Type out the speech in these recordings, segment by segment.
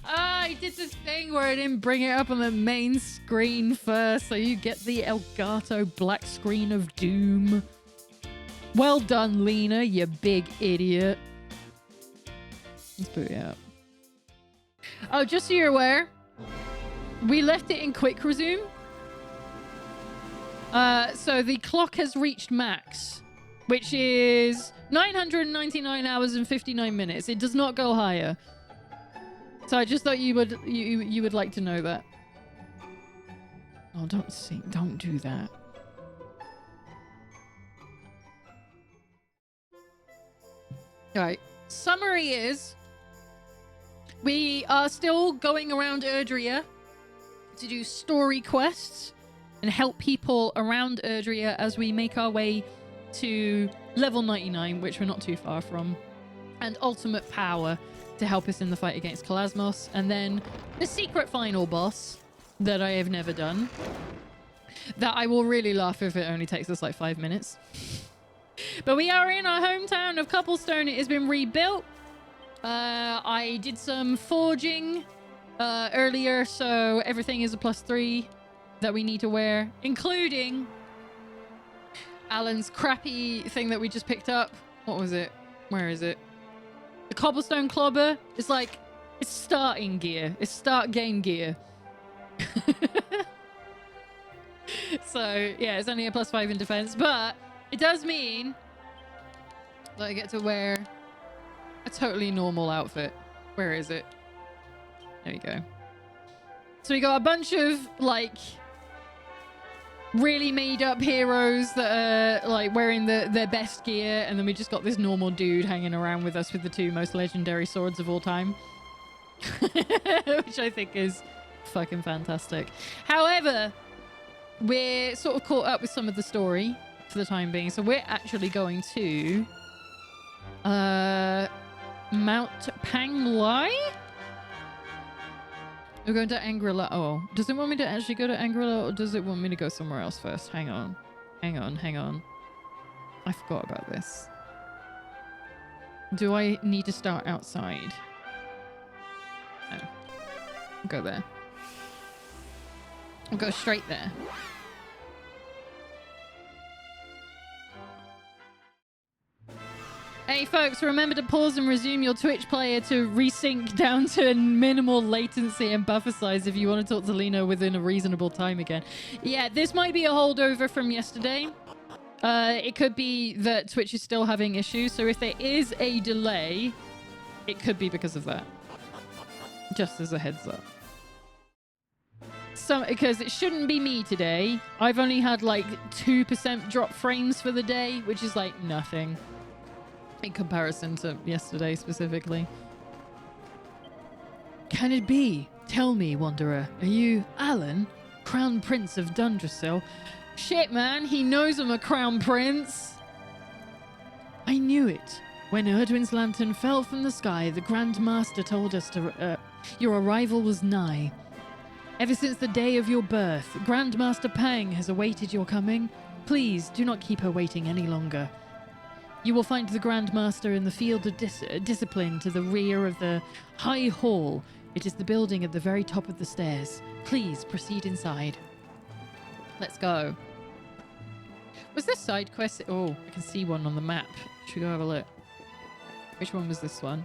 I did this thing where I didn't bring it up on the main screen first, so you get the Elgato black screen of doom. Well done, Lena, you big idiot. Let's put it up. Oh, just so you're aware, we left it in quick resume. So the clock has reached max, which is 999 hours and 59 minutes. It does not go higher. So I just thought you would like to know that. Oh, don't do that. All right. Summary is we are still going around Erdrea to do story quests and help people around Erdrea as we make our way to level 99, which we're not too far from, and ultimate power to help us in the fight against Kalasmos, and then the secret final boss that I have never done, that I will really laugh if it only takes us like 5 minutes. But we are in our hometown of Cobblestone. It has been rebuilt. I did some forging earlier, so everything is a +3 that we need to wear, including Alan's crappy thing that we just picked up. What was it? Where is it? The Cobblestone Clobber. It's like, it's starting gear. It's start game gear. So, yeah, it's only a +5 in defense, but it does mean that I get to wear a totally normal outfit. Where is it? There we go. So we got a bunch of, like, really made up heroes that are like wearing their best gear, and then we just got this normal dude hanging around with us with the 2 most legendary swords of all time. Which I think is fucking fantastic. However, we're sort of caught up with some of the story for the time being, so we're actually going to Mount Panglai. We're going to Angrila. Oh, does it want me to actually go to Angrila, or does it want me to go somewhere else first? Hang on. Hang on. I forgot about this. Do I need to start outside? No. I'll go there. I'll go straight there. Hey folks, remember to pause and resume your Twitch player to resync down to minimal latency and buffer size if you want to talk to Lena within a reasonable time again. Yeah, this might be a holdover from yesterday. It could be that Twitch is still having issues, so if there is a delay, it could be because of that. Just as a heads up. Because it shouldn't be me today. I've only had like 2% drop frames for the day, which is like nothing in comparison to yesterday specifically. Can it be? Tell me, Wanderer. Are you Alan, Crown Prince of Dundrasil? Shit, man. He knows I'm a Crown Prince. I knew it. When Erdwin's lantern fell from the sky, the Grand Master told us your arrival was nigh. Ever since the day of your birth, Grandmaster Pang has awaited your coming. Please, do not keep her waiting any longer. You will find the Grandmaster in the field of discipline to the rear of the High Hall. It is the building at the very top of the stairs. Please proceed inside. Let's go. Was this side quest? Oh, I can see one on the map. Should we go have a look? Which one was this one?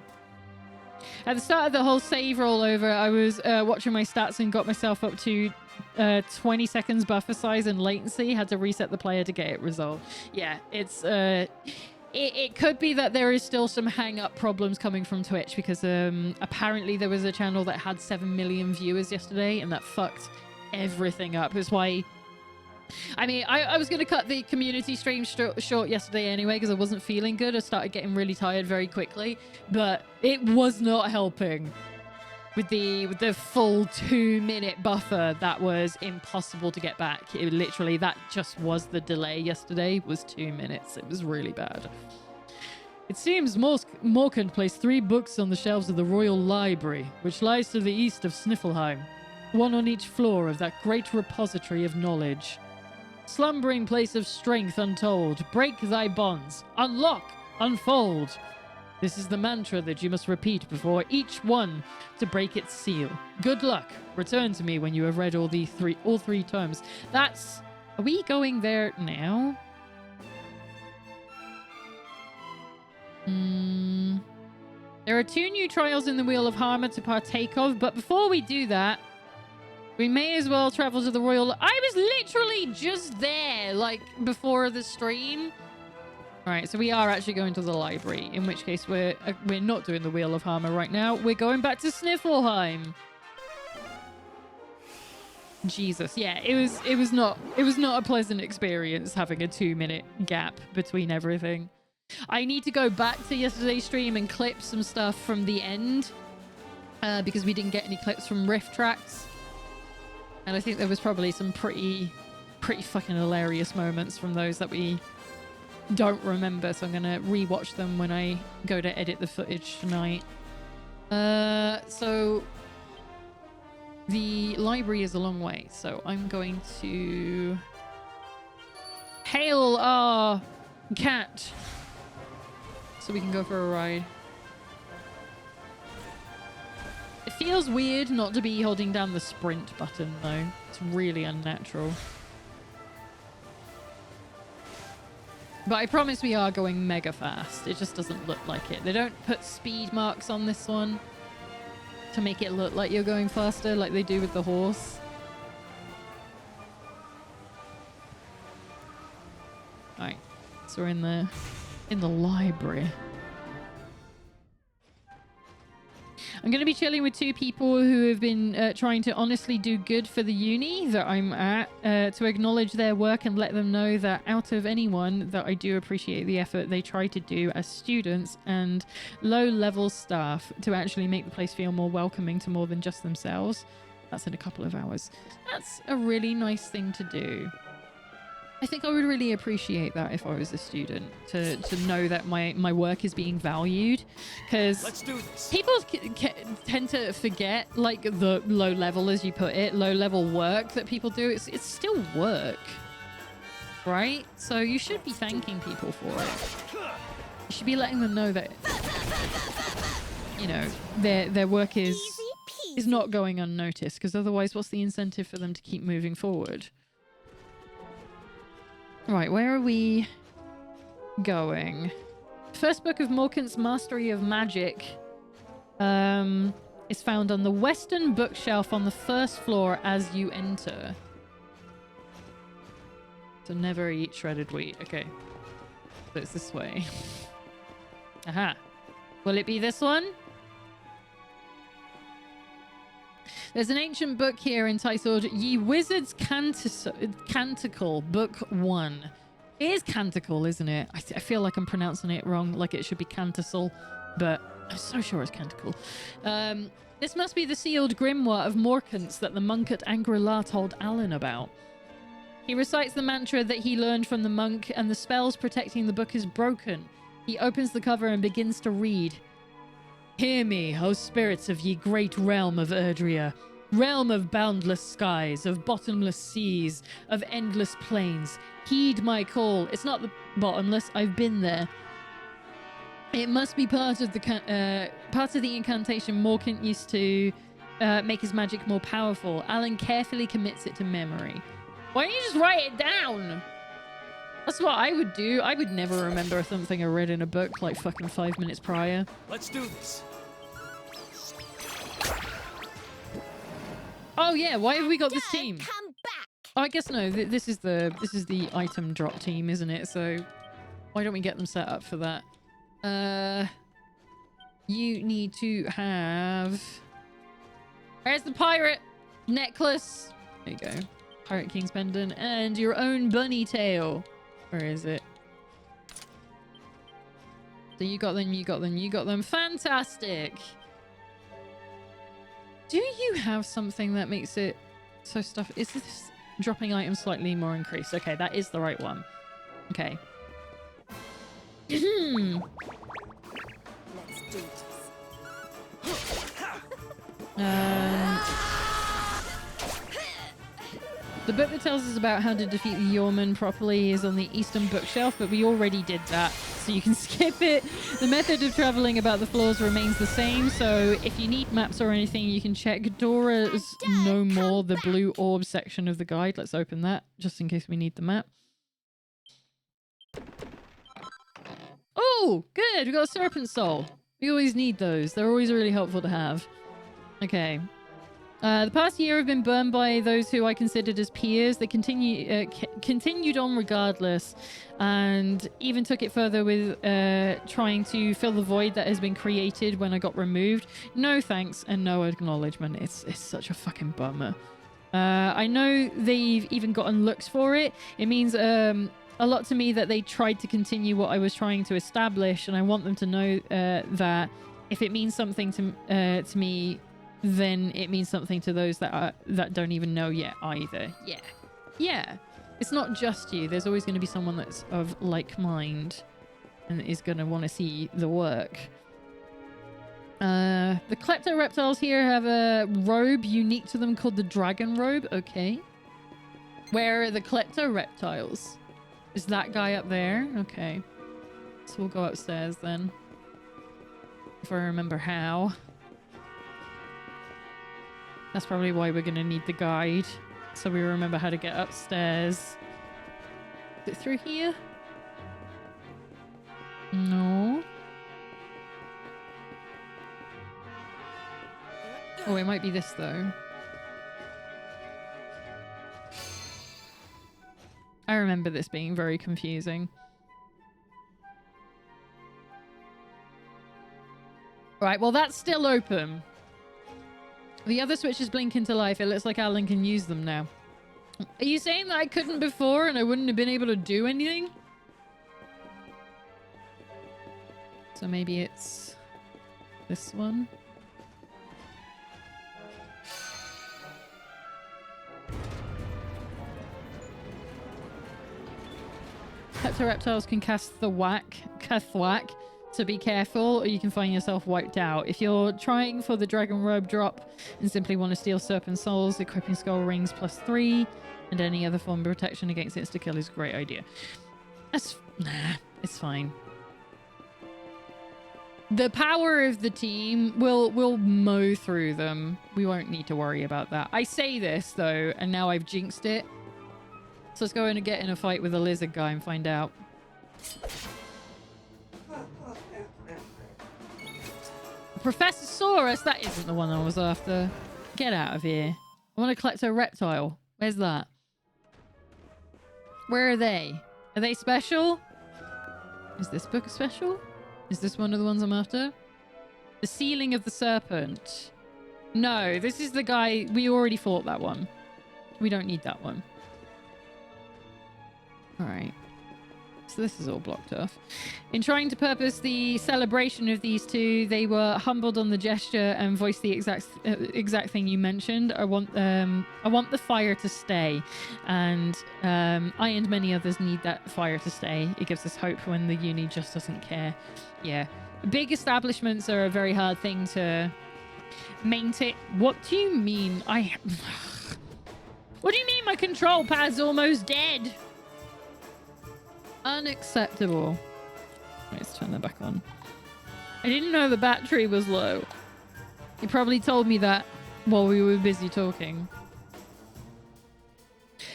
At the start of the whole save rollover, I was watching my stats and got myself up to 20 seconds buffer size and latency. Had to reset the player to get it resolved. Yeah, it's... It could be that there is still some hang-up problems coming from Twitch because apparently there was a channel that had 7 million viewers yesterday and that fucked everything up. That's why... I mean, I was going to cut the community stream short yesterday anyway because I wasn't feeling good. I started getting really tired very quickly, but it was not helping. With the full 2-minute buffer, that was impossible to get back. It literally, that just was the delay yesterday, was 2 minutes. It was really bad. It seems Morkand placed 3 books on the shelves of the Royal Library, which lies to the east of Sniffelheim, one on each floor of that great repository of knowledge. Slumbering place of strength untold, break thy bonds, unlock, unfold. This is the mantra that you must repeat before each one to break its seal. Good luck. Return to me when you have read all three tomes. That's... Are we going there now? There are 2 new trials in the Wheel of Harmor to partake of, but before we do that, we may as well travel to the Royal... I was literally just there, like, before the stream. Right, so we are actually going to the library, in which case we're not doing the Wheel of Harmor right now. We're going back to Sniffleheim. Jesus, yeah, it was not a pleasant experience having a 2-minute gap between everything. I need to go back to yesterday's stream and clip some stuff from the end because we didn't get any clips from Rift Tracks. And I think there was probably some pretty fucking hilarious moments from those that we don't remember, so I'm gonna rewatch them when I go to edit the footage tonight. So the library is a long way, so I'm going to hail our cat so we can go for a ride. It feels weird not to be holding down the sprint button though. It's really unnatural. But I promise we are going mega fast. It just doesn't look like it. They don't put speed marks on this one to make it look like you're going faster like they do with the horse. Alright, so we're in the library. I'm going to be chilling with 2 people who have been trying to honestly do good for the uni that I'm at, to acknowledge their work and let them know that out of anyone that I do appreciate the effort they try to do as students and low-level staff to actually make the place feel more welcoming to more than just themselves. That's in a couple of hours. That's a really nice thing to do. I think I would really appreciate that if I was a student, to know that my work is being valued, because people tend to forget like the low level, as you put it, low level work that people do. It's still work, right? So you should be thanking people for it. You should be letting them know that, you know, their work is not going unnoticed, because otherwise what's the incentive for them to keep moving forward? Right, where are we going? First book of Morkant's Mastery of Magic is found on the western bookshelf on the first floor as you enter. So never eat shredded wheat. Okay. So it's this way. Aha. Will it be this one? There's an ancient book here entitled Ye Wizard's Canticle, Book 1. It is Canticle, isn't it? I feel like I'm pronouncing it wrong, like it should be Canticle, but I'm so sure it's Canticle. This must be the sealed grimoire of Morkant's that the monk at Angri-La told Alan about. He recites the mantra that he learned from the monk, and the spells protecting the book is broken. He opens the cover and begins to read. Hear me, O spirits of ye great realm of Erdrea, realm of boundless skies, of bottomless seas, of endless plains. Heed my call. It's not the bottomless. I've been there. It must be part of the incantation Morkant used to make his magic more powerful. Alan carefully commits it to memory. Why don't you just write it down? That's what I would do. I would never remember something I read in a book like fucking 5 minutes prior. Let's do this. Oh yeah, why have we got this team? Come back. Oh, I guess no. This is the item drop team, isn't it? So why don't we get them set up for that? You need to have. Where's the pirate necklace? There you go. Pirate King's pendant and your own bunny tail. Where is it? So you got them, you got them, you got them. Fantastic. Do you have something that makes it so stuff? Is this dropping items slightly more increased? Okay, that is the right one. Okay. Let's do this. The book that tells us about how to defeat the Yeoman properly is on the Eastern bookshelf, but we already did that, so you can skip it. The method of traveling about the floors remains the same, so if you need maps or anything, you can check Dora's No More, the blue orb section of the guide. Let's open that, just in case we need the map. Oh, good! We got a Serpent Soul. We always need those. They're always really helpful to have. Okay. The past year have been burned by those who I considered as peers. They continued on regardless, and even took it further with trying to fill the void that has been created when I got removed. No thanks and no acknowledgement. It's such a fucking bummer. I know they've even gotten looks for it. It means a lot to me that they tried to continue what I was trying to establish, and I want them to know that if it means something to me, then it means something to those that don't even know yet either. Yeah. It's not just you. There's always going to be someone that's of like mind and is going to want to see the work. The Klepto reptiles here have a robe unique to them called the Dragon Robe. Okay. Where are the Klepto reptiles? Is that guy up there? Okay. So we'll go upstairs then. If I remember how. That's probably why we're going to need the guide. So we remember how to get upstairs. Is it through here? No. Oh, it might be this though. I remember this being very confusing. Right, well that's still open. The other switches blink into life. It looks like Alan can use them now. Are you saying that I couldn't before and I wouldn't have been able to do anything? So maybe it's this one. Reptiles can cast the Kathwak, so be careful or you can find yourself wiped out. If you're trying for the Dragon Robe drop and simply want to steal Serpent Souls, equipping Skull Rings +3 and any other form of protection against insta-kill is a great idea. Nah, it's fine. The power of the team will mow through them. We won't need to worry about that. I say this though, and now I've jinxed it. So let's go in and get in a fight with a lizard guy and find out. Professor Saurus? That isn't the one I was after. Get out of here. I want to collect a reptile. Where's that? Where are they? Are they special? Is this book special? Is this one of the ones I'm after? The Sealing of the Serpent. No, this is the guy. We already fought that one. We don't need that one. Alright. So this is all blocked off. In trying to purpose the celebration of these two, they were humbled on the gesture and voiced the exact thing you mentioned. I want the fire to stay, and I and many others need that fire to stay. It gives us hope when the uni just doesn't care. Yeah, big establishments are a very hard thing to maintain. What do you mean? What do you mean my control pad's almost dead? Unacceptable. Wait, let's turn that back on. I didn't know the battery was low. He probably told me that while we were busy talking.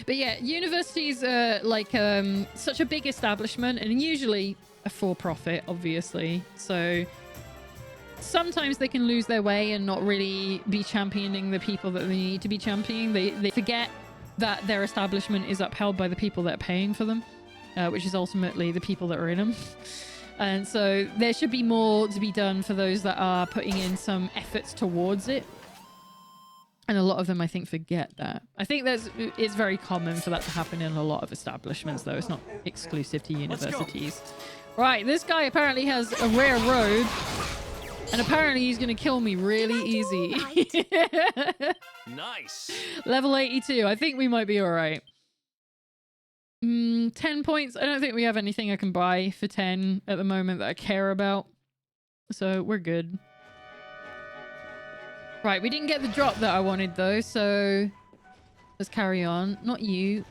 But yeah, universities are like such a big establishment and usually a for-profit, obviously. So sometimes they can lose their way and not really be championing the people that they need to be championing. They forget that their establishment is upheld by the people that are paying for them. Which is ultimately the people that are in them. And so there should be more to be done for those that are putting in some efforts towards it. And a lot of them, I think, forget that. I think it's very common for that to happen in a lot of establishments, though. It's not exclusive to universities. Right, this guy apparently has a rare robe. And apparently he's going to kill me really easy. Nice. Level 82. I think we might be all right. 10 points. I don't think we have anything I can buy for 10 at the moment that I care about. So we're good. Right, we didn't get the drop that I wanted though, so Let's carry on. Not you.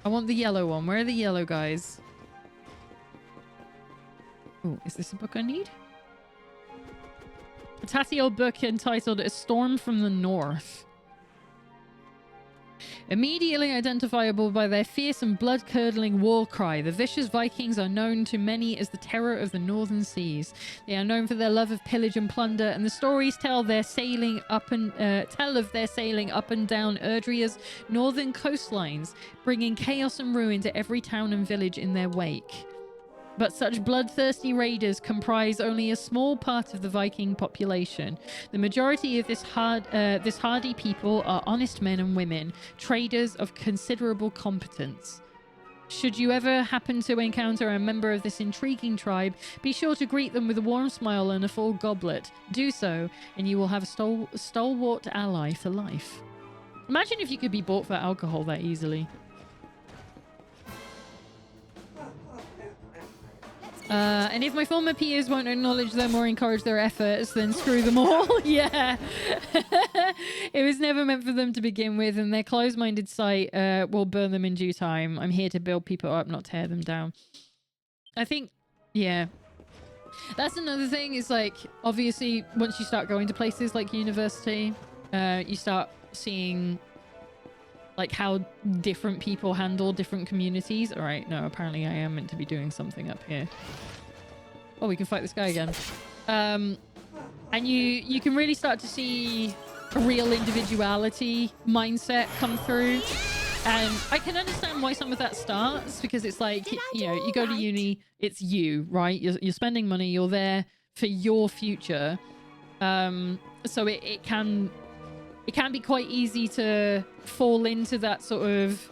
I want the yellow one. Where are the yellow guys? Oh, is this a book I need? A tatty old book entitled A Storm from the North. Immediately identifiable by their fierce and blood-curdling war cry, the vicious Vikings are known to many as the terror of the northern seas. They are known for their love of pillage and plunder, and the stories tell of their sailing up and down Erdria's northern coastlines, bringing chaos and ruin to every town and village in their wake. But such bloodthirsty raiders comprise only a small part of the Viking population. The majority of this hardy people are honest men and women, traders of considerable competence. Should you ever happen to encounter a member of this intriguing tribe, be sure to greet them with a warm smile and a full goblet. Do so, and you will have a stalwart ally for life. Imagine if you could be bought for alcohol that easily. And if my former peers won't acknowledge them or encourage their efforts, then screw them all. Yeah. It was never meant for them to begin with, and their closed-minded sight will burn them in due time. I'm here to build people up, not tear them down. I think, yeah. That's another thing, is like, obviously, once you start going to places like university, you start seeing like how different people handle different communities. All right, no, apparently I am meant to be doing something up here. Oh, we can fight this guy again. And you can really start to see a real individuality mindset come through. And I can understand why some of that starts, because it's like, you know, you go to uni, it's you, right? You're spending money, you're there for your future. So it can be quite easy to fall into that sort of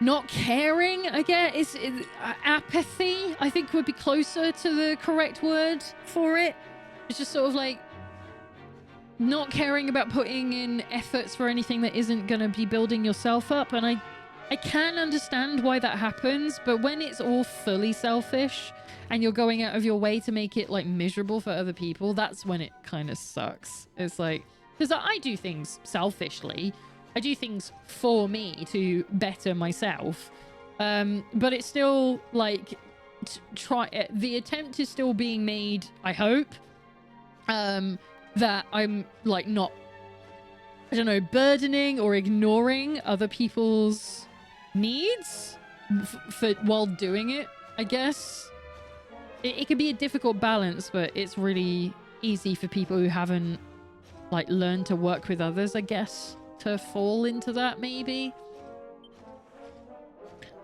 not caring, I guess. Apathy, I think, would be closer to the correct word for it. It's just sort of like not caring about putting in efforts for anything that isn't going to be building yourself up. And I can understand why that happens, but when it's all fully selfish and you're going out of your way to make it like miserable for other people, that's when it kind of sucks. It's like, because I do things selfishly. I do things for me to better myself. But it's still like, the attempt is still being made, I hope, that I'm like not, I don't know, burdening or ignoring other people's needs while doing it, I guess. It can be a difficult balance, but it's really easy for people who haven't like learned to work with others, I guess, to fall into that maybe.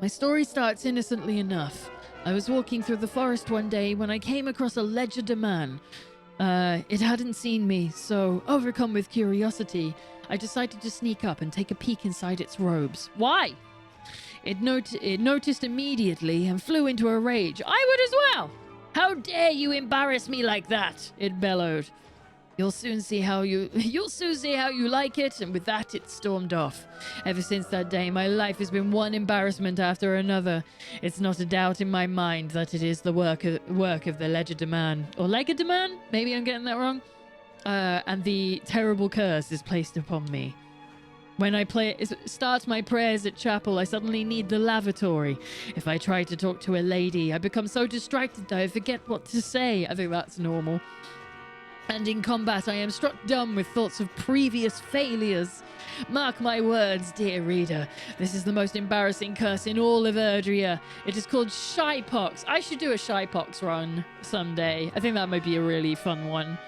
My story starts innocently enough. I was walking through the forest one day when I came across a Legerde man. It hadn't seen me, so overcome with curiosity, I decided to sneak up and take a peek inside its robes. Why? It noticed immediately and flew into a rage. I would as well! How dare you embarrass me like that? It bellowed. You'll soon see how you like it, and with that it stormed off. Ever since that day, my life has been one embarrassment after another. It's not a doubt in my mind that it is the work of the Legerde man. Or Legerde man? Maybe I'm getting that wrong. And the terrible curse is placed upon me. When I start my prayers at chapel, I suddenly need the lavatory. If I try to talk to a lady, I become so distracted that I forget what to say. I think that's normal. And in combat, I am struck dumb with thoughts of previous failures. Mark my words, dear reader. This is the most embarrassing curse in all of Erdria. It is called Shypox. I should do a Shypox run someday. I think that might be a really fun one.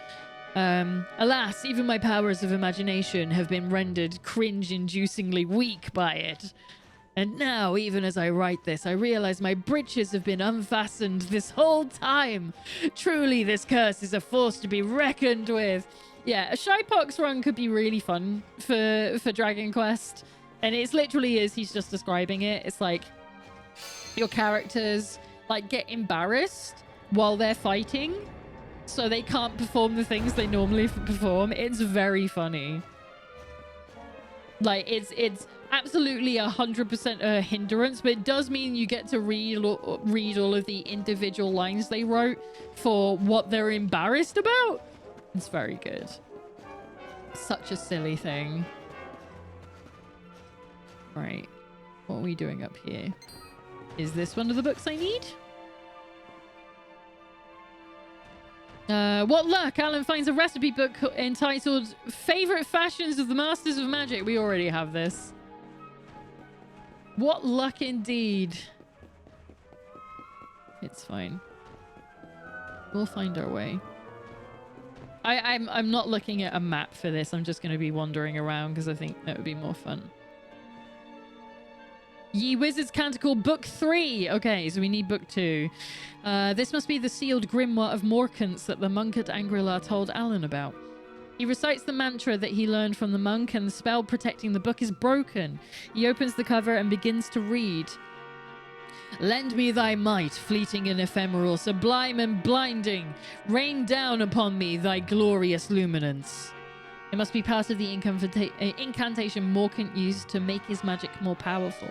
Alas, even my powers of imagination have been rendered cringe-inducingly weak by it. And now, even as I write this, I realize my breeches have been unfastened this whole time. Truly, this curse is a force to be reckoned with. Yeah, a Shypox run could be really fun for Dragon Quest. And it literally is, he's just describing it. It's like your characters like get embarrassed while they're fighting, so they can't perform the things they normally perform. It's very funny. Like, it's absolutely 100% a hindrance, but it does mean you get to read all of the individual lines they wrote for what they're embarrassed about. It's very good. Such a silly thing. Right. What are we doing up here? Is this one of the books I need? What luck! Alan finds a recipe book entitled Favorite Fashions of the Masters of Magic. We already have this. What luck indeed. It's fine. We'll find our way. I'm not looking at a map for this. I'm just going to be wandering around because I think that would be more fun. Ye Wizard's Canticle Book 3. Okay, so we need Book 2. This must be the sealed grimoire of Morkance that the monk at Angrilar told Alan about. He recites the mantra that he learned from the monk, and the spell protecting the book is broken. He opens the cover and begins to read. Lend me thy might, fleeting and ephemeral, sublime and blinding. Rain down upon me thy glorious luminance. It must be part of the incantation Morkant used to make his magic more powerful.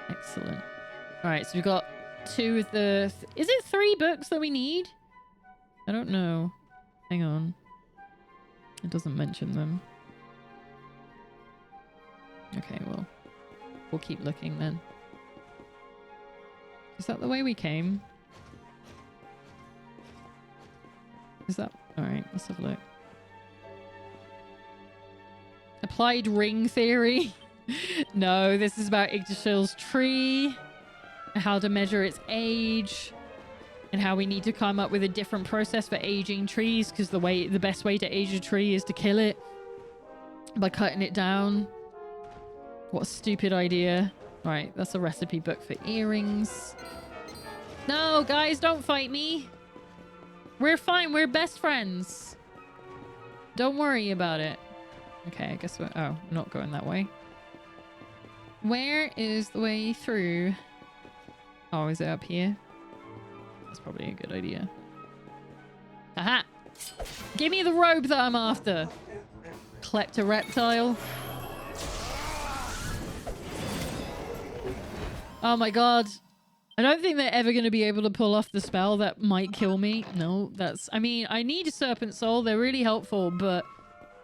Excellent. All right, so we've got 2 of the... Is it 3 books that we need? I don't know. Hang on. It doesn't mention them. Okay, well, we'll keep looking then. Is that the way we came? Is that... Alright, let's have a look. Applied ring theory? No, this is about Yggdrasil's tree. And how to measure its age. And how we need to come up with a different process for aging trees. Because the best way to age a tree is to kill it. By cutting it down. What a stupid idea. Right, that's a recipe book for earrings. No, guys, don't fight me. We're fine. We're best friends. Don't worry about it. Okay, I guess we're... Oh, we're not going that way. Where is the way through? Oh, is it up here? That's probably a good idea. Aha! Give me the robe that I'm after. Kleptoreptile. Oh my god. I don't think they're ever going to be able to pull off the spell that might kill me. No, that's... I mean, I need a Serpent Soul. They're really helpful, but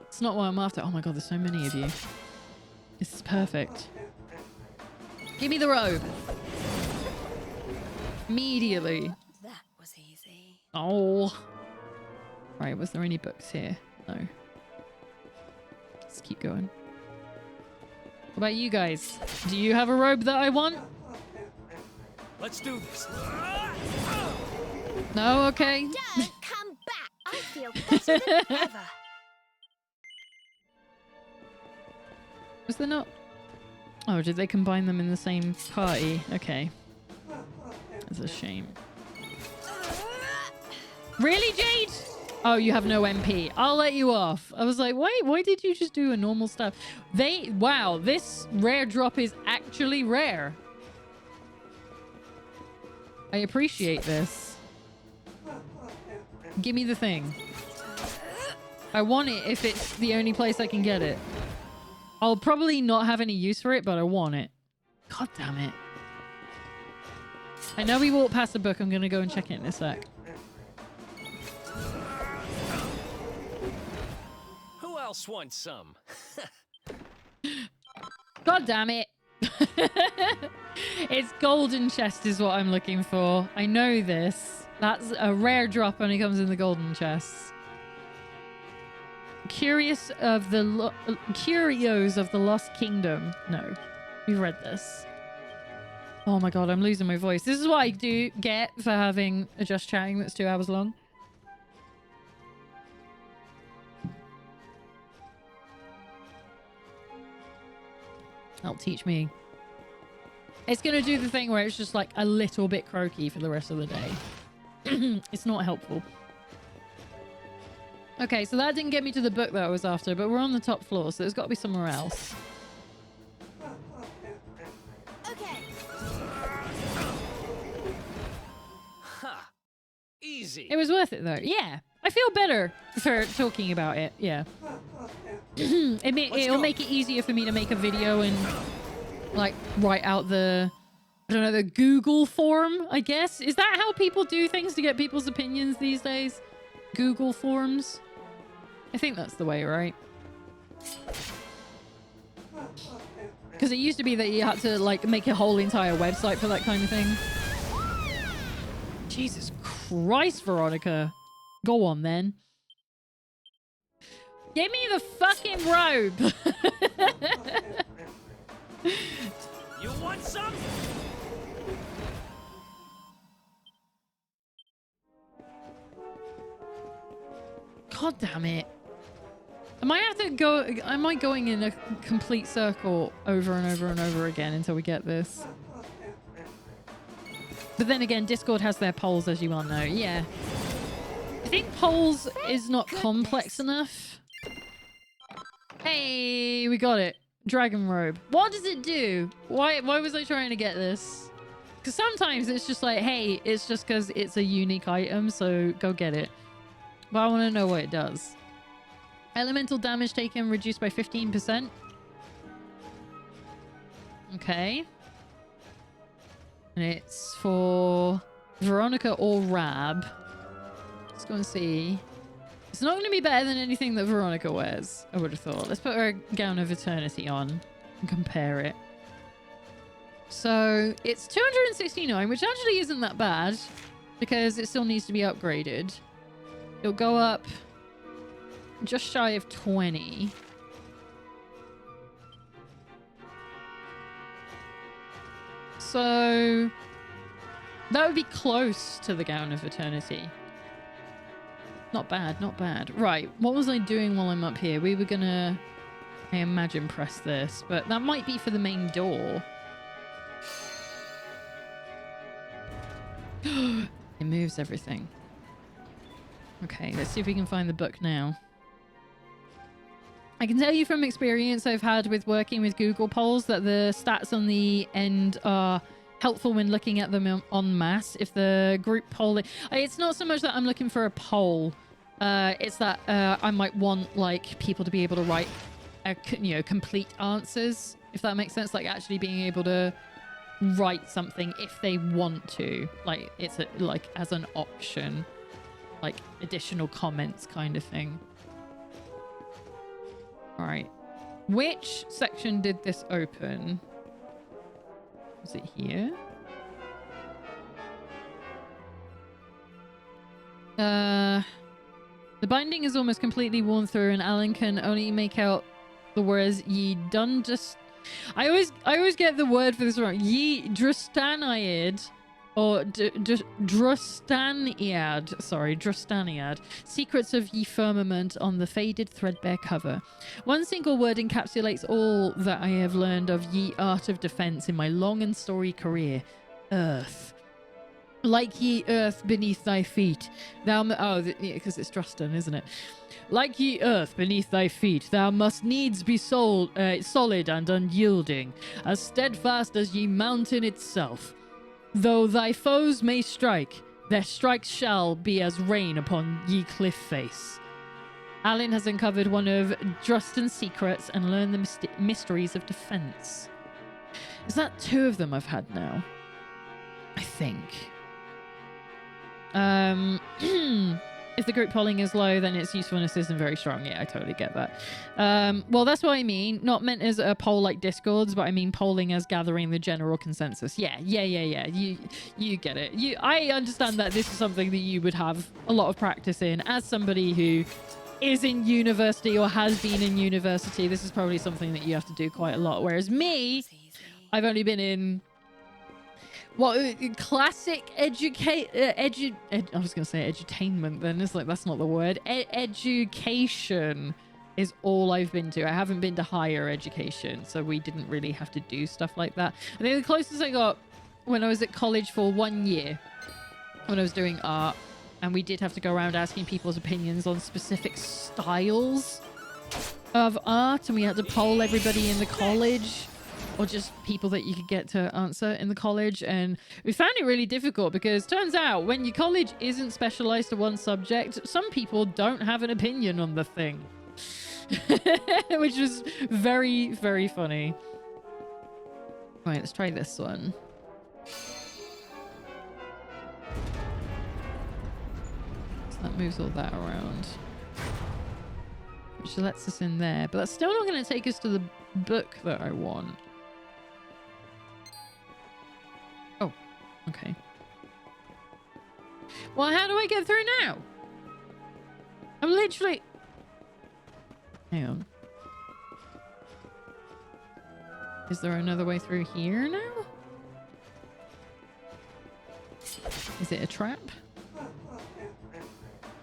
it's not what I'm after. Oh my god, there's so many of you. This is perfect. Give me the robe. Immediately. That was easy. Oh. Right, was there any books here? No. Let's keep going. What about you guys? Do you have a robe that I want? Let's do this. No? Okay. Don't come back. I feel better than ever. Was there not... Oh, did they combine them in the same party? Okay. That's a shame. Really, Jade? Oh, you have no MP. I'll let you off. I was like, wait, why did you just do a normal stuff? Wow, this rare drop is actually rare. I appreciate this. Give me the thing. I want it if it's the only place I can get it. I'll probably not have any use for it, but I want it. God damn it. I know we walked past the book. I'm going to go and check it in a sec. Who else wants some? God damn it. It's golden chest is what I'm looking for. I know this. That's a rare drop when it comes in the golden chests. Curios of the Lost Kingdom. No, we've read this. Oh my god, I'm losing my voice. This is what I do get for having a Just Chatting that's 2 hours long. That'll teach me. It's going to do the thing where it's just like a little bit croaky for the rest of the day. It's not helpful. Okay, so that didn't get me to the book that I was after, but we're on the top floor, so there's got to be somewhere else. Okay. Ha! Easy. It was worth it, though. Yeah. I feel better for talking about it. Yeah. It'll make it easier for me to make a video and, like, write out the... I don't know, the Google form, I guess. Is that how people do things to get people's opinions these days? Google forms? I think that's the way, right? Because it used to be that you had to like make a whole entire website for that kind of thing. Jesus Christ, Veronica. Go on then. Give me the fucking robe. You want some? God damn it. Am I going in a complete circle over and over and over again until we get this? But then again, Discord has their polls, as you all know. Yeah. I think polls is not complex enough. Hey, we got it. Dragon robe. What does it do? Why was I trying to get this? Because sometimes it's just like, hey, it's just because it's a unique item, so go get it. But I want to know what it does. Elemental damage taken reduced by 15%. Okay. And it's for Veronica or Rab. Let's go and see. It's not going to be better than anything that Veronica wears, I would have thought. Let's put her Gown of Eternity on and compare it. So it's 269, which actually isn't that bad because it still needs to be upgraded. It'll go up just shy of 20. So that would be close to the Gown of Eternity. Not bad, not bad. Right, what was I doing while I'm up here? We were gonna, I imagine, press this, but that might be for the main door. It moves everything. Okay, let's see if we can find the book now. I can tell you from experience I've had with working with Google polls that the stats on the end are helpful when looking at them en masse. If the group poll... It's not so much that I'm looking for a poll. It's that I might want like people to be able to write, complete answers. If that makes sense. Like actually being able to write something if they want to. Like it's like as an option. Like additional comments kind of thing. All right. Which section did this open? Was it here? The binding is almost completely worn through and Alan can only make out the words ye done just... I always get the word for this wrong. Ye Drustaniad or Drustaniad. Sorry, Drustaniad. Secrets of ye firmament on the faded threadbare cover. One single word encapsulates all that I have learned of ye art of defense in my long and storied career. Earth. Like ye earth beneath thy feet, thou... because it's Drustan, isn't it? Like ye earth beneath thy feet, thou must needs be solid and unyielding, as steadfast as ye mountain itself. Though thy foes may strike, their strikes shall be as rain upon ye cliff face. Alan has uncovered one of Drustan's secrets and learned the mysteries of defense. Is that 2 of them I've had now? I think. If the group polling is low, then its usefulness isn't very strong. Yeah, I totally get that. Well, that's what I mean. Not meant as a poll like Discords, but I mean polling as gathering the general consensus. Yeah. You get it. I understand that this is something that you would have a lot of practice in. As somebody who is in university or has been in university, this is probably something that you have to do quite a lot. Whereas me, I've only been in... classic I was going to say edutainment then. It's like, that's not the word. Education is all I've been to. I haven't been to higher education, so we didn't really have to do stuff like that. I think the closest I got when I was at college for 1 year, when I was doing art, and we did have to go around asking people's opinions on specific styles of art, and we had to poll everybody in the college, or just people that you could get to answer in the college. And we found it really difficult because turns out when your college isn't specialized to one subject, some people don't have an opinion on the thing. Which was very, very funny. Right, let's try this one. So that moves all that around. which lets us in there. But that's still not going to take us to the book that I want. Oh, okay. Well, how do I get through now? I'm literally... Hang on. Is there another way through here now? Is it a trap?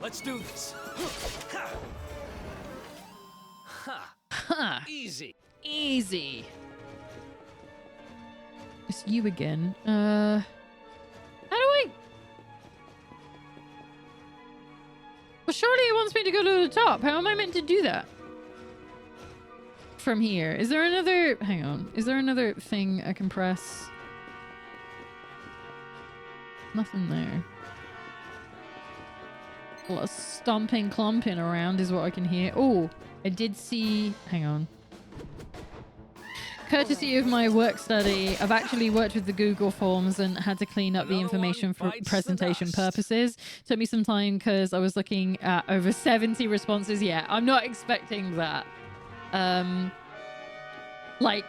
Let's do this. Ha! Easy. Easy. It's you again. How do I... Well, surely it wants me to go to the top. How am I meant to do that? From here. Is there another... Hang on. Is there another thing I can press? Nothing there. A lot of stomping, clumping around is what I can hear. Oh, I did see... Hang on. Courtesy of my work study, I've actually worked with the Google Forms and had to clean up the information for presentation purposes. Took me some time because I was looking at over 70 responses. Yeah, I'm not expecting that. Like,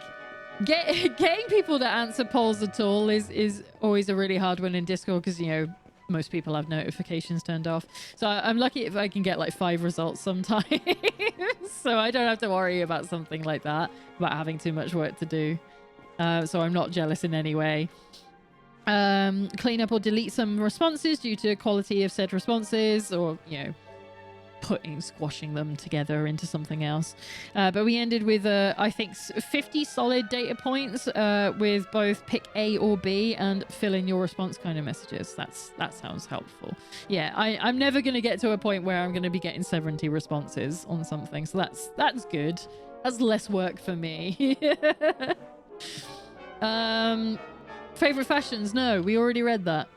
getting people to answer polls at all is always a really hard one in Discord because, you know, most people have notifications turned off. So I'm lucky if I can get like 5 results sometimes. So I don't have to worry about something like that, about having too much work to do. So I'm not jealous in any way. Clean up or delete some responses due to quality of said responses, or, you know, squashing them together into something else. But we ended with I think 50 solid data points with both pick A or B and fill in your response kind of messages. That sounds helpful. Yeah, I'm never going to get to a point where I'm going to be getting 70 responses on something, so that's good. That's less work for me. Favorite fashions? No, we already read that.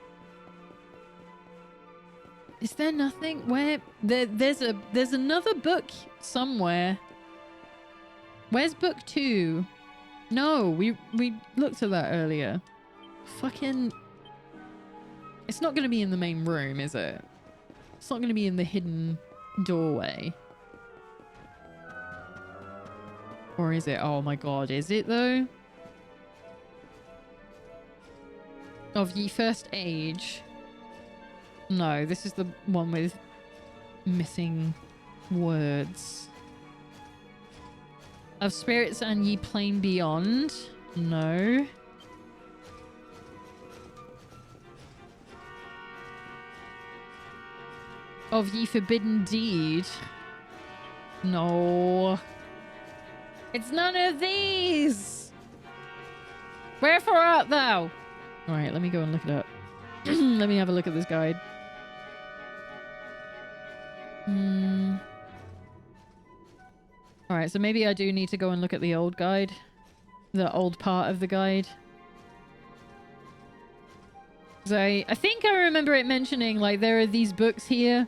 Is there nothing where there's another book somewhere? Where's book 2? No, we looked at that earlier. Fucking, it's not going to be in the main room, is it? It's not going to be in the hidden doorway. Or is it? Oh my god, is it though? Of Ye First Age. No, this is the one with missing words. Of Spirits and Ye Plain Beyond. No. Of Ye Forbidden Deed. No. It's none of these. Wherefore art thou? Alright, let me go and look it up. Let me have a look at this guide. Alright, so maybe I do need to go and look at the old guide. The old part of the guide. So I think I remember it mentioning, like, there are these books here.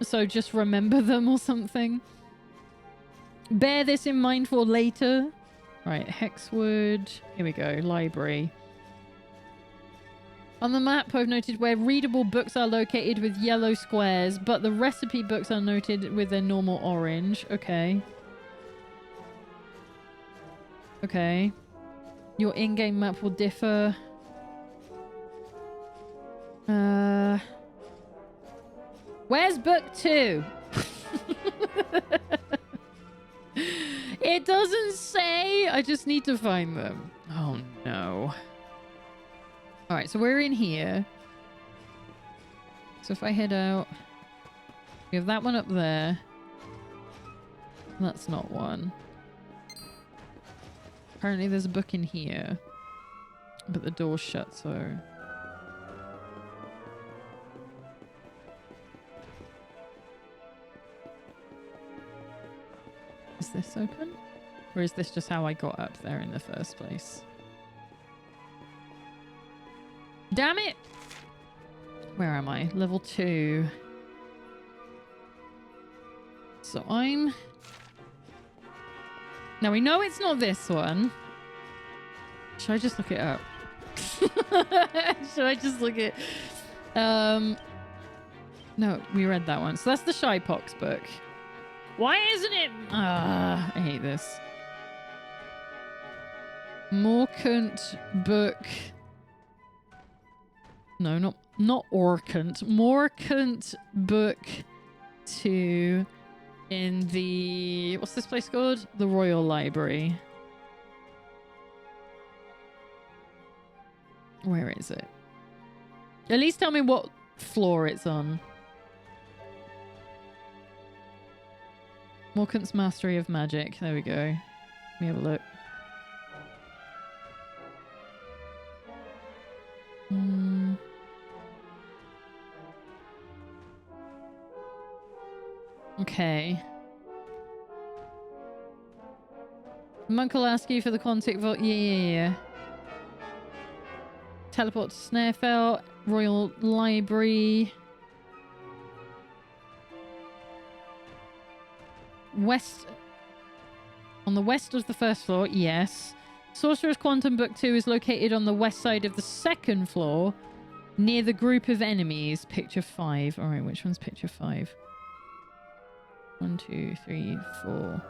So just remember them or something. Bear this in mind for later. Right, Hexwood. Here we go, library. On the map, I've noted where readable books are located with yellow squares, but the recipe books are noted with their normal orange. Okay. Okay. Your in-game map will differ. Where's book 2? It doesn't say. I just need to find them. Oh no. Alright, so we're in here. So if I head out, we have that one up there. That's not one. Apparently there's a book in here. But the door's shut, so... Is this open? Or is this just how I got up there in the first place? Damn it! Where am I? Level 2. So I'm... Now we know it's not this one. Should I just look it up? Should I just look it... No, we read that one. So that's the Shy Pox book. Why isn't it? Ah, I hate this. Morkant book. No, not Orkant. Morkant book 2 in the... What's this place called? The Royal Library. Where is it? At least tell me what floor it's on. Morkant's Mastery of Magic. There we go. Let me have a look. Okay. Monk will ask you for the Quantic Vault. Yeah. Teleport to Snarefell. Royal Library. West. On the west of the first floor, yes. Sorcerer's Quantum Book 2 is located on the west side of the second floor, near the group of enemies. Picture 5. Alright, which one's picture 5? 1, 2, 3, 4,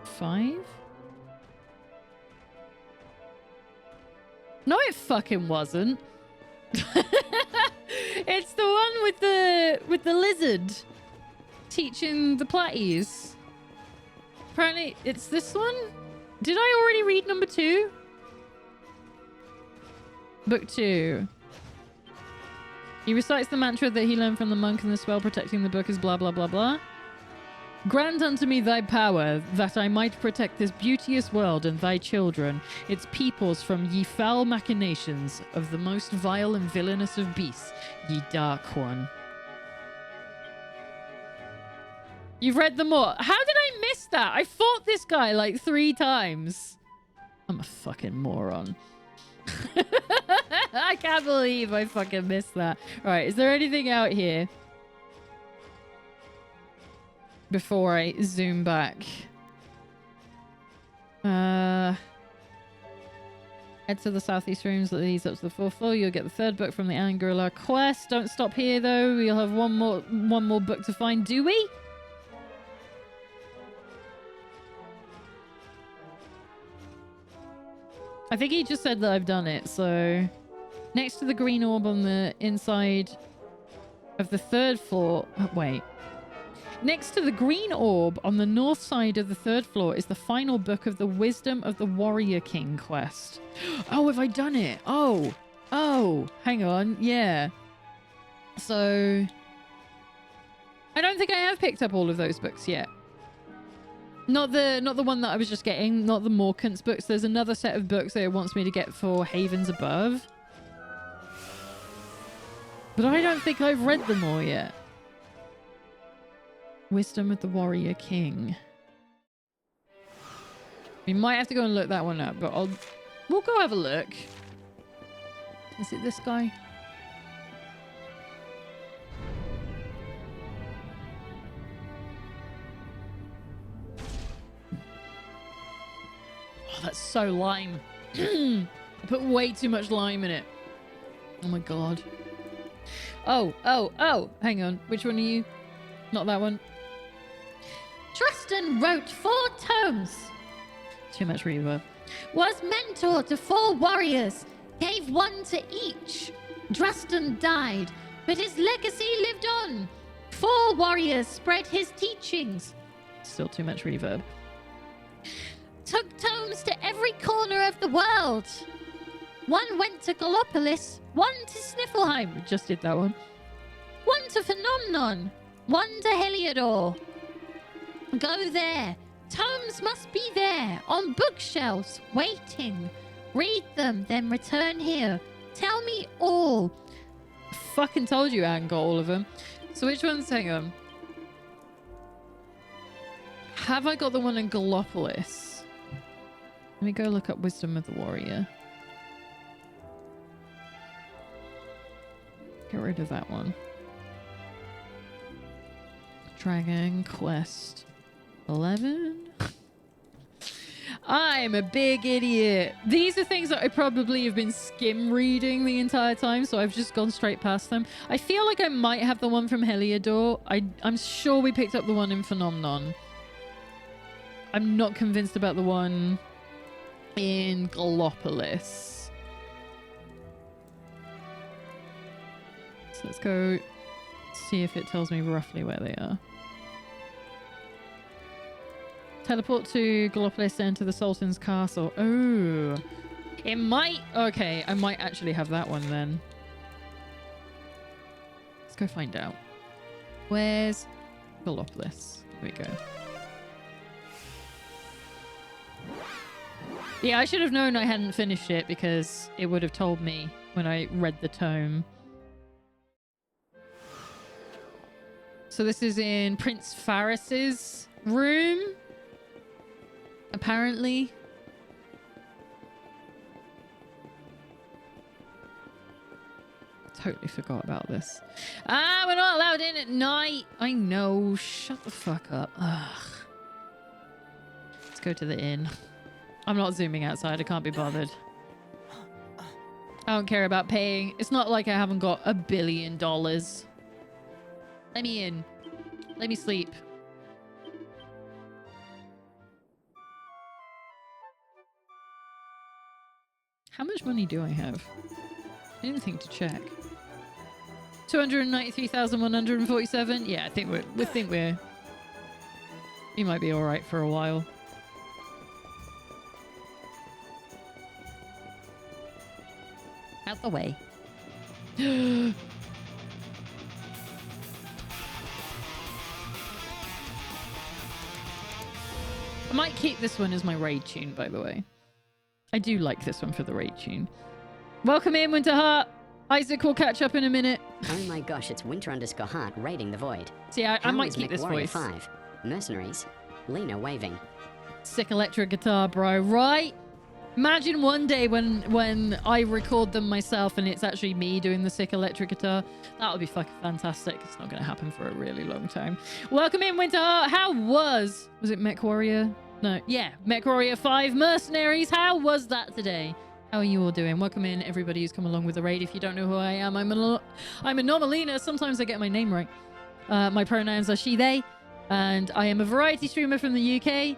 5? No, it fucking wasn't. It's the one with the lizard teaching the platties. Apparently, it's this one? Did I already read number 2? Book 2. He recites the mantra that he learned from the monk, and the spell protecting the book is blah, blah, blah, blah. Grant unto me thy power, that I might protect this beauteous world and thy children, its peoples from ye foul machinations of the most vile and villainous of beasts, ye dark one. You've read them all. How did I miss that? I fought this guy like 3 times. I'm a fucking moron. I can't believe I fucking missed that. All right, is there anything out here before I zoom back? Head to the southeast rooms that leads up to the 4th floor. You'll get the 3rd book from the Angela quest. Don't stop here though. We'll have one more book to find. Do we? I think he just said that I've done it, so... Next to the green orb on the inside of the 3rd floor... Oh, wait. Next to the green orb on the north side of the 3rd floor is the final book of the Wisdom of the Warrior King quest. Oh, have I done it? Oh, hang on. Yeah. So... I don't think I have picked up all of those books yet. Not the one that I was just getting, not the Morkant's books. There's another set of books that it wants me to get for Havens Above. But I don't think I've read them all yet. Wisdom of the Warrior King. We might have to go and look that one up, but we'll go have a look. Is it this guy? That's so lime. I put way too much lime in it. Oh my god. Oh. Hang on. Which one are you? Not that one. Drustan wrote 4 tomes. Too much reverb. Was mentor to 4 warriors. Gave 1 to each. Drustan died, but his legacy lived on. 4 warriors spread his teachings. Still too much reverb. Took tomes to every corner of the world. 1 went to Gallopolis, 1 to Sniffleheim. Just did that one. 1 to Phenomenon, 1 to Heliodor. Go there. Tomes must be there, on bookshelves, waiting. Read them, then return here. Tell me all. Fucking told you I hadn't got all of them. So which one's... Hang on. Have I got the one in Gallopolis? Let me go look up Wisdom of the Warrior. Get rid of that one. Dragon Quest 11. I'm a big idiot. These are things that I probably have been skim reading the entire time, so I've just gone straight past them. I feel like I might have the one from Heliodor. I'm sure we picked up the one in Phenomenon. I'm not convinced about the one in Gallopolis. So let's go see if it tells me roughly where they are. Teleport to Gallopolis and to the Sultan's castle. Oh, it might. Okay, I might actually have that one then. Let's go find out. Where's Gallopolis? Here we go. Yeah, I should have known I hadn't finished it because it would have told me when I read the tome. So this is in Prince Faris's room. Apparently. Totally forgot about this. Ah, we're not allowed in at night. I know. Shut the fuck up. Ugh. Let's go to the inn. I'm not zooming outside. I can't be bothered. I don't care about paying. It's not like I haven't got $1 billion. Let me in. Let me sleep. How much money do I have? I didn't think to check. 293,147. Yeah, I think we might be all right for a while. Out the way. I might keep this one as my raid tune, by the way. I do like this one for the raid tune. Welcome in, Winterheart. Isaac will catch up in a minute. Oh my gosh, it's Winter_Heart raiding the void. See, I might keep this voice. 5. Mercenaries. Lena waving. Sick electric guitar, bro. Right? Imagine one day when I record them myself and it's actually me doing the sick electric guitar. That would be fucking fantastic. It's not going to happen for a really long time. Welcome in, Winterheart. How was it Mech Warrior? No, yeah, Mech Warrior 5 Mercenaries. How was that today? How are you all doing? Welcome in, everybody who's come along with the raid. If you don't know who I am, I'm Anomalina. Sometimes I get my name right. My pronouns are she, they. And I am a variety streamer from the UK.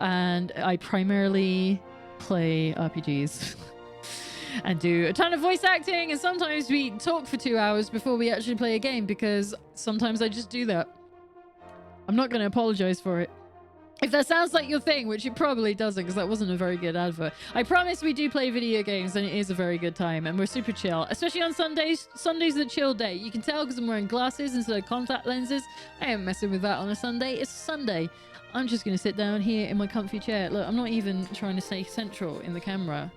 And I primarily play RPGs. And do a ton of voice acting. And sometimes we talk for 2 hours before we actually play a game. Because sometimes I just do that. I'm not going to apologize for it. If that sounds like your thing, which it probably doesn't, because that wasn't a very good advert. I promise we do play video games, and it is a very good time, and we're super chill. Especially on Sundays. Sunday's a chill day. You can tell because I'm wearing glasses instead of contact lenses. I ain't messing with that on a Sunday. It's Sunday. I'm just going to sit down here in my comfy chair. Look, I'm not even trying to stay central in the camera.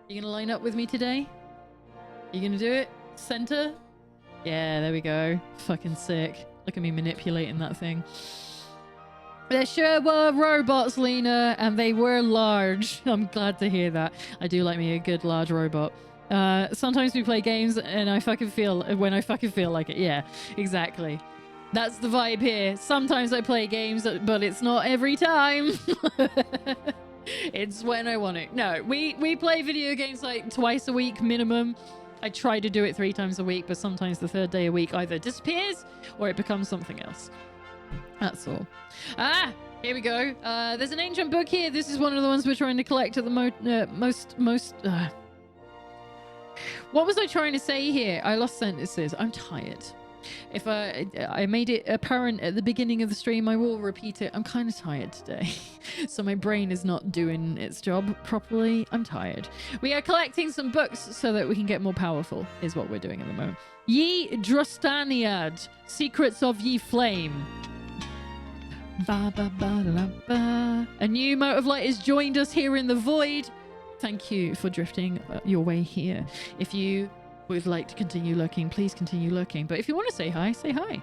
You going to line up with me today? You going to do it? Center? Yeah, there we go. Fucking sick. Look at me manipulating that thing. There sure were robots, Lena, and they were large. I'm glad to hear that. I do like me a good large robot. Sometimes we play games and I fucking feel when I fucking feel like it. Yeah, exactly. That's the vibe here. Sometimes I play games, but it's not every time. It's when I want it. No, we play video games like twice a week minimum. I try to do it 3 times a week, but sometimes the 3rd day a week either disappears or it becomes something else. That's all. Ah, here we go. There's an ancient book here. This is one of the ones we're trying to collect at the most. What was I trying to say here? I lost sentences. I'm tired. If I made it apparent at the beginning of the stream, I will repeat it. I'm kind of tired today. So my brain is not doing its job properly. I'm tired. We are collecting some books so that we can get more powerful, is what we're doing at the moment. Ye Drostaniad, Secrets of Ye Flame. Ba, ba, ba, da, ba. A new mote of light has joined us here in the void. Thank you for drifting your way here. If you would like to continue looking, please continue looking. But if you want to say hi, say hi.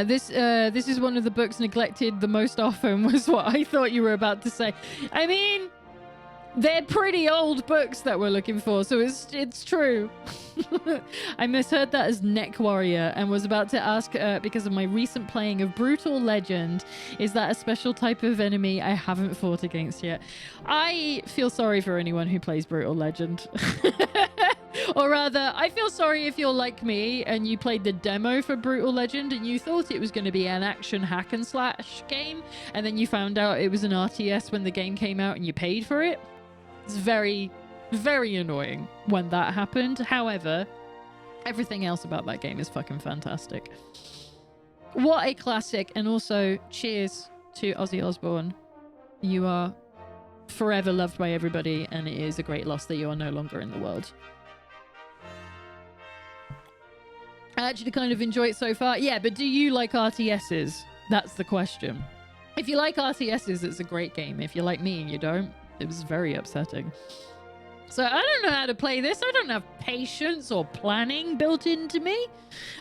This is one of the books neglected the most often, was what I thought you were about to say. I mean, they're pretty old books that we're looking for, so it's true. I misheard that as Neck Warrior and was about to ask, because of my recent playing of Brutal Legend, is that a special type of enemy I haven't fought against yet? I feel sorry for anyone who plays Brutal Legend. Or rather, I feel sorry if you're like me and you played the demo for Brutal Legend and you thought it was going to be an action hack and slash game, and then you found out it was an RTS when the game came out and you paid for it. It's very, very annoying when that happened. However, everything else about that game is fucking fantastic. What a classic. And also, cheers to Ozzy Osbourne. You are forever loved by everybody, and it is a great loss that you are no longer in the world. I actually kind of enjoy it so far. Yeah, but do you like RTSs? That's the question. If you like RTSs, it's a great game. If you're like me and you don't, it was very upsetting. So I don't know how to play this. I don't have patience or planning built into me.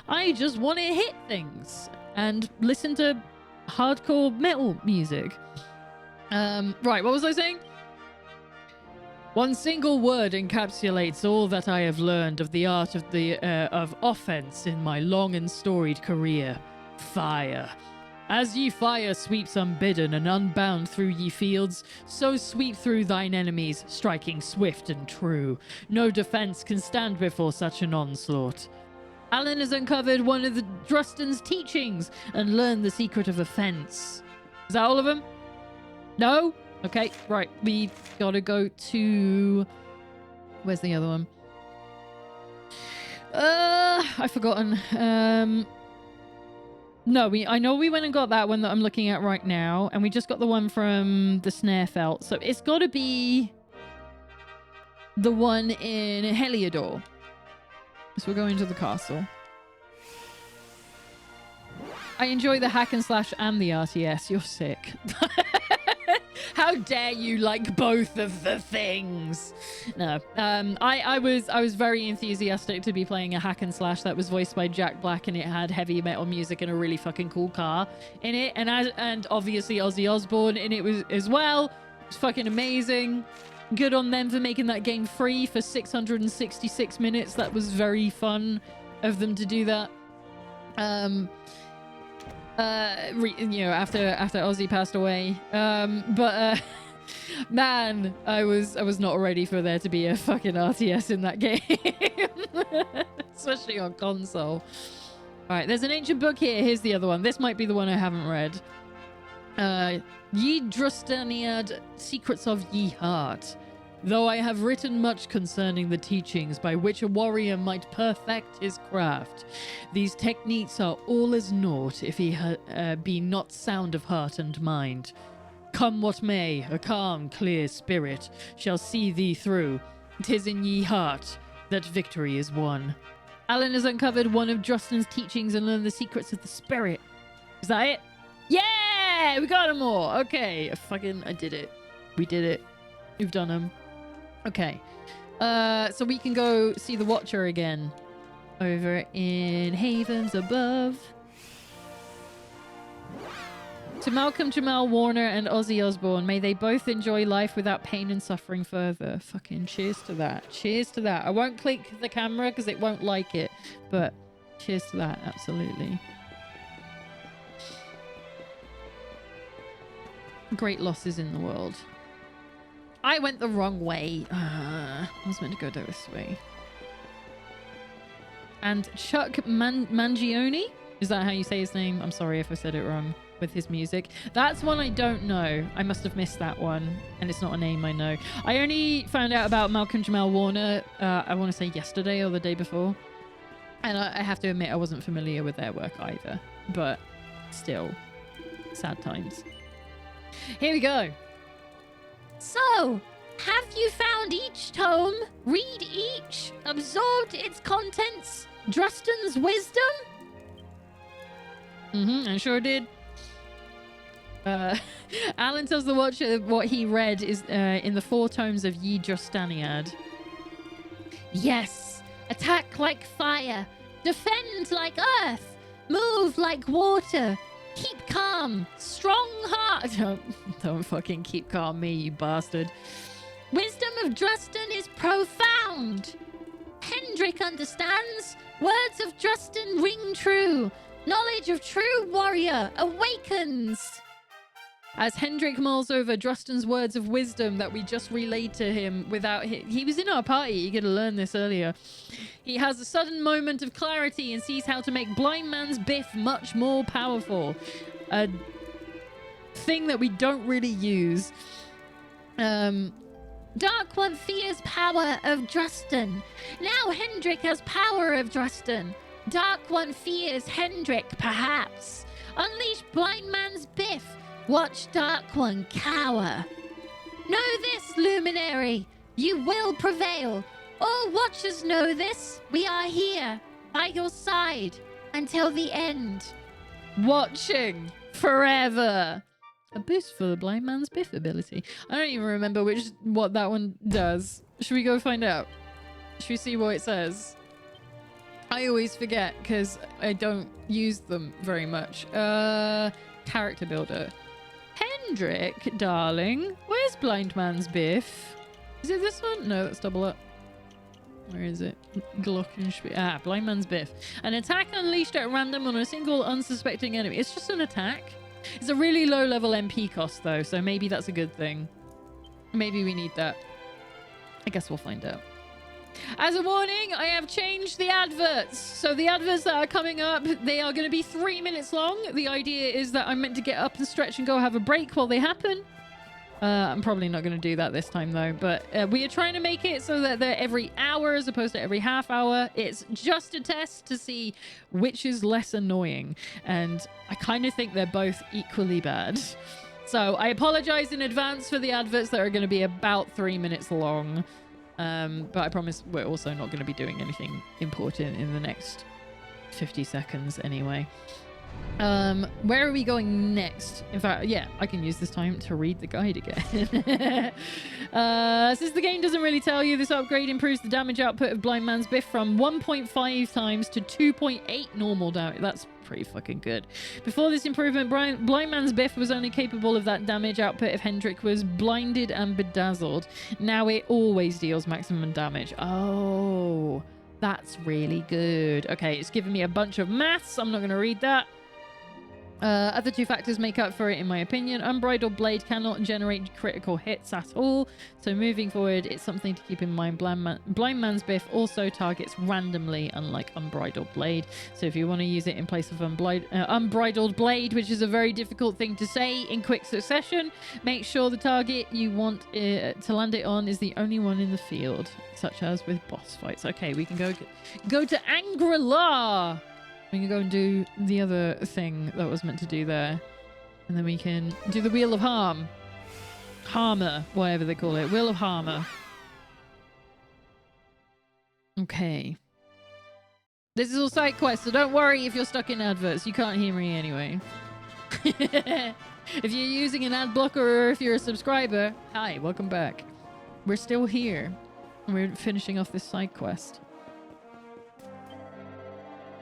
I just want to hit things and listen to hardcore metal music. Right, what was I saying? One single word encapsulates all that I have learned of the art of offense in my long and storied career. Fire. As ye fire sweeps unbidden and unbound through ye fields, so sweep through thine enemies, striking swift and true. No defense can stand before such an onslaught. Alan has uncovered one of the Drustin's teachings and learned the secret of offense. Is that all of them? No? Okay, right. We've got to go to... Where's the other one? I've forgotten. No, I know we went and got that one that I'm looking at right now, and we just got the one from the Snarefelt. So it's got to be the one in Heliodor. So we're going to the castle. I enjoy the hack and slash and the RTS. You're sick. How dare you like both of the things? No. I was very enthusiastic to be playing a hack and slash that was voiced by Jack Black, and it had heavy metal music and a really fucking cool car in it, and obviously Ozzy Osbourne in it was as well. It's fucking amazing. Good on them for making that game free for 666 minutes. That was very fun of them to do that. After Ozzy passed away. Man, I was not ready for there to be a fucking RTS in that game. Especially on console. Alright, there's an ancient book here. Here's the other one. This might be the one I haven't read. Ye Drustaniad, Secrets of Ye Heart. Though I have written much concerning the teachings by which a warrior might perfect his craft, these techniques are all as naught if he be not sound of heart and mind. Come what may, a calm, clear spirit shall see thee through. 'Tis in ye heart that victory is won. Alan has uncovered one of Drustin's teachings and learned the secrets of the spirit. Is that it? Yeah! We got them all! Okay, I did it. We did it. We've done them. Okay, so we can go see the Watcher again over in Havens Above. To Malcolm Jamal Warner and Ozzy Osbourne, may they both enjoy life without pain and suffering further. Fucking cheers to that. Cheers to that. I won't click the camera because it won't like it, but cheers to that, absolutely. Great losses in the world. I went the wrong way. I was meant to go this way. And Chuck Mangione? Is that how you say his name? I'm sorry if I said it wrong with his music. That's one I don't know. I must have missed that one. And it's not a name I know. I only found out about Malcolm Jamal Warner, I want to say yesterday or the day before. And I have to admit, I wasn't familiar with their work either. But still, sad times. Here we go. So, have you found each tome, read each, absorbed its contents, Drustin's wisdom? I sure did. Alan tells the Watcher what he read is in the 4 tomes of Ye Drustaniad. Yes, attack like fire, defend like earth, move like water, keep calm, strong heart. Don't fucking keep calm me, you bastard. Wisdom of Drustin is profound. Hendrik understands. Words of Drustin ring true. Knowledge of true warrior awakens. As Hendrik mulls over Drusten's words of wisdom that we just relayed to him without he was in our party, he could have learned this earlier. He has a sudden moment of clarity and sees how to make Blind Man's Biff much more powerful. A thing that we don't really use. Dark One fears power of Drusten. Now Hendrik has power of Drusten. Dark One fears Hendrik, perhaps. Unleash Blind Man's Biff. Watch Dark One cower. Know this, Luminary. You will prevail. All watchers know this. We are here, by your side, until the end. Watching forever. A boost for the Blind Man's Biff ability. I don't even remember what that one does. Should we go find out? Should we see what it says? I always forget because I don't use them very much. Character builder. Hendrik, darling. Where's Blind Man's Biff? Is it this one? No, that's double up. Where is it? Glockenspiel. Ah, Blind Man's Biff. An attack unleashed at random on a single unsuspecting enemy. It's just an attack. It's a really low level MP cost though, so maybe that's a good thing. Maybe we need that. I guess we'll find out. As a warning, I have changed the adverts. So the adverts that are coming up, they are going to be 3 minutes long. The idea is that I'm meant to get up and stretch and go have a break while they happen. I'm probably not going to do that this time though, but we are trying to make it so that they're every hour as opposed to every half hour. It's just a test to see which is less annoying, and I kind of think they're both equally bad. So I apologize in advance for the adverts that are going to be about 3 minutes long, but I promise we're also not going to be doing anything important in the next 50 seconds anyway. Where are we going next? In fact, yeah, I can use this time to read the guide again. Since the game doesn't really tell you, this upgrade improves the damage output of Blind Man's Biff from 1.5 times to 2.8 normal damage. That's pretty fucking good. Before this improvement, Blind Man's Biff was only capable of that damage output if Hendrik was blinded and bedazzled. Now it always deals maximum damage. Oh, that's really good. Okay, it's giving me a bunch of maths. I'm not going to read that. Other two factors make up for it, in my opinion. Unbridled Blade cannot generate critical hits at all, so moving forward, it's something to keep in mind. Blind Man's Biff also targets randomly, unlike Unbridled Blade. So if you want to use it in place of Unbridled Blade, which is a very difficult thing to say in quick succession, make sure the target you want to land it on is the only one in the field, such as with boss fights. Okay, we can go to Angri-La. We can go and do the other thing that was meant to do there. And then we can do the Wheel of Harm. Harmer, whatever they call it. Wheel of Harmer. Okay. This is all side quests, so don't worry if you're stuck in adverts. You can't hear me anyway. If you're using an ad blocker or if you're a subscriber, hi, welcome back. We're still here. We're finishing off this side quest.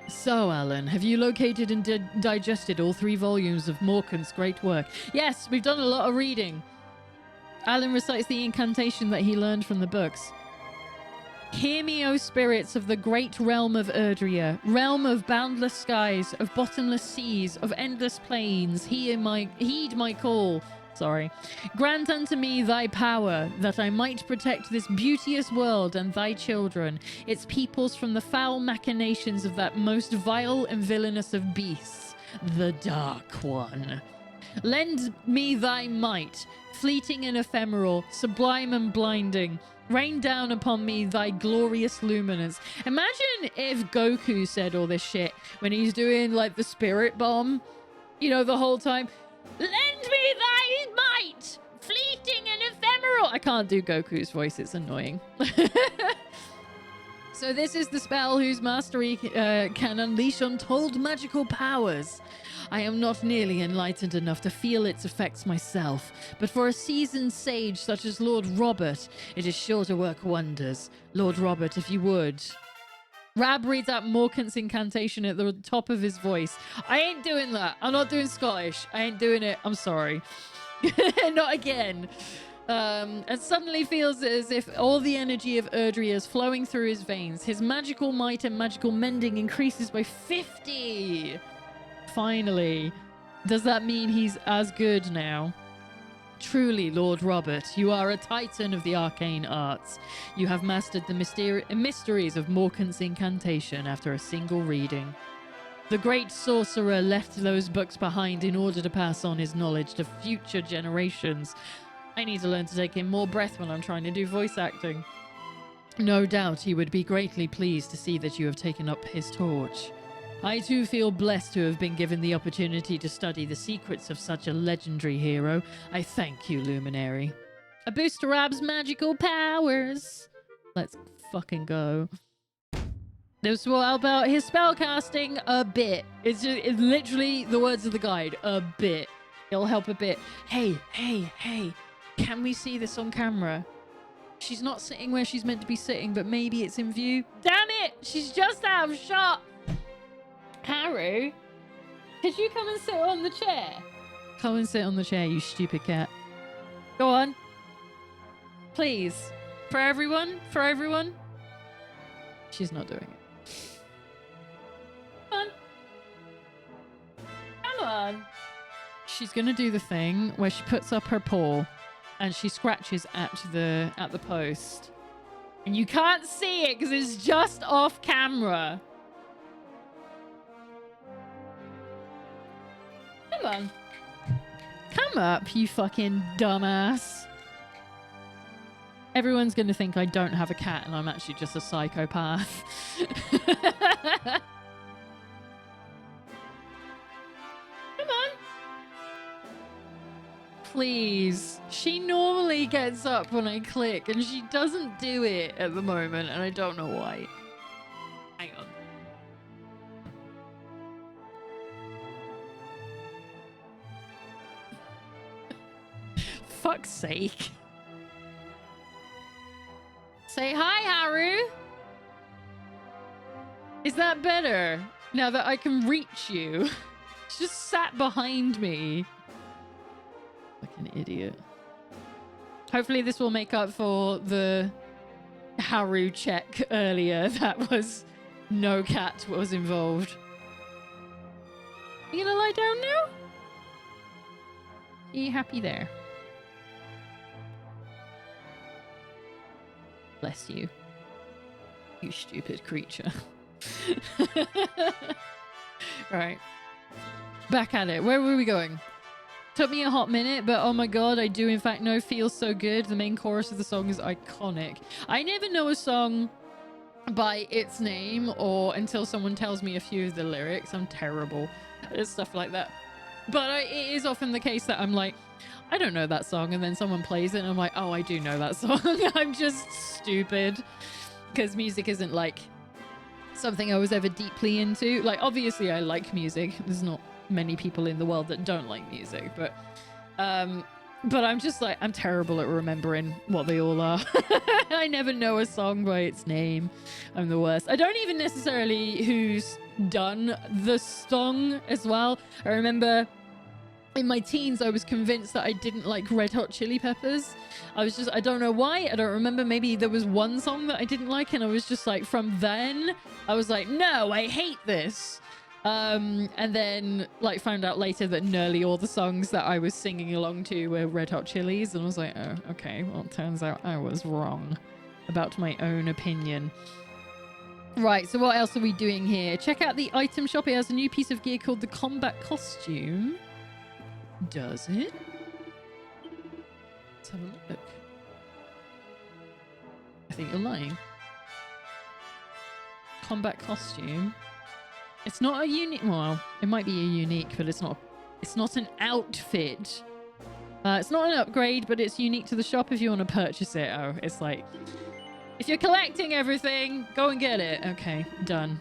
So, Alan, have you located and digested all 3 volumes of Morkant's great work? Yes, we've done a lot of reading. Alan recites the incantation that he learned from the books. Hear me, O spirits of the great realm of Erdrea, realm of boundless skies, of bottomless seas, of endless plains. Heed my call. Grant unto me thy power, that I might protect this beauteous world and thy children, its peoples from the foul machinations of that most vile and villainous of beasts, the Dark One. Lend me thy might, fleeting and ephemeral, sublime and blinding. Rain down upon me thy glorious luminance. Imagine if Goku said all this shit when he's doing like the spirit bomb, you know, the whole time. Lend me thy might, fleeting and ephemeral. I can't do Goku's voice, it's annoying. So this is the spell whose mastery can unleash untold magical powers. I am not nearly enlightened enough to feel its effects myself, but for a seasoned sage such as Lord Robert, it is sure to work wonders. Lord Robert, if you would. Rab reads out Morkant's incantation at the top of his voice. I ain't doing that. I'm not doing Scottish. I ain't doing it. I'm sorry. Not again. And suddenly feels as if all the energy of Erdrea is flowing through his veins. His magical might and magical mending increases by 50. Finally. Does that mean he's as good now? Truly, Lord Robert, you are a titan of the arcane arts. You have mastered the mysteries of Morkant's incantation after a single reading. The great sorcerer left those books behind in order to pass on his knowledge to future generations. I need to learn to take in more breath when I'm trying to do voice acting. No doubt he would be greatly pleased to see that you have taken up his torch. I too feel blessed to have been given the opportunity to study the secrets of such a legendary hero. I thank you, Luminary. A boost to Rob's magical powers. Let's fucking go. This will help out his spellcasting a bit. It's literally the words of the guide. A bit. It'll help a bit. Hey. Can we see this on camera? She's not sitting where she's meant to be sitting, but maybe it's in view. Damn it! She's just out of shot! Haru, could you come and sit on the chair? Come and sit on the chair, you stupid cat. Go on. Please. For everyone. She's not doing it. Come on. Come on. She's gonna do the thing where she puts up her paw and she scratches at the post. And you can't see it because it's just off camera. Come on. Come up, you fucking dumbass. Everyone's going to think I don't have a cat and I'm actually just a psychopath. Come on. Please. She normally gets up when I click and she doesn't do it at the moment and I don't know why. Hang on. Fuck's sake. Say hi, Haru. Is that better? Now that I can reach you. She just sat behind me. Like an idiot. Hopefully this will make up for the Haru check earlier. That was no cat was involved. You gonna lie down now? Are you happy there? Bless you. You stupid creature. Right. Back at it. Where were we going? Took me a hot minute, but oh my god, I do in fact know Feels So Good. The main chorus of the song is iconic. I never know a song by its name or until someone tells me a few of the lyrics. I'm terrible at stuff like that. But it is often the case that I'm like, I don't know that song, and then someone plays it and I'm like, oh, I do know that song. I'm just stupid because music isn't like something I was ever deeply into. Like, obviously I like music. There's not many people in the world that don't like music, but I'm just like, I'm terrible at remembering what they all are. I never know a song by its name. I'm the worst. I don't even necessarily who's done the song as well. I remember in my teens, I was convinced that I didn't like Red Hot Chili Peppers. I don't know why. I don't remember. Maybe there was one song that I didn't like, and I was just like, from then, I was like, no, I hate this. And then like found out later that nearly all the songs that I was singing along to were Red Hot Chili's, and I was like, oh, okay. Well, it turns out I was wrong about my own opinion. Right, so what else are we doing here? Check out the item shop. It has a new piece of gear called the Combat Costume. Does it? Let's have a look. I think you're lying. Combat Costume. It's not a unique. Well, it might be a unique, but it's not. It's not an outfit. It's not an upgrade, but it's unique to the shop if you want to purchase it. Oh, it's like, if you're collecting everything, go and get it. Okay, done.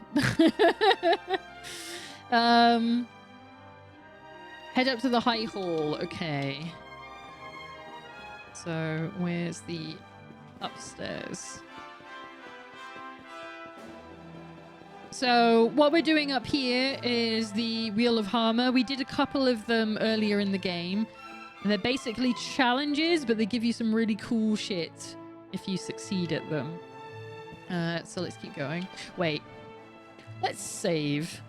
Head up to the High Hall. Okay. So, where's the upstairs? So, what we're doing up here is the Wheel of Harmor. We did a couple of them earlier in the game. And they're basically challenges, but they give you some really cool shit if you succeed at them. So let's keep going. Wait. Let's save.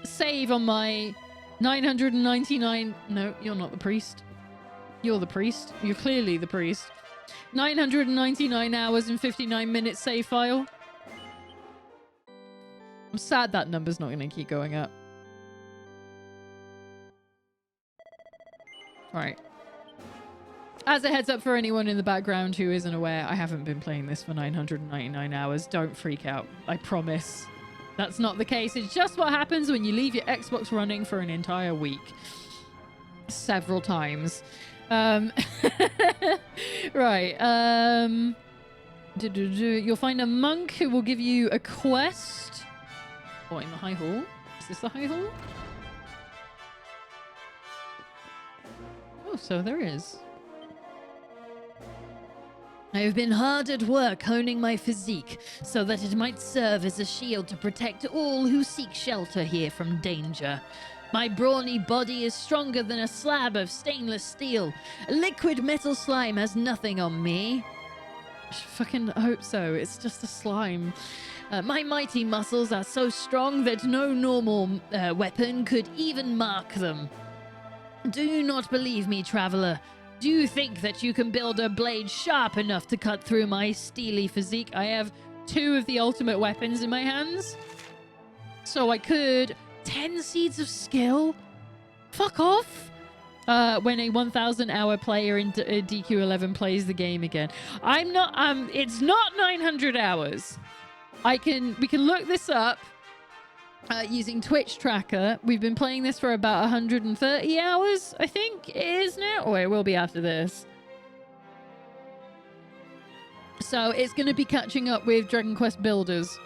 Save on my 999. No, you're not the priest. You're the priest. You're clearly the priest. 999 hours and 59 minutes save file. I'm sad that number's not going to keep going up. Alright. As a heads up for anyone in the background who isn't aware, I haven't been playing this for 999 hours. Don't freak out. I promise. That's not the case. It's just what happens when you leave your Xbox running for an entire week. Several times. Right. You'll find a monk who will give you a quest. Oh, in the High Hall? Is this the High Hall? Oh, so there is. I have been hard at work honing my physique so that it might serve as a shield to protect all who seek shelter here from danger. My brawny body is stronger than a slab of stainless steel. Liquid metal slime has nothing on me. I fucking hope so. It's just a slime. My mighty muscles are so strong that no normal weapon could even mark them. Do you not believe me, traveler? Do you think that you can build a blade sharp enough to cut through my steely physique? I have 2 of the ultimate weapons in my hands. So I could... 10 seeds of skill? Fuck off! When a 1,000-hour player in DQ11 plays the game again. I'm not... it's not 900 hours. We can look this up using Twitch Tracker. We've been playing this for about 130 hours, I think it is now. Oh, it will be after this. So it's going to be catching up with Dragon Quest Builders.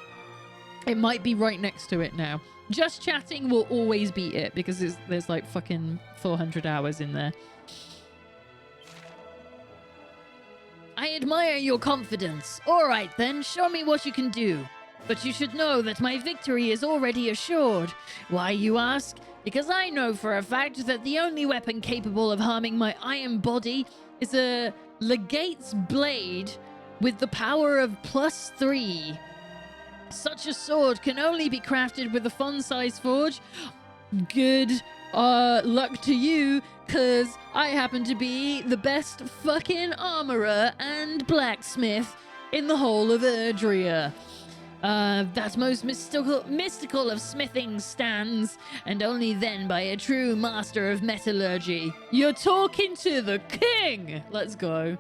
It might be right next to it now. Just chatting will always beat it because there's like fucking 400 hours in there. I admire your confidence. All right then, show me what you can do. But you should know that my victory is already assured. Why, you ask? Because I know for a fact that the only weapon capable of harming my iron body is a Legate's blade with the power of +3. Such a sword can only be crafted with a fun-size forge. Good luck to you, cause I happen to be the best fucking armorer and blacksmith in the whole of Erdrea. That most mystical of smithing stands, and only then by a true master of metallurgy. You're talking to the king! Let's go.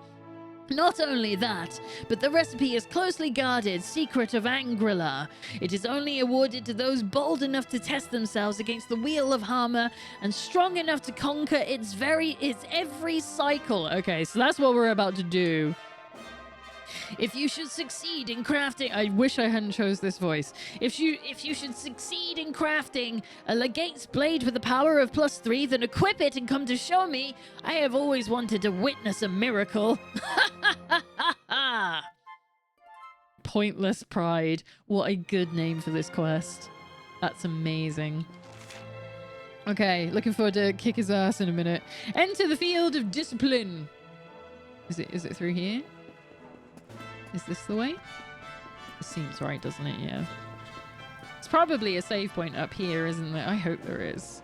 Not only that, but the recipe is closely guarded, secret of Angrillar. It is only awarded to those bold enough to test themselves against the wheel of Harma and strong enough to conquer its every cycle. Okay, so that's what we're about to do. If you should succeed in crafting... I wish I hadn't chose this voice. If you should succeed in crafting a Legate's blade with the power of +3, then equip it and come to show me. I have always wanted to witness a miracle. Pointless Pride. What a good name for this quest. That's amazing. Okay, looking forward to kick his ass in a minute. Enter the field of discipline. Is it through here? Is this the way? It seems right, doesn't it? Yeah. It's probably a save point up here, isn't there? I hope there is.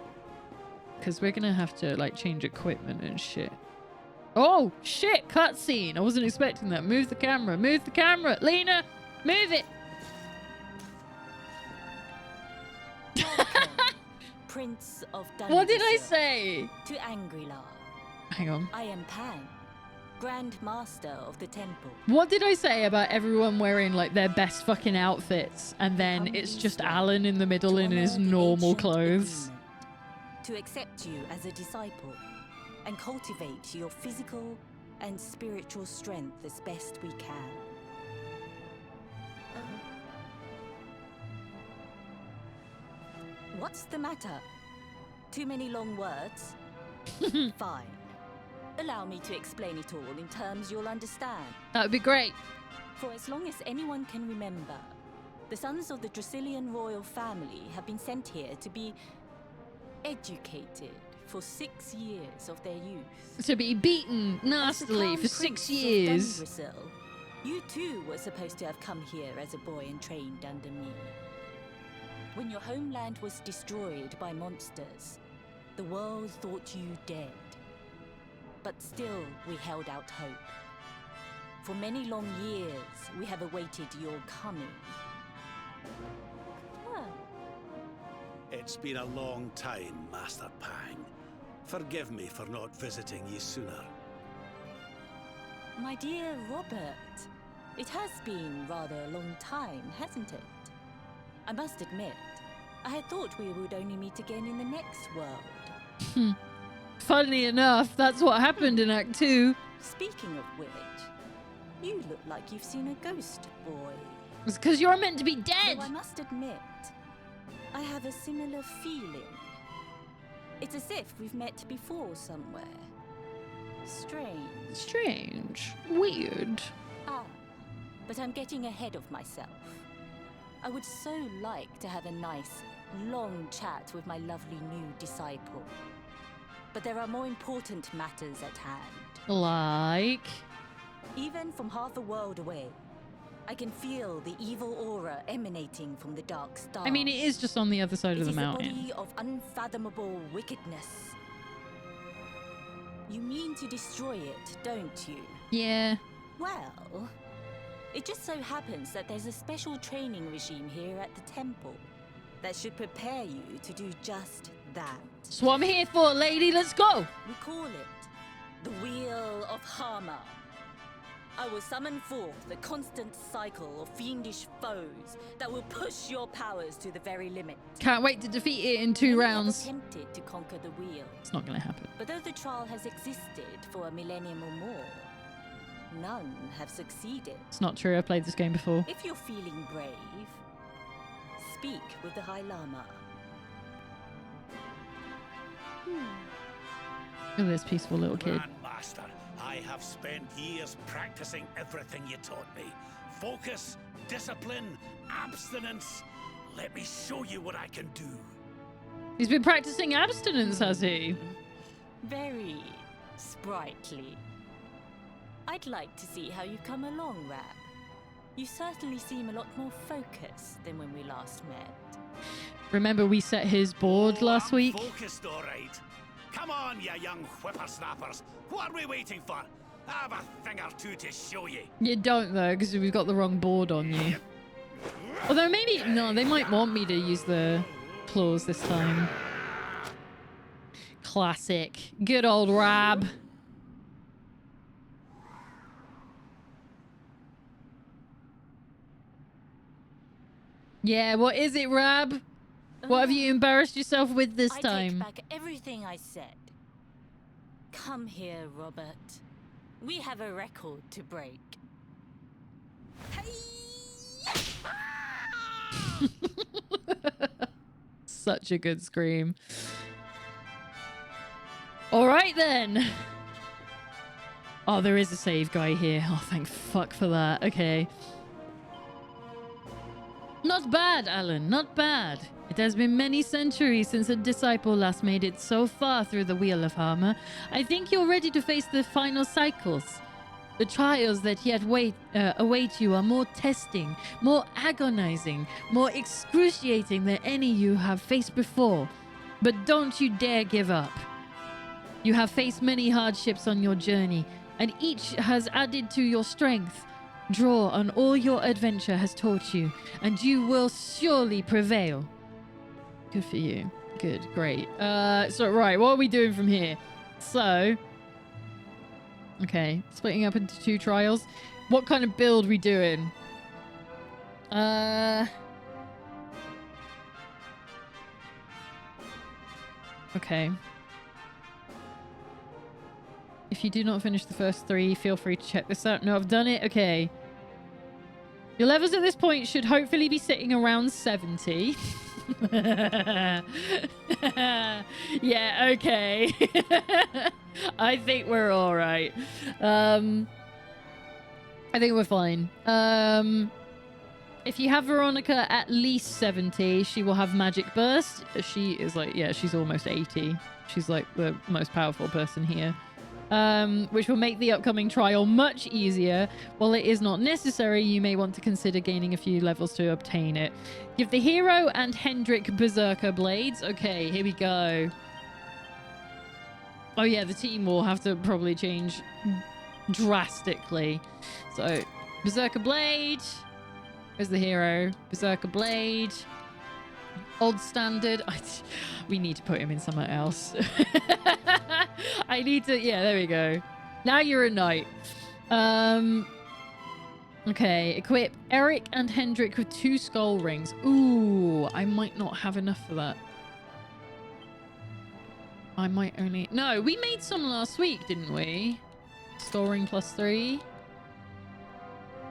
Because we're going to have to, like, change equipment and shit. Oh, shit! Cutscene! I wasn't expecting that. Move the camera. Move the camera! Lena! Move it! Prince of What did I Dundressel, say? to Angrillar. Hang on. I am Pan, Grand Master of the Temple. What did I say about everyone wearing, like, their best fucking outfits, and then it's just Alan in the middle in his normal clothes? To accept you as a disciple and cultivate your physical and spiritual strength as best we can. What's the matter? Too many long words? Fine. Allow me to explain it all in terms you'll understand. That would be great. For as long as anyone can remember, the sons of the Dracilian royal family have been sent here to be educated for 6 years of their youth. To be beaten As the nastily Crown for 6 Prince of years. Dundressel, you too were supposed to have come here as a boy and trained under me. When your homeland was destroyed by monsters, The world thought you dead. But still, we held out hope. For many long years, we have awaited your coming. Huh. It's been a long time, Master Pang. Forgive me for not visiting you sooner. My dear Robert, it has been rather a long time, hasn't it? I must admit, I had thought we would only meet again in the next world. Funnily enough, that's what happened in Act 2. Speaking of which, you look like you've seen a ghost, boy. It's because you're meant to be dead. Though I must admit, I have a similar feeling. It's as if we've met before somewhere. Strange. Strange. Weird. Ah, but I'm getting ahead of myself. I would so like to have a nice, long chat with my lovely new disciple. But there are more important matters at hand. Like? Even from half a world away, I can feel the evil aura emanating from the dark stars. I mean, it is just on the other side of the mountain. It is a body of unfathomable wickedness. You mean to destroy it, don't you? Yeah. Well, it just so happens that there's a special training regime here at the temple that should prepare you to do just that. That's what I'm here for, lady. Let's go. We call it the Wheel of Harma. I will summon forth the constant cycle of fiendish foes that will push your powers to the very limit. Can't wait to defeat it in 2 Many rounds. have attempted to conquer the wheel, It's not going to happen. but though the trial has existed for a millennium or more, none have succeeded. It's not true. I've played this game before. If you're feeling brave, speak with the High Lama. Look at this peaceful little kid. Grandmaster, I have spent years practicing everything you taught me. Focus, discipline, abstinence. Let me show you what I can do. He's been practicing abstinence, has he? Very sprightly. I'd like to see how you've come along, Rab. You certainly seem a lot more focused than when we last met. Remember we set his board last I'm week? Focused, all right. Come on, you young whippersnappers. What are we waiting for? I have a thing or two to show you. You don't, though, because we've got the wrong board on you. Although maybe... No, they might want me to use the claws this time. Classic. Good old Rab. Yeah, what is it, Rab? What have you embarrassed yourself with this I time? take back everything I said. Come here, Robert. We have a record to break. Such a good scream. All right, then. Oh, there is a save guy here. Oh, thank fuck for that. Okay. Not bad, Alan. Not bad. It has been many centuries since a disciple last made it so far through the Wheel of Harma. I think you're ready to face the final cycles. The trials that yet await you are more testing, more agonizing, more excruciating than any you have faced before. But don't you dare give up. You have faced many hardships on your journey, and each has added to your strength. Draw on all your adventure has taught you, and you will surely prevail. Good for you. Good, great. So right, what are we doing from here? So, okay, splitting up into 2 trials. What kind of build we doing? Okay. If you do not finish the first 3, feel free to check this out. No, I've done it. Okay. Your levels at this point should hopefully be sitting around 70. Yeah, okay. I think we're all right. I think we're fine. If you have Veronica at least 70, she will have Magic Burst. She is like, yeah, she's almost 80. She's like the most powerful person here. Which will make the upcoming trial much easier. While it is not necessary, you may want to consider gaining a few levels to obtain it. Give the hero and Hendrik Berserker blades. Okay, here we go. Oh yeah, the team will have to probably change drastically. So, Berserker Blade. Where's the hero? Berserker Blade. Old Standard. We need to put him in somewhere else. I need to... Yeah, there we go. Now you're a knight. Okay, equip Eric and Hendrik with 2 skull rings. Ooh, I might not have enough for that. I might only... No, we made some last week, didn't we? Skull ring +3.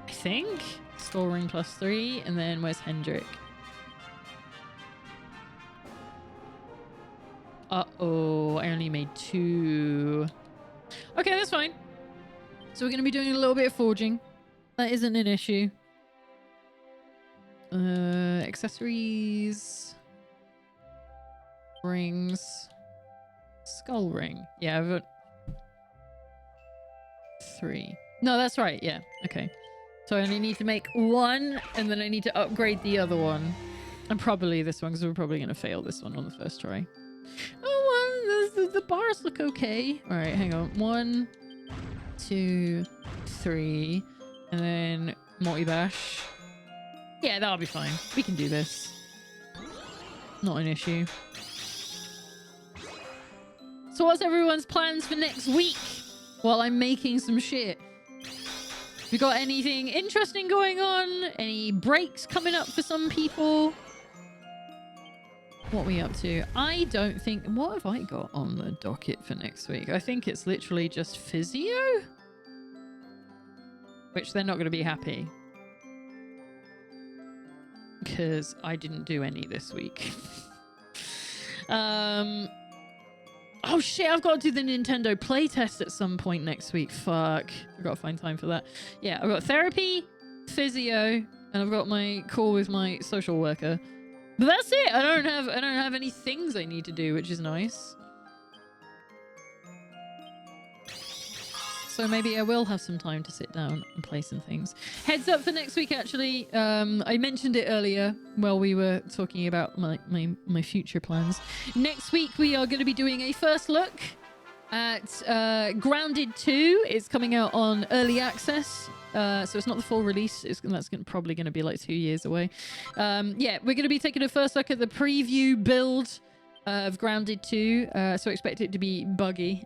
I think. Skull ring +3. And then where's Hendrik? Uh-oh, I only made 2. Okay, that's fine. So we're going to be doing a little bit of forging. That isn't an issue. Accessories. Rings. Skull ring. Yeah, I've got 3. No, that's right. Yeah. Okay. So I only need to make 1, and then I need to upgrade the other one. And probably this one, because we're probably going to fail this one on the first try. Oh, well, the bars look okay. All right, hang on. 1, 2, 3. And then multi-bash. Yeah, that'll be fine. We can do this. Not an issue. So what's everyone's plans for next week? While I'm making some shit. We got anything interesting going on? Any breaks coming up for some people? What are we up to? I don't think... What have I got on the docket for next week? I think it's literally just physio? Which they're not going to be happy. Because I didn't do any this week. Oh shit, I've got to do the Nintendo playtest at some point next week. Fuck. I've got to find time for that. Yeah, I've got therapy, physio, and I've got my call with my social worker. But that's it. I don't have any things I need to do, which is nice. So maybe I will have some time to sit down and play some things. Heads up for next week, actually. I mentioned it earlier while we were talking about my future plans. Next week, we are going to be doing a first look at Grounded 2. It's coming out on early access. So it's not the full release. That's probably going to be like 2 years away. Yeah, we're going to be taking a first look at the preview build of Grounded 2. So expect it to be buggy.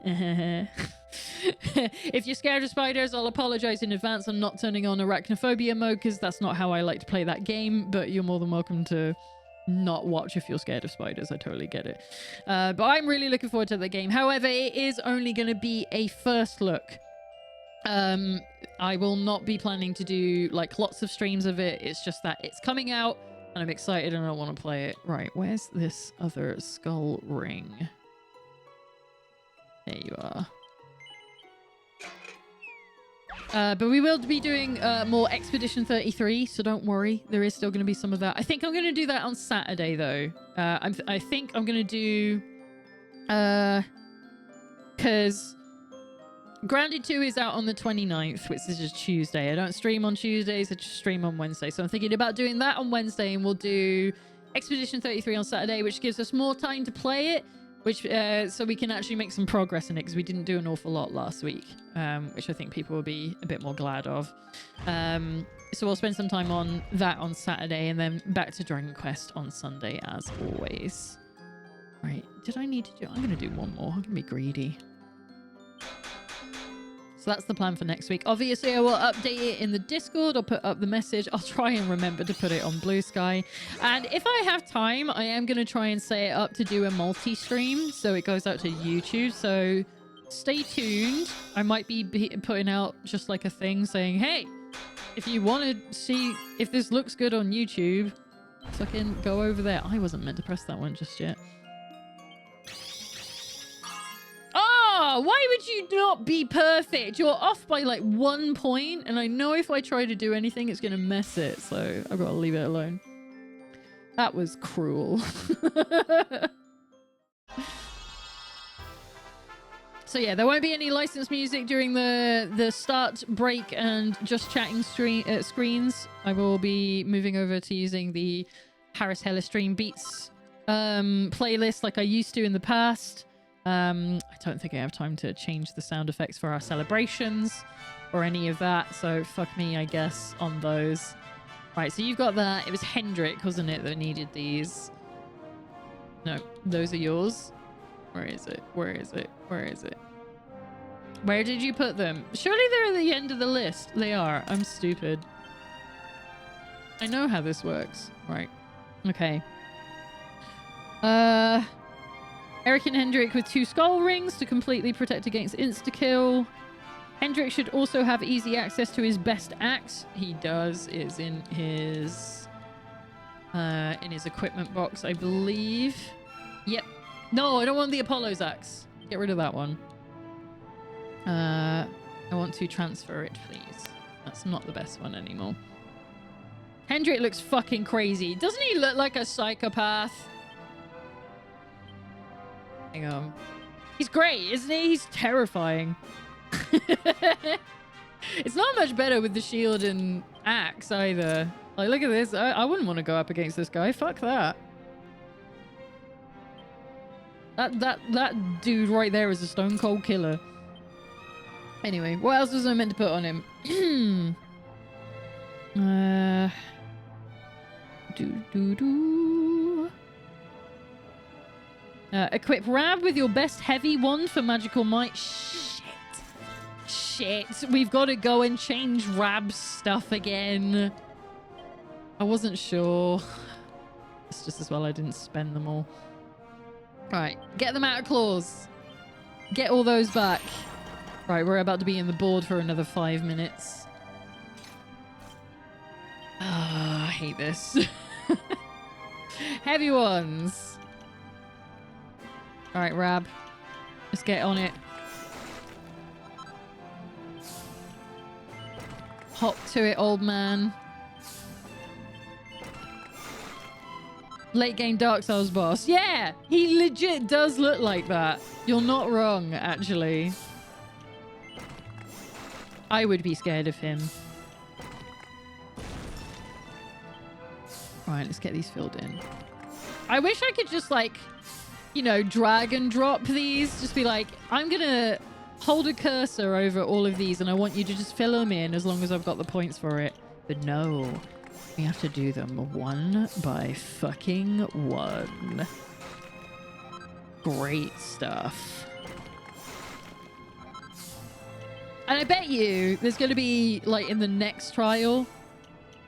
If you're scared of spiders, I'll apologize in advance. I'm not turning on arachnophobia mode because that's not how I like to play that game, but you're more than welcome to not watch if you're scared of spiders. I totally get it. But I'm really looking forward to the game. However, it is only going to be a first look. I will not be planning to do like lots of streams of it. It's just that it's coming out and I'm excited and I want to play it. Right, where's this other skull ring? There you are. But we will be doing more Expedition 33, so don't worry. There is still going to be some of that. I think I'm going to do that on Saturday, though. I think I'm going to do... Because Grounded 2 is out on the 29th, which is just Tuesday. I don't stream on Tuesdays, I just stream on Wednesday. So I'm thinking about doing that on Wednesday, and we'll do Expedition 33 on Saturday, which gives us more time to play it. Which so we can actually make some progress in it because we didn't do an awful lot last week, which I think people will be a bit more glad of. So we'll spend some time on that on Saturday and then back to Dragon Quest on Sunday as always. Right, did I need to do... I'm going to do one more. I'm going to be greedy. So that's the plan for next week. Obviously, I will update it in the Discord. I'll put up the message. I'll try and remember to put it on Blue Sky. And if I have time, I am going to try and set it up to do a multi-stream. So it goes out to YouTube. So stay tuned. I might be putting out just like a thing saying, hey, if you want to see if this looks good on YouTube, fucking go over there. I wasn't meant to press that one just yet. Why would you not be perfect? You're off by like 1 point, and I know if I try to do anything, it's going to mess it, so I've got to leave it alone. That was cruel. So yeah, there won't be any licensed music during the start, break, and just chatting screens. I will be moving over to using the Harris Heller Stream Beats playlist like I used to in the past. I don't think I have time to change the sound effects for our celebrations or any of that. So fuck me, I guess, on those. Right, so you've got that. It was Hendrik, wasn't it, that needed these? No, those are yours. Where is it? Where is it? Where is it? Where did you put them? Surely they're at the end of the list. They are. I'm stupid. I know how this works. Right. Okay. Eric and Hendrik with 2 skull rings to completely protect against insta-kill. Hendrik should also have easy access to his best axe. He does. Is in his equipment box, I believe. Yep. No, I don't want the Apollo's axe. Get rid of that one. I want to transfer it, please. That's not the best one anymore. Hendrik looks fucking crazy. Doesn't he look like a psychopath? Hang on. He's great, isn't he? He's terrifying. It's not much better with the shield and axe either. Like, look at this. I wouldn't want to go up against this guy. Fuck that. That dude right there is a stone cold killer. Anyway, what else was I meant to put on him? Equip Rab with your best heavy one for magical might. Shit. We've got to go and change Rab's stuff again. I wasn't sure. It's just as well I didn't spend them all. Right, get them out of claws. Get all those back. Right, we're about to be in the board for another 5 minutes. I hate this. Heavy ones. All right, Rab. Let's get on it. Hop to it, old man. Late game Dark Souls boss. Yeah, he legit does look like that. You're not wrong, actually. I would be scared of him. Right, let's get these filled in. I wish I could just, like, you know, drag and drop these. Just be like, I'm gonna hold a cursor over all of these and I want you to just fill them in as long as I've got the points for it. But no, we have to do them one by fucking one. Great stuff. And I bet you there's going to be, like, in the next trial,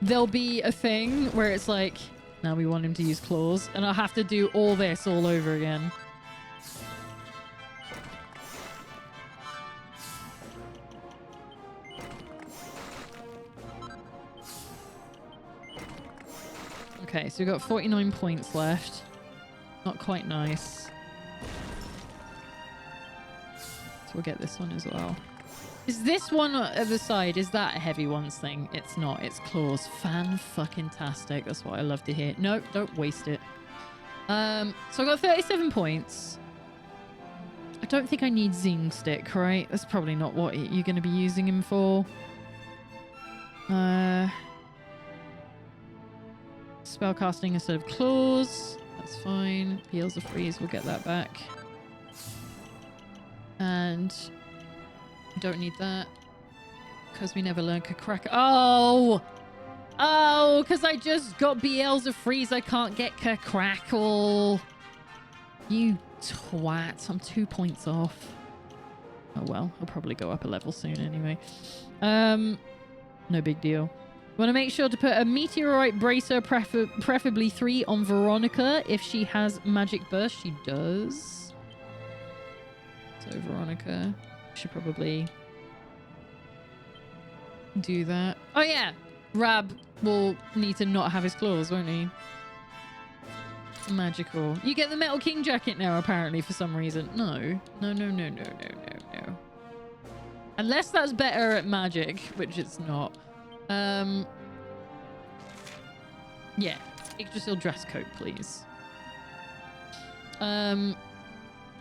there'll be a thing where it's like, now we want him to use claws, and I'll have to do all this all over again. Okay, so we've got 49 points left. Not quite nice. So we'll get this one as well. Is this one at the side, is that a heavy ones thing? It's not, it's claws. Fan-fucking-tastic. That's what I love to hear. No, don't waste it. So I got 37 points. I don't think I need Zing Stick, right? That's probably not what you're going to be using him for. Spellcasting instead of claws. That's fine. Heals of freeze, we'll get that back. And don't need that because we never learn Crack. Oh, because I just got Beelzebub freeze. I can't get Crackle. You twat! I'm 2 points off. Oh well, I'll probably go up a level soon anyway. No big deal. Want to make sure to put a Meteorite Bracer, preferably 3, on Veronica if she has Magic Burst. She does. So Veronica should probably do that. Oh yeah, Rab will need to not have his claws, won't he? Magical. You get the Metal King jacket now, apparently, for some reason. No. Unless that's better at magic, which it's not. Yeah. Yggdrasil dress coat, please.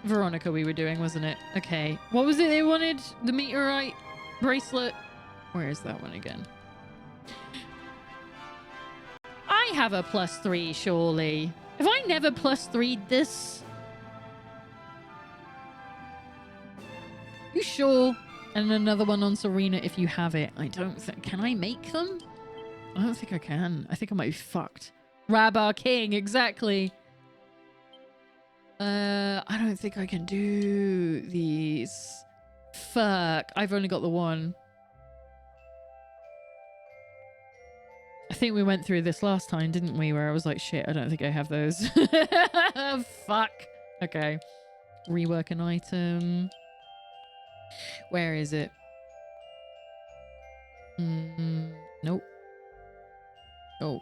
Veronica we were doing, wasn't it? Okay. What was it they wanted? The meteorite bracelet? Where is that one again? I have a +3, surely. Have I never +3'd this? sure. And another one on Serena if you have it. I don't think... Can I make them? I don't think I can. I think I might be fucked. Rabbar King, exactly. I don't think I can do these. Fuck. I've only got the one. I think we went through this last time, didn't we? Where I was like, shit, I don't think I have those. Fuck. Okay. Rework an item. Where is it? Nope. Oh.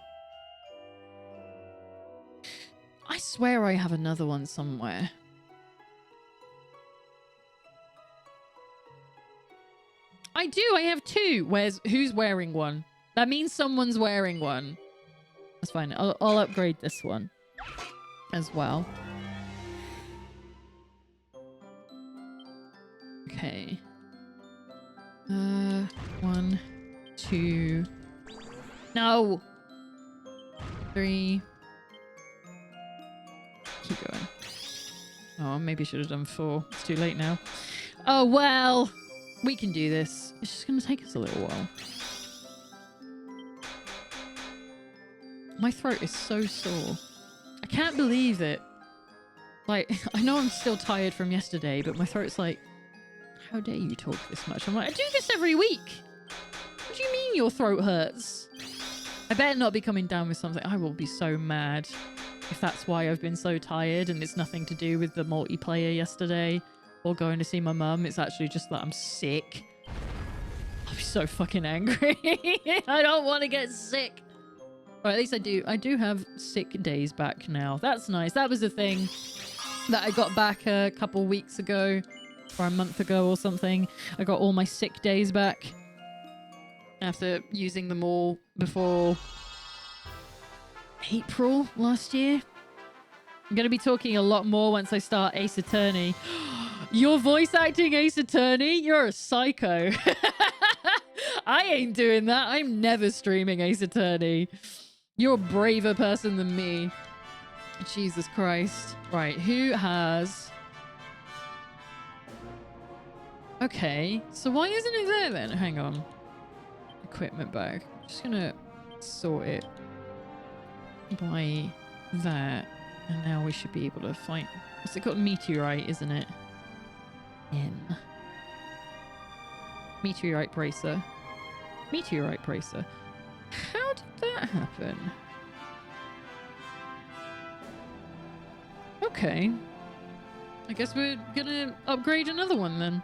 I swear I have another one somewhere. I do. I have two. Who's wearing one? That means someone's wearing one. That's fine. I'll upgrade this one as well. Okay. 1, 2. No. 3. Keep going. Oh, maybe I should have done 4. It's too late now. Oh, well. We can do this. It's just going to take us a little while. My throat is so sore. I can't believe it. Like, I know I'm still tired from yesterday, but my throat's like, how dare you talk this much? I'm like, I do this every week. What do you mean your throat hurts? I better not be coming down with something. I will be so mad if that's why I've been so tired and it's nothing to do with the multiplayer yesterday or going to see my mum. It's actually just that I'm sick. I'll be so fucking angry. I don't want to get sick. Or at least I do. I do have sick days back now. That's nice. That was a thing that I got back a couple weeks ago or a month ago or something. I got all my sick days back after using them all before April last year. I'm going to be talking a lot more once I start Ace Attorney. You're voice acting Ace Attorney? You're a psycho. I ain't doing that. I'm never streaming Ace Attorney. You're a braver person than me. Jesus Christ. Right, who has... Okay, so why isn't it there then? Hang on. Equipment bag. I'm just gonna sort it by that. And now we should be able to find... What's it called? Meteorite, isn't it? N. Meteorite bracer. Meteorite bracer. How did that happen? Okay. I guess we're gonna upgrade another one then.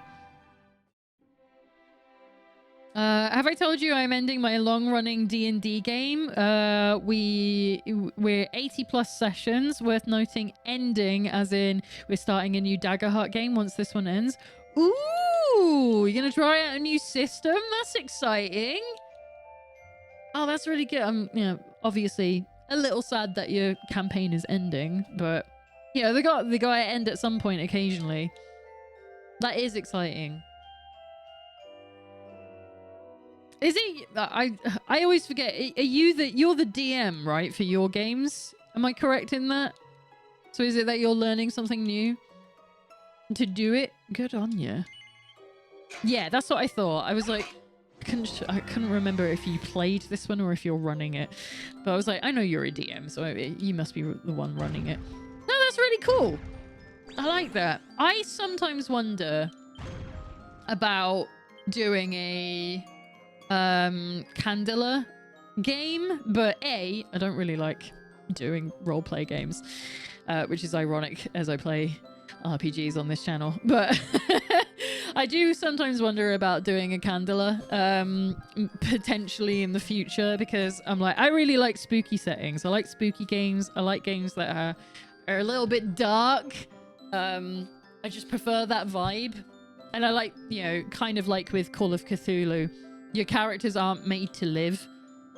Have I told you I'm ending my long-running D&D game? We're 80 plus sessions. Worth noting, ending as in we're starting a new Daggerheart game once this one ends. Ooh, you're gonna try out a new system? That's exciting. Oh, that's really good. I'm, obviously a little sad that your campaign is ending, but they got to end at some point occasionally. That is exciting. Is it? I always forget. Are you're the DM, right, for your games? Am I correct in that? So is it that you're learning something new to do it? Good on you. Yeah, that's what I thought. I was like, I couldn't remember if you played this one or if you're running it. But I was like, I know you're a DM, so you must be the one running it. No, that's really cool. I like that. I sometimes wonder about doing a Candela game, but I don't really like doing roleplay games, which is ironic as I play RPGs on this channel, but I do sometimes wonder about doing a Candela potentially in the future, because I'm like, I really like spooky settings. I like spooky games. I like games that are a little bit dark. I just prefer that vibe, and I like, kind of like with Call of Cthulhu, your characters aren't made to live.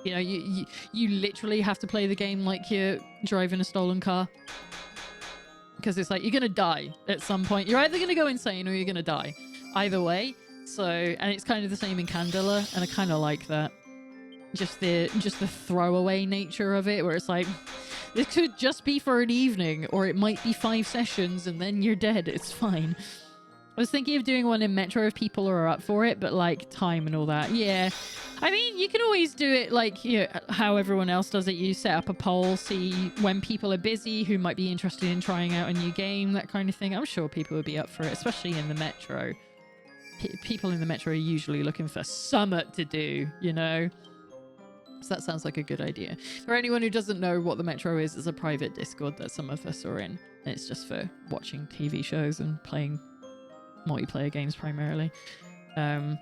You literally have to play the game like you're driving a stolen car. Because it's like, you're going to die at some point. You're either going to go insane or you're going to die. Either way. So, and it's kind of the same in Candela. And I kind of like that. Just the throwaway nature of it, where it's like, this could just be for an evening, or it might be 5 sessions and then you're dead. It's fine. I was thinking of doing one in Metro if people are up for it, but like time and all that. Yeah. I mean, you can always do it like, you know, how everyone else does it. You set up a poll, see when people are busy, who might be interested in trying out a new game, that kind of thing. I'm sure people would be up for it, especially in the Metro. People in the Metro are usually looking for summit to do, you know? So that sounds like a good idea. For anyone who doesn't know what the Metro is, it's a private Discord that some of us are in. And it's just for watching TV shows and playing multiplayer games primarily,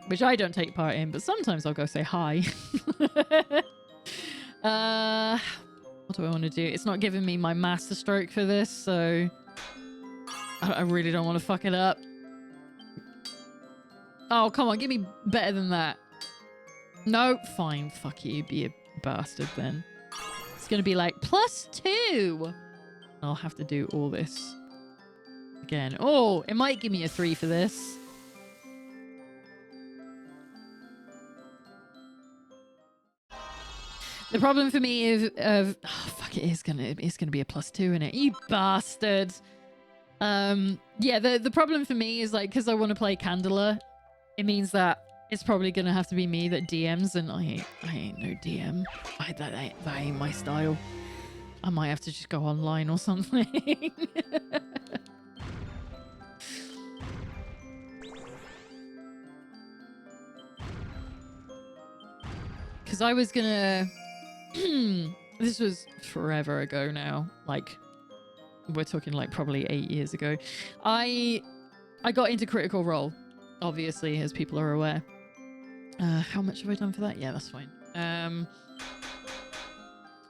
which I don't take part in, but sometimes I'll go say hi. What do I want to do? It's not giving me my master stroke for this, so I really don't want to fuck it up. Oh, come on, give me better than that. No, fine, fuck you, be a bastard then. It's gonna be like +2. I'll have to do all this again. Oh, it might give me a 3 for this. The problem for me is oh fuck, it's gonna be a +2 in it. You bastard. Yeah, the problem for me is like, because I want to play Candela, it means that it's probably gonna have to be me that DMs, and I ain't no DM. That ain't my style. I might have to just go online or something. Because I was gonna... this was forever ago now. Like, we're talking like probably 8 years ago. I got into Critical Role, obviously, as people are aware. How much have I done for that? Yeah, that's fine. I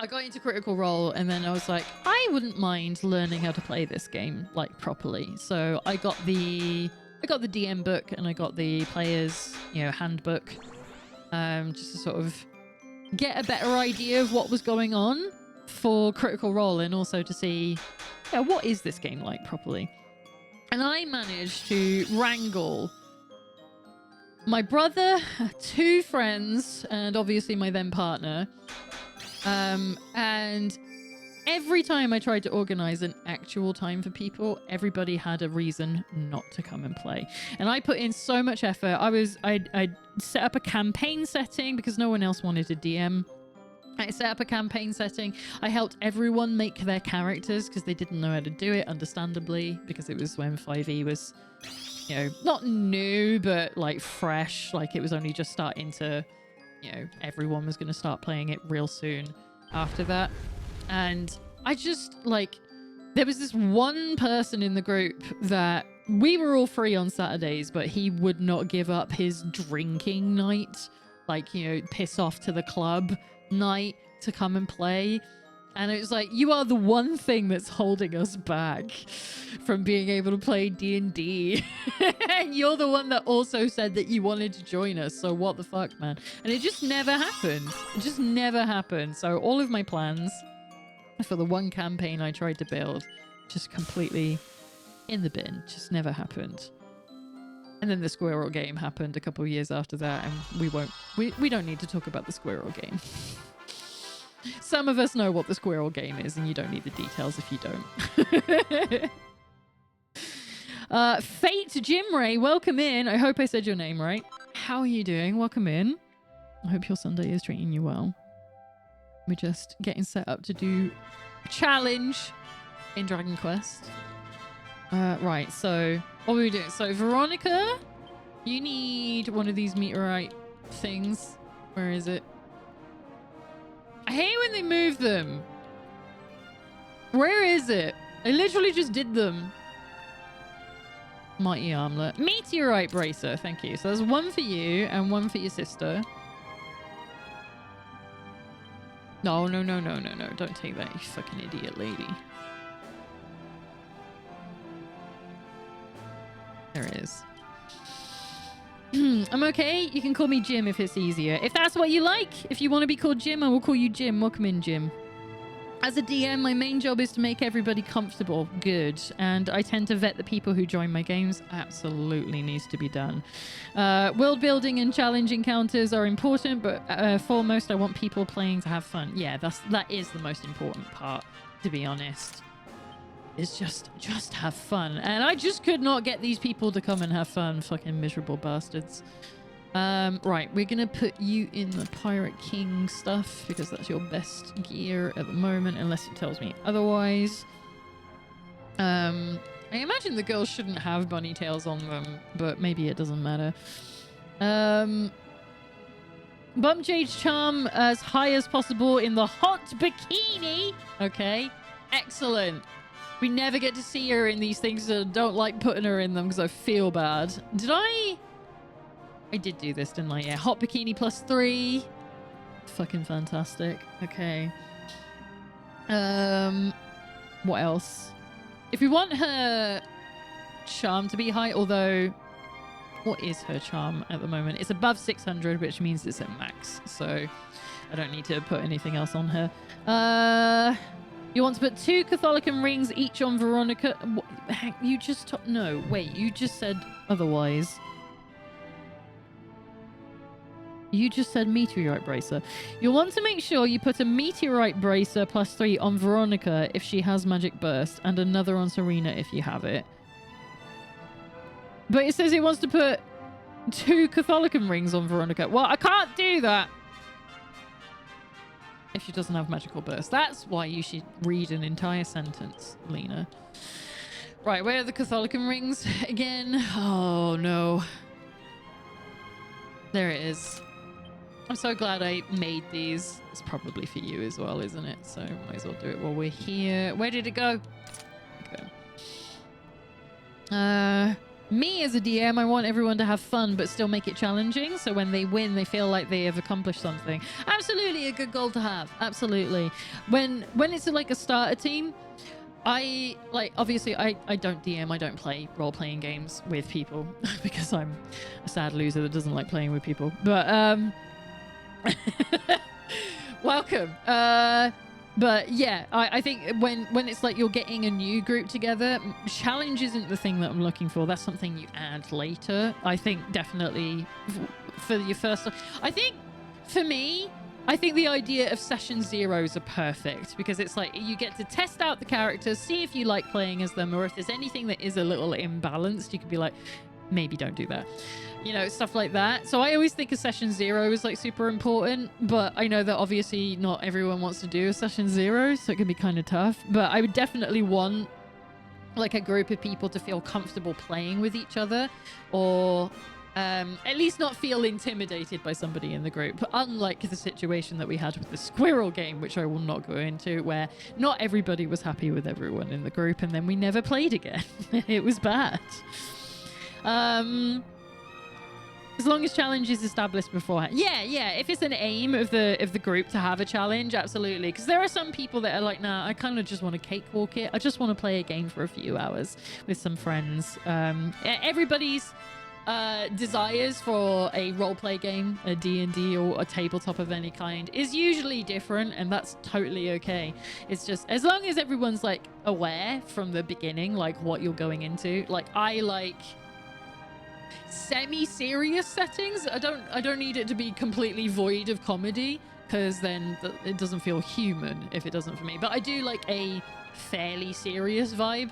got into Critical Role, and then I was like, I wouldn't mind learning how to play this game like properly. So I got the DM book, and I got the player's, you know, handbook, just to sort of get a better idea of what was going on for Critical Role, and also to see, yeah, what is this game like properly. And I managed to wrangle my brother, 2 friends, and obviously my then partner. And every time I tried to organize an actual time for people, everybody had a reason not to come and play. And I put in so much effort. I set up a campaign setting because no one else wanted to DM. I set up a campaign setting. I helped everyone make their characters because they didn't know how to do it, understandably, because it was when 5e was, you know, not new, but like fresh. Like, it was only just starting to, you know, everyone was going to start playing it real soon after that. And I just, like, there was this one person in the group that we were all free on Saturdays, but he would not give up his drinking night, like, you know, piss off to the club night to come and play. And it was like, you are the one thing that's holding us back from being able to play D&D. And you're the one that also said that you wanted to join us. So what the fuck, man? And it just never happened. It just never happened. So all of my plans for the one campaign I tried to build just completely in the bin. Just never happened. And then the Squirrel game happened a couple of years after that. And we don't need to talk about the Squirrel game. Some of us know what the Squirrel game is, and you don't need the details if you don't. Fate Jimray, welcome in. I hope I said your name right. How are you doing? Welcome in. I hope your Sunday is treating you well. We're just getting set up to do a challenge in Dragon Quest. Right, so what are we doing? So Veronica, you need one of these meteorite things. Where is it? I hate when they move them. Where is it? I literally just did them. Mighty Armlet. Meteorite Bracer, thank you. So there's one for you and one for your sister. No. Don't take that, you fucking idiot lady. There it is. I'm okay. You can call me Jim if it's easier. If that's what you like. If you want to be called Jim, I will call you Jim. Welcome in, Jim. As a DM, my main job is to make everybody comfortable. Good. And I tend to vet the people who join my games. Absolutely needs to be done. World building and challenge encounters are important, but foremost, I want people playing to have fun. Yeah, that is the most important part, to be honest. is just have fun. And I just could not get these people to come and have fun. Fucking miserable bastards. Right, we're gonna put you in the Pirate King stuff because that's your best gear at the moment, unless it tells me otherwise. I imagine the girls shouldn't have bunny tails on them, but maybe it doesn't matter. Bump Jade's charm as high as possible in the hot bikini. Okay, excellent. We never get to see her in these things, so I don't like putting her in them because I feel bad. Did I did do this, didn't I? Yeah, hot bikini +3. Fucking fantastic. Okay. What else? If we want her charm to be high, although what is her charm at the moment? It's above 600, which means it's at max, so I don't need to put anything else on her. You want to put 2 Catholicum rings each on Veronica. You just no, wait, you just said otherwise. You just said meteorite bracer. You'll want to make sure you put a meteorite bracer +3 on Veronica if she has magic burst, and another on Serena if you have it. But it says it wants to put 2 Catholicum rings on Veronica. Well, I can't do that if she doesn't have magical burst. That's why you should read an entire sentence, Lena. Right, where are the Catholicum rings again? Oh, no. There it is. I'm so glad I made these. It's probably for you as well, isn't it? So might as well do it while we're here. Where did it go? Okay. Me as a DM, I want everyone to have fun but still make it challenging, so when they win they feel like they have accomplished something. Absolutely a good goal to have. Absolutely. When it's like a starter team, I obviously I don't DM, I don't play role-playing games with people because I'm a sad loser that doesn't like playing with people. But welcome. But yeah, I think when it's like you're getting a new group together, challenge isn't the thing that I'm looking for. That's something you add later. I think definitely for your first... I think for me, I think the idea of session zeros are perfect because it's like you get to test out the characters, see if you like playing as them, or if there's anything that is a little imbalanced, you could be like, maybe don't do that. You know, stuff like that. So I always think a session 0 is like super important, but I know that obviously not everyone wants to do a session 0, so it can be kind of tough. But I would definitely want like a group of people to feel comfortable playing with each other, or at least not feel intimidated by somebody in the group. Unlike the situation that we had with the squirrel game, which I will not go into, where not everybody was happy with everyone in the group, and then we never played again. It was bad. As long as challenge is established beforehand. Yeah. If it's an aim of the group to have a challenge, absolutely. Because there are some people that are like, nah, I kind of just want to cakewalk it. I just want to play a game for a few hours with some friends. Everybody's desires for a role-play game, a D&D or a tabletop of any kind, is usually different, and that's totally okay. It's just as long as everyone's like aware from the beginning, like what you're going into. Like I like semi-serious settings. I don't need it to be completely void of comedy, because then it doesn't feel human if it doesn't for me. But I do like a fairly serious vibe.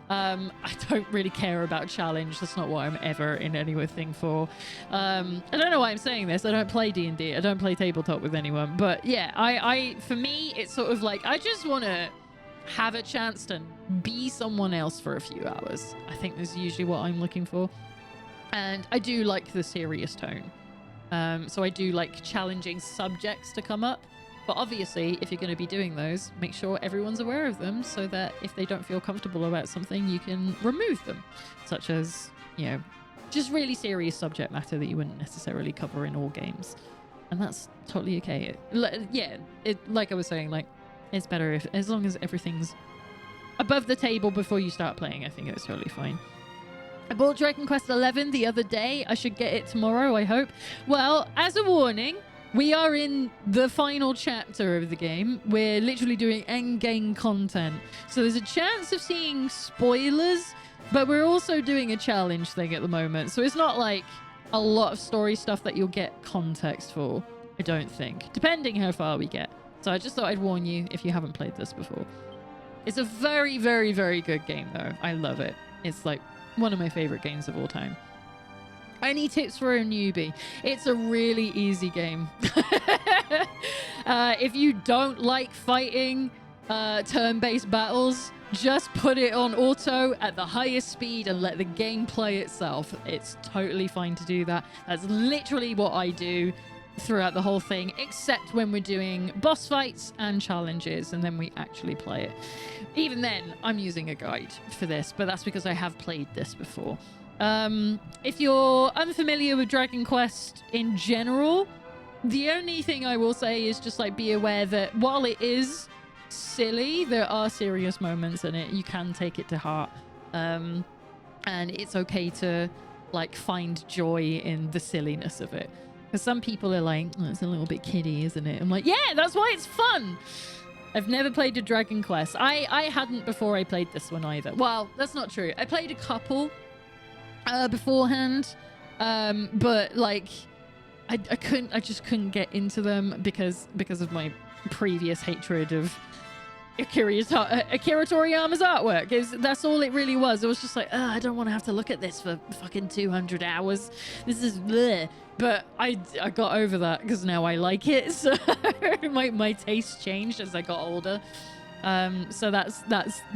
I don't really care about challenge. That's not what I'm ever in anything for. I don't know why I'm saying this. I don't play D&D. I don't play tabletop with anyone. But yeah, I for me, it's sort of like I just want to have a chance to be someone else for a few hours. I think that's usually what I'm looking for. And I do like the serious tone. So I do like challenging subjects to come up. But obviously, if you're going to be doing those, make sure everyone's aware of them so that if they don't feel comfortable about something, you can remove them. Such as, you know, just really serious subject matter that you wouldn't necessarily cover in all games. And that's totally okay. Like I was saying, like, it's better if, as long as everything's above the table before you start playing, I think it's totally fine. I bought Dragon Quest XI the other day. I should get it tomorrow, I hope. Well, as a warning, we are in the final chapter of the game. We're literally doing endgame content. So there's a chance of seeing spoilers, but we're also doing a challenge thing at the moment. So it's not like a lot of story stuff that you'll get context for, I don't think, depending how far we get. So I just thought I'd warn you if you haven't played this before. It's a very, very, very good game, though. I love it. It's like one of my favorite games of all time. Any tips for a newbie? It's a really easy game. If you don't like fighting turn-based battles, just put it on auto at the highest speed and let the game play itself. It's totally fine to do that. That's literally what I do throughout the whole thing, except when we're doing boss fights and challenges, and then we actually play it. Even then, I'm using a guide for this, but that's because I have played this before. If you're unfamiliar with Dragon Quest in general, the only thing I will say is just like be aware that while it is silly, there are serious moments in it. You can take it to heart, and it's okay to like find joy in the silliness of it. Because some people are like, oh, it's a little bit kiddie, isn't it? I'm like, yeah, that's why it's fun. I've never played a Dragon Quest. I hadn't before I played this one either. Well, that's not true. I played a couple beforehand, but like I just couldn't get into them because of my previous hatred of Akira Toriyama's artwork. That's all it really was. It was just like, oh, I don't want to have to look at this for fucking 200 hours. This is bleh. But I got over that because now I like it. So my taste changed as I got older. So that's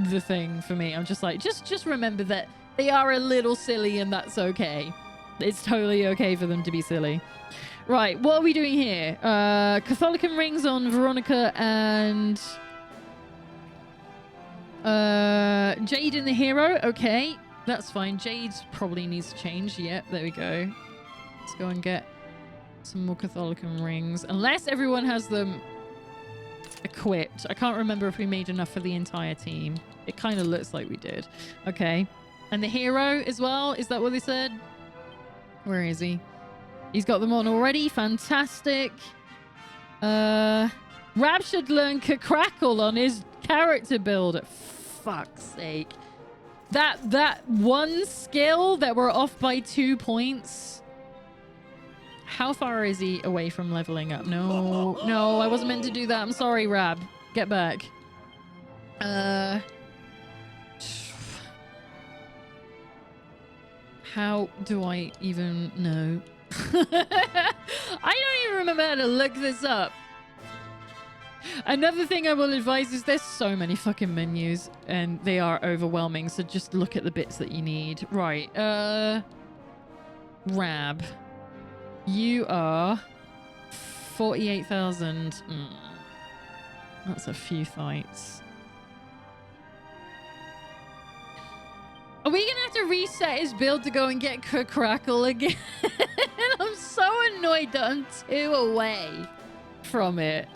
the thing for me. I'm just like, just remember that they are a little silly and that's okay. It's totally okay for them to be silly. Right, what are we doing here? Catholicum rings on Veronica and Jade in the hero. Okay, that's fine. Jade probably needs to change. Yep, there we go. Let's go and get some more Catholicum rings. Unless everyone has them equipped. I can't remember if we made enough for the entire team. It kind of looks like we did. Okay. And the hero as well. Is that what they said? Where is he? He's got them on already. Fantastic. Rab should learn Crackle on his character build. Fuck's sake. That one skill that we're off by 2 points. How far is he away from leveling up? No, I wasn't meant to do that. I'm sorry, Rab. Get back. How do I even know? I don't even remember how to look this up. Another thing I will advise is there's so many fucking menus and they are overwhelming. So just look at the bits that you need. Right. Rab. You are 48,000. That's a few fights. Are we gonna have to reset his build to go and get Crackle again? I'm so annoyed that I'm 2 away from it.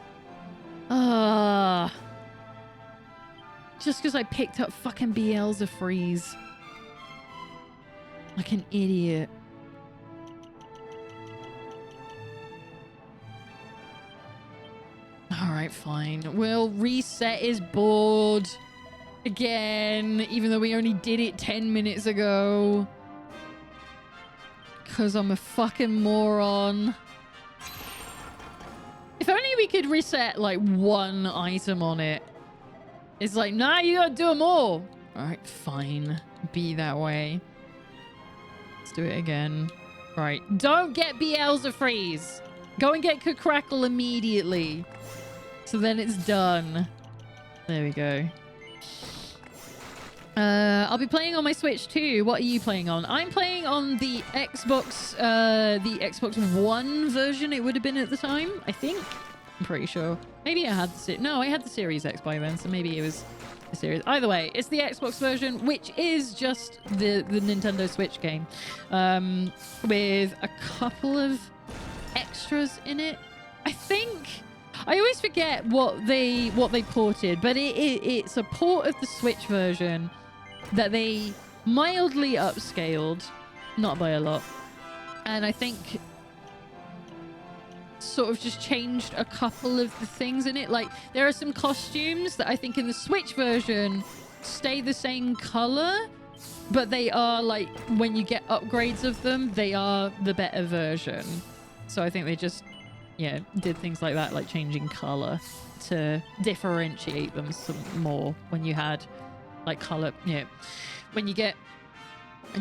Just because I picked up fucking Beelzefreeze. Like an idiot. Alright, fine. We'll reset his board again, even though we only did it 10 minutes ago. Because I'm a fucking moron. If only we could reset, like, one item on it. It's like, nah, you gotta do them all. Alright, fine. Be that way. Let's do it again. Right. Don't get Beelzefreeze. Go and get Crackle immediately. So then it's done. There we go. I'll be playing on my Switch too. What are you playing on? I'm playing on the Xbox One version. It would have been at the time, I think. I'm pretty sure. Maybe I had I had the Series X by then, so maybe it was the Series. Either way, it's the Xbox version, which is just the Nintendo Switch game, with a couple of extras in it. I think. I always forget what they ported, but it's a port of the Switch version that they mildly upscaled, not by a lot, and I think sort of just changed a couple of the things in it. Like there are some costumes that I think in the Switch version stay the same color, but they are like when you get upgrades of them, they are the better version. So I think they just yeah, did things like that, like changing color to differentiate them some more when you had like color, yeah, when you get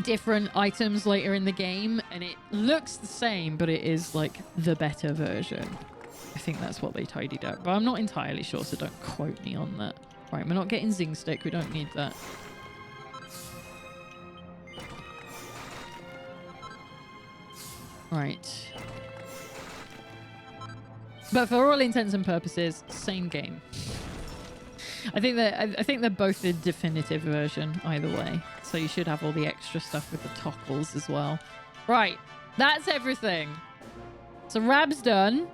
different items later in the game and it looks the same, but it is like the better version. I think that's what they tidied up, but I'm not entirely sure, so don't quote me on that. Right, we're not getting Zing Stick. We don't need that. Right. But for all intents and purposes, same game. I think they're both the definitive version either way. So you should have all the extra stuff with the toggles as well. Right, that's everything. So Rab's done.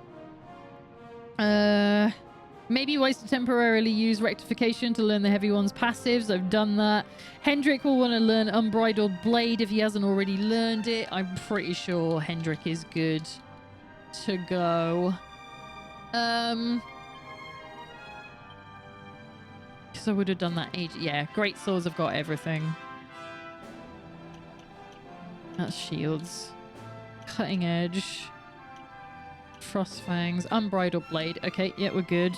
Maybe ways to temporarily use rectification to learn the heavy one's passives. I've done that. Hendrik will want to learn Unbridled Blade if he hasn't already learned it. I'm pretty sure Hendrik is good to go. Because I would have done that age. Yeah, Great Swords have got everything. That's shields. Cutting Edge. Frost Fangs. Unbridled Blade. Okay, yeah, we're good.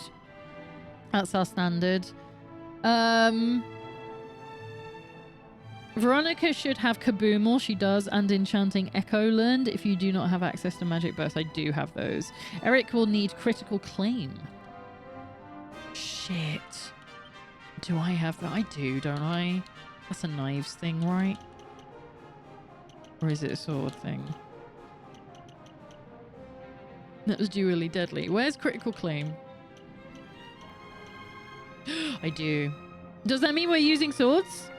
That's our standard. Veronica should have Kaboomal. She does. And Enchanting Echo learned. If you do not have access to Magic Burst, I do have those. Eric will need Critical Claim. Shit. Do I have that? I do, don't I? That's a knives thing, right? Or is it a sword thing? That was dually deadly. Where's Critical Claim? I do. Does that mean we're using swords?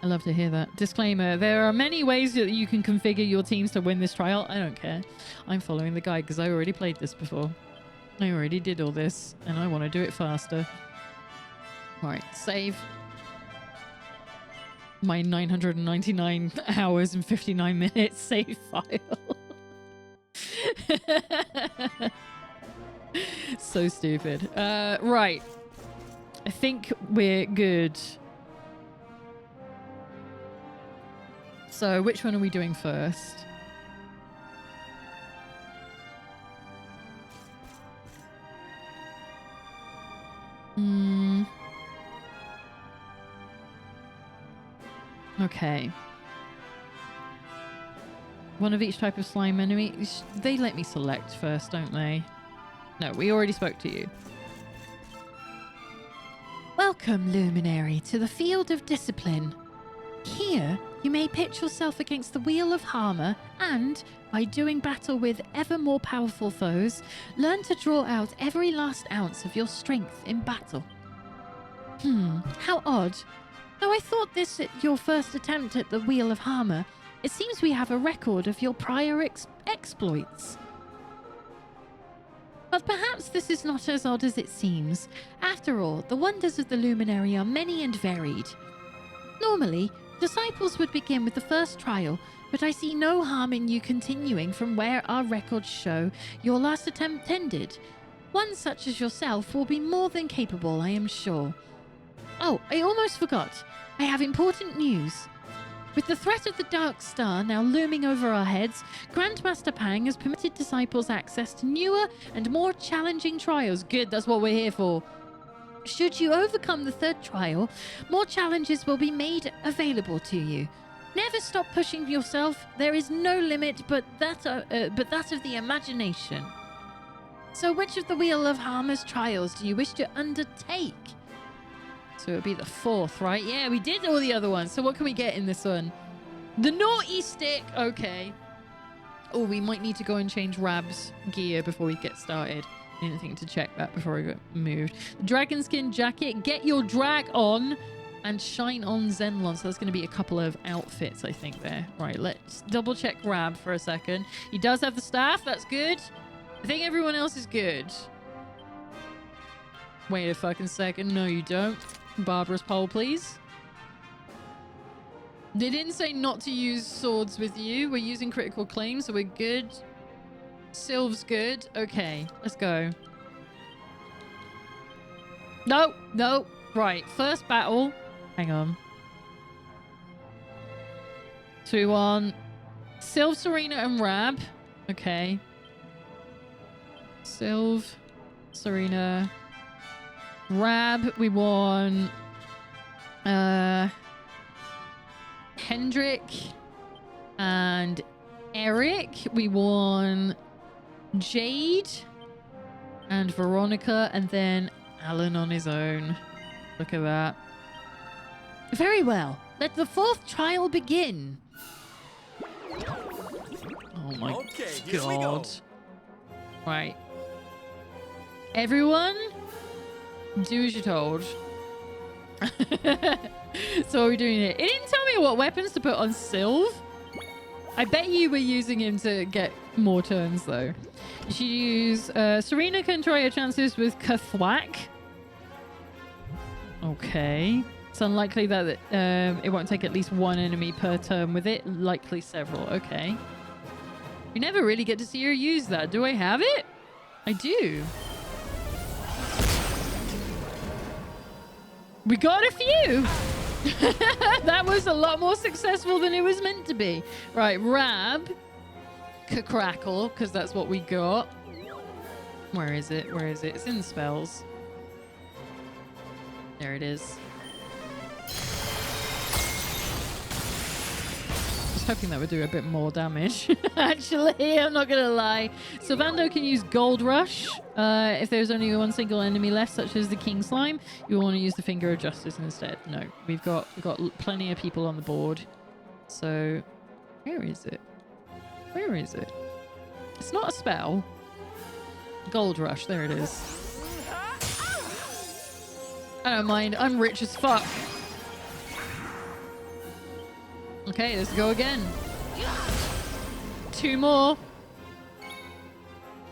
I love to hear that. Disclaimer, there are many ways that you can configure your teams to win this trial. I don't care. I'm following the guide because I already played this before. I already did all this and I want to do it faster. Right, save. My 999 hours and 59 minutes save file. So stupid. Right. I think we're good. So which one are we doing first? Okay. One of each type of slime enemy. They let me select first, don't they? No, we already spoke to you. Welcome, Luminary, to the Field of Discipline. Here, you may pitch yourself against the Wheel of Harmer and, by doing battle with ever more powerful foes, learn to draw out every last ounce of your strength in battle. How odd. Though I thought this your first attempt at the Wheel of Harmer, it seems we have a record of your prior exploits. But perhaps this is not as odd as it seems. After all, the wonders of the Luminary are many and varied. Normally, disciples would begin with the first trial, but I see no harm in you continuing from where our records show your last attempt ended. One such as yourself will be more than capable, I am sure. Oh, I almost forgot. I have important news. With the threat of the Dark Star now looming over our heads, Grandmaster Pang has permitted disciples access to newer and more challenging trials. Good, that's what we're here for. Should you overcome the third trial, more challenges will be made available to you. Never stop pushing yourself. There is no limit but that of the imagination. So which of the Wheel of Harmer's trials do you wish to undertake? So it would be the fourth, right? Yeah, we did all the other ones. So what can we get in this one? The Naughty Stick. Okay. Oh, we might need to go and change Rab's gear before we get started. I didn't think to check that before I got moved. The Dragon Skin Jacket. Get your drag on and shine on Zenlon. So that's going to be a couple of outfits, I think, there. Right, let's double check Rab for a second. He does have the staff. That's good. I think everyone else is good. Wait a fucking second. No, you don't. Barbara's pole, please. They didn't say not to use swords with you. We're using Critical Claim, so we're good. Sylv's good. Okay, let's go. No, no. Right, first battle. Hang on. So we want Sylv, Serena, and Rab. Okay. Sylv, Serena, Rab, we won. Hendrik and Eric, we won. Jade and Veronica, and then Alan on his own. Look at that. Very well. Let the fourth trial begin. Oh my here we go. god. Right. Everyone, do as you're told. So what are we doing here? It didn't tell me what weapons to put on Sylv. I bet you were using him to get more turns though. You should use Serena can try her chances with Kathwak. Okay. It's unlikely that it won't take at least one enemy per turn with it. Likely several. Okay. You never really get to see her use that. Do I have it? I do. We got a few. That was a lot more successful than it was meant to be. Right, Rab. Crackle, because that's what we got. Where is it? Where is it? It's in the spells. There it is. I was hoping that would do a bit more damage. Actually, I'm not gonna lie. Sylvando can use Gold Rush. If there's only one single enemy left, such as the King Slime, you want to use the Finger of Justice instead. No, we've got plenty of people on the board. So, where is it? Where is it? It's not a spell. Gold Rush, there it is. I don't mind. I'm rich as fuck. Okay, let's go again. 2 more.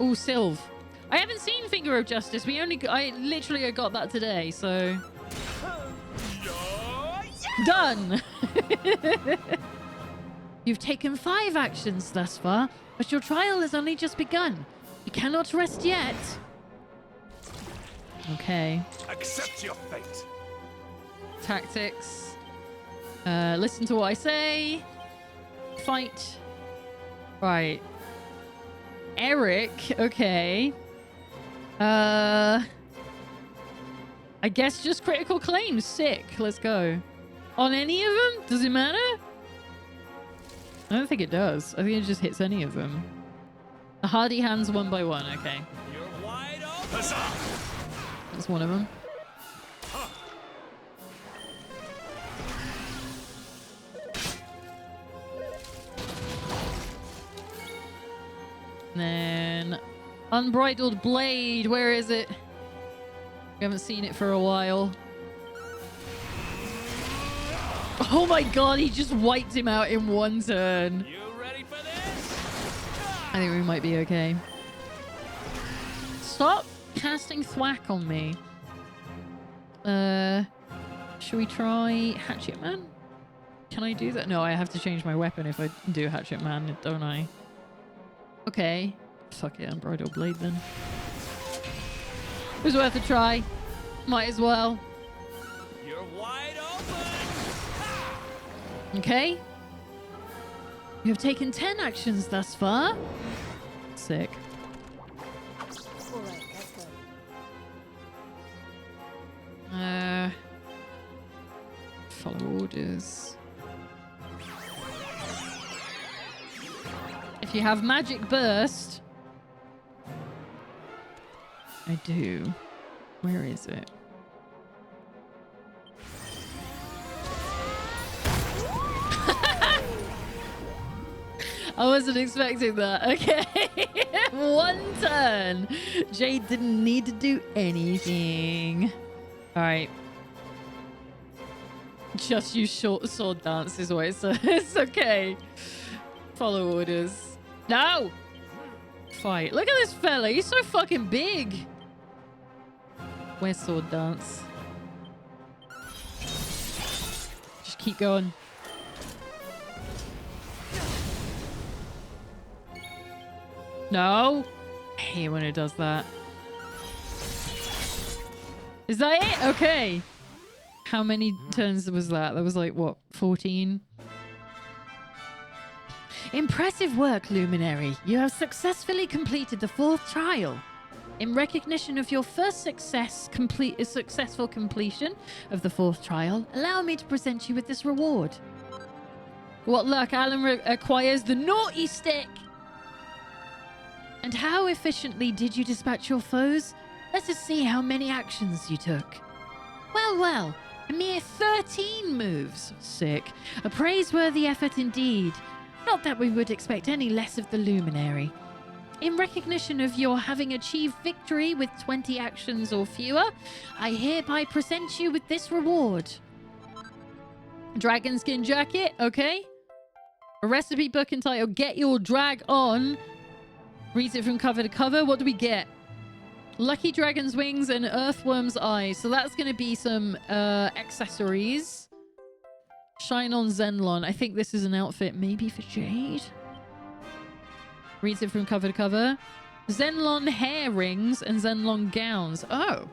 Ooh, Sylv. I haven't seen Finger of Justice. I literally got that today, so... Done! You've taken 5 actions thus far, but your trial has only just begun. You cannot rest yet. Okay. Accept your fate. Tactics. Listen to what I say. Fight. Right. Eric. Okay. I guess just critical claims. Sick. Let's go. On any of them? Does it matter? I don't think it does. I think it just hits any of them. The hardy hands 1 by 1. Okay. You're wide open. That's one of them. Then Unbridled Blade. Where is it? We haven't seen it for a while. Oh my god, he just wiped him out in 1 turn. You ready for this? I think we might be okay. Stop casting thwack on me. Should we try Hatchet Man? Can I do that? No, I have to change my weapon if I do Hatchet Man, don't I? Okay. Fuck it, Unbridled Blade then. It was worth a try. Might as well. You're wide open. Okay. You have taken 10 actions thus far. Sick. All right, let's go. Follow orders. If you have Magic Burst. I do. Where is it? I wasn't expecting that. Okay. 1 turn. Jade didn't need to do anything. All right. Just use short sword dance is what it's okay. Follow orders. No! Fight. Look at this fella. He's so fucking big. Where's sword dance? Just keep going. No. I hate when it does that. Is that it? Okay. How many turns was that? That was like, what, 14? Impressive work, Luminary. You have successfully completed the 4th trial. In recognition of your first successful completion of the 4th trial, allow me to present you with this reward. What luck, Alan acquires the naughty stick! And how efficiently did you dispatch your foes? Let us see how many actions you took. Well, well, a mere 13 moves. Sick. A praiseworthy effort indeed. Not that we would expect any less of the luminary. In recognition of your having achieved victory with 20 actions or fewer, I hereby present you with this reward. Dragon skin jacket, okay. A recipe book entitled Get Your Drag On. Reads it from cover to cover. What do we get? Lucky Dragon's Wings and Earthworm's Eyes. So that's going to be some accessories. Shine on Zenlon. I think this is an outfit maybe for Jade. Reads it from cover to cover. Zenlon hair rings and Zenlon gowns. Oh.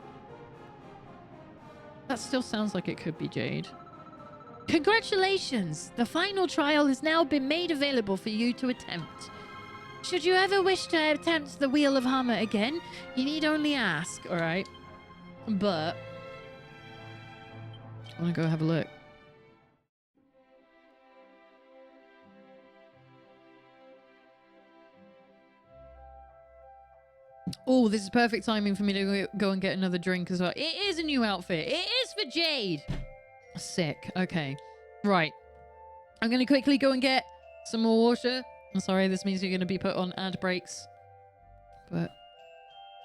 That still sounds like it could be Jade. Congratulations! The final trial has now been made available for you to attempt. Should you ever wish to attempt the Wheel of Hammer again, you need only ask, alright? But I want to go have a look. Oh, this is perfect timing for me to go and get another drink as well. It is a new outfit. It is for Jade. Sick. Okay. Right. I'm going to quickly go and get some more water. I'm sorry, this means you're going to be put on ad breaks. But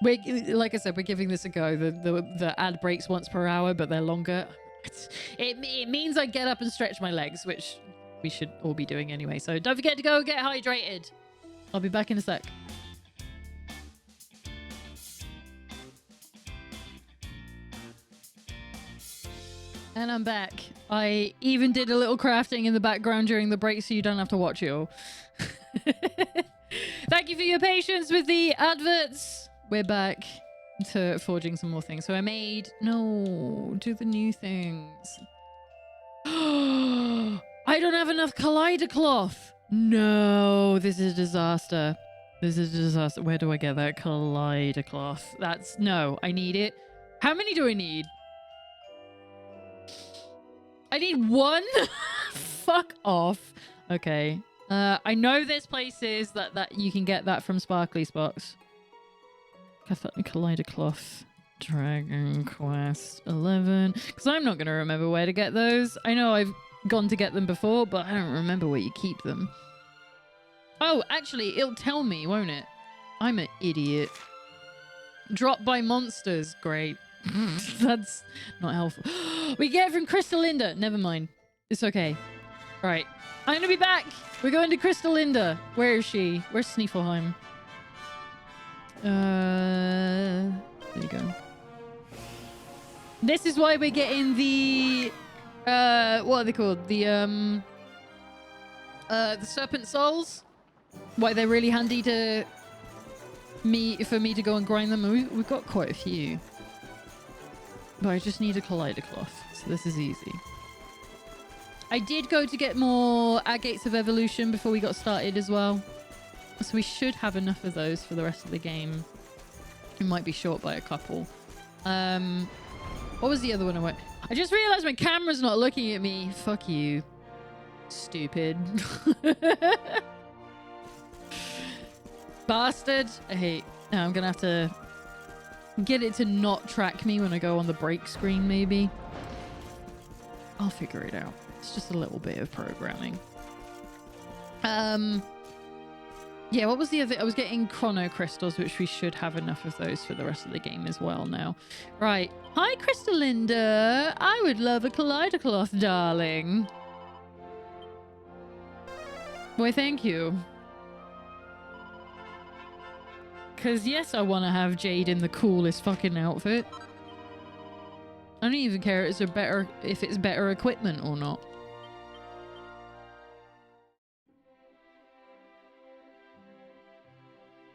like I said, we're giving this a go. The ad breaks once per hour, but they're longer. It means I get up and stretch my legs, which we should all be doing anyway. So don't forget to go get hydrated. I'll be back in a sec. And I'm back. I even did a little crafting in the background during the break so you don't have to watch it all. Thank you for your patience with the adverts. We're back to forging some more things. So I made... No, do the new things. I don't have enough collider cloth. No, this is a disaster. This is a disaster. Where do I get that collider cloth? That's... No, I need it. How many do I need? I need one? Fuck off. Okay. I know there's places that you can get that from Sparkly Spots. Collider Cloth. Dragon Quest 11. Because I'm not going to remember where to get those. I know I've gone to get them before, but I don't remember where you keep them. Oh, actually, it'll tell me, won't it? I'm an idiot. Dropped by monsters. Great. That's not helpful. We get it from Crystallinda. Never mind. It's okay. Right. I'm gonna be back. We're going to Crystallinda. Where is she? Where's Sneefleheim? There you go. This is why we're getting the what are they called? The Serpent Souls. Why they're really handy for me to go and grind them. We've got quite a few. But I just need a collider cloth, so this is easy. I did go to get more Agates of Evolution before we got started as well. So we should have enough of those for the rest of the game. It might be short by a couple. What was the other one I went? I just realized my camera's not looking at me. Fuck you. Stupid. Bastard. I hate... No, I'm gonna have to... get it to not track me when I go on the break screen, maybe. I'll figure it out. It's just a little bit of programming. Yeah, what was the other... I was getting Chrono Crystals, which we should have enough of those for the rest of the game as well now. Right. Hi, Crystallinda. I would love a collider cloth, darling. Why, thank you. Because, yes, I want to have Jade in the coolest fucking outfit. I don't even care if it's better equipment or not.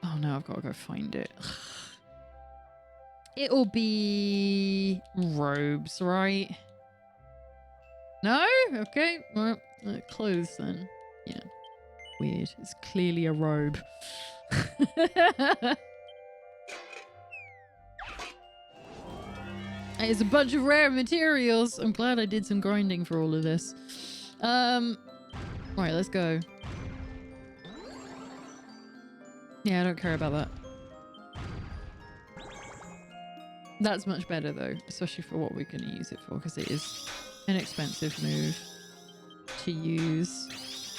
Oh, no, I've got to go find it. It'll be robes, right? No? Okay. Well, clothes then. Yeah. Weird. It's clearly a robe. It's a bunch of rare materials. I'm glad I did some grinding for all of this. Right, let's go. Yeah, I don't care about that. That's much better though, especially for what we're going to use it for, because it is an expensive move to use.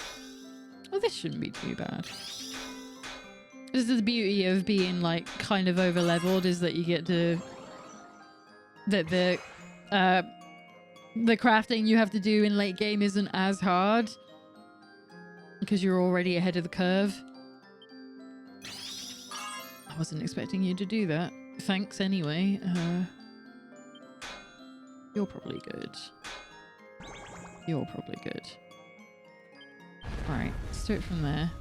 Oh, this shouldn't be too bad. This is the beauty of being like kind of over leveled, is that you get to the crafting you have to do in late game isn't as hard because you're already ahead of the curve. I wasn't expecting you to do that. Thanks anyway. You're probably good. You're probably good. Alright, let's do it from there.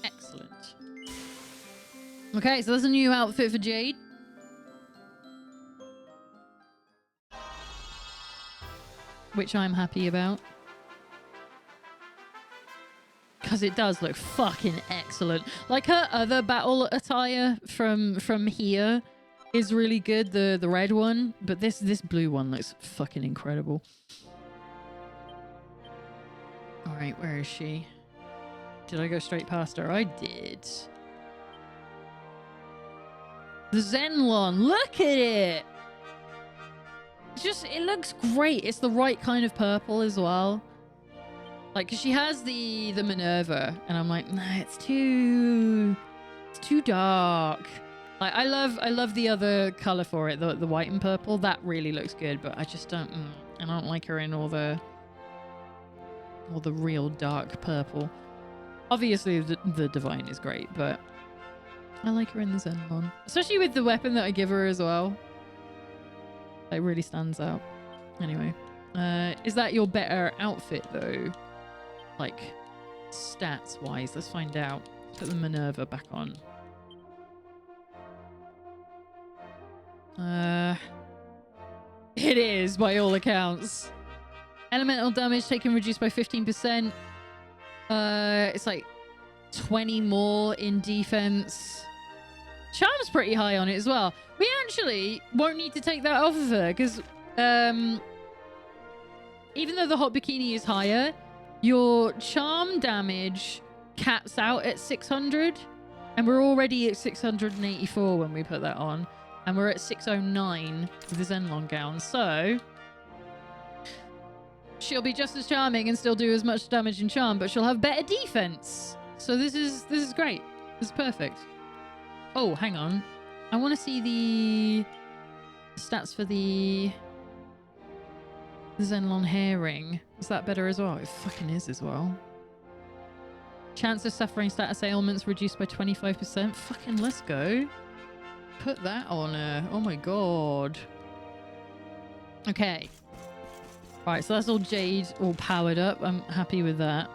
Excellent. Okay, so there's a new outfit for Jade. Which I'm happy about. Because it does look fucking excellent. Like her other battle attire from here is really good, the red one, but this blue one looks fucking incredible. All right, where is she? Did I go straight past her? I did. The Zenlon, look at it. It's just, it looks great. It's the right kind of purple as well. Like, cause she has the Minerva, and I'm like, nah, it's too dark. Like, I love the other color for it, the white and purple. That really looks good, but I just I don't like her in all the real dark purple. Obviously, the Divine is great, but I like her in the Zenlon, especially with the weapon that I give her as well. It really stands out. Anyway, is that your better outfit though? Like, stats wise, let's find out. Put the Minerva back on. It is by all accounts. Elemental damage taken reduced by 15%. It's like 20 more in defense. Charm's pretty high on it as well. We actually won't need to take that off of her because even though the hot bikini is higher, your charm damage caps out at 600, and we're already at 684 when we put that on, and we're at 609 with the Zenlon gown, so she'll be just as charming and still do as much damage in charm, but she'll have better defense. So this is great. This is perfect. Oh, hang on. I want to see the stats for the Zenlon Herring. Is that better as well? It fucking is as well. Chance of suffering status ailments reduced by 25%. Fucking let's go. Put that on her. Oh my god. Okay. Right, so that's all Jade all powered up. I'm happy with that.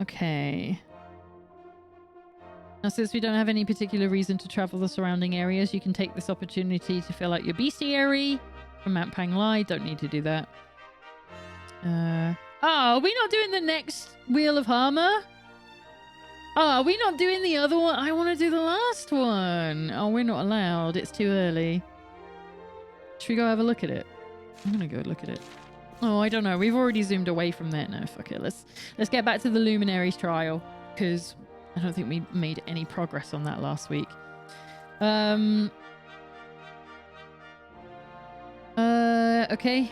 Okay. Now, since we don't have any particular reason to travel the surrounding areas, you can take this opportunity to fill out your bestiary from Mount Panglai. Don't need to do that. Oh, are we not doing the next Wheel of Harma? Oh, are we not doing the other one? I want to do the last one. Oh, we're not allowed. It's too early. Should we go have a look at it? I'm gonna go look at it. Oh, I don't know. We've already zoomed away from there. No, fuck it. Let's get back to the Luminaries trial, because I don't think we made any progress on that last week. Okay.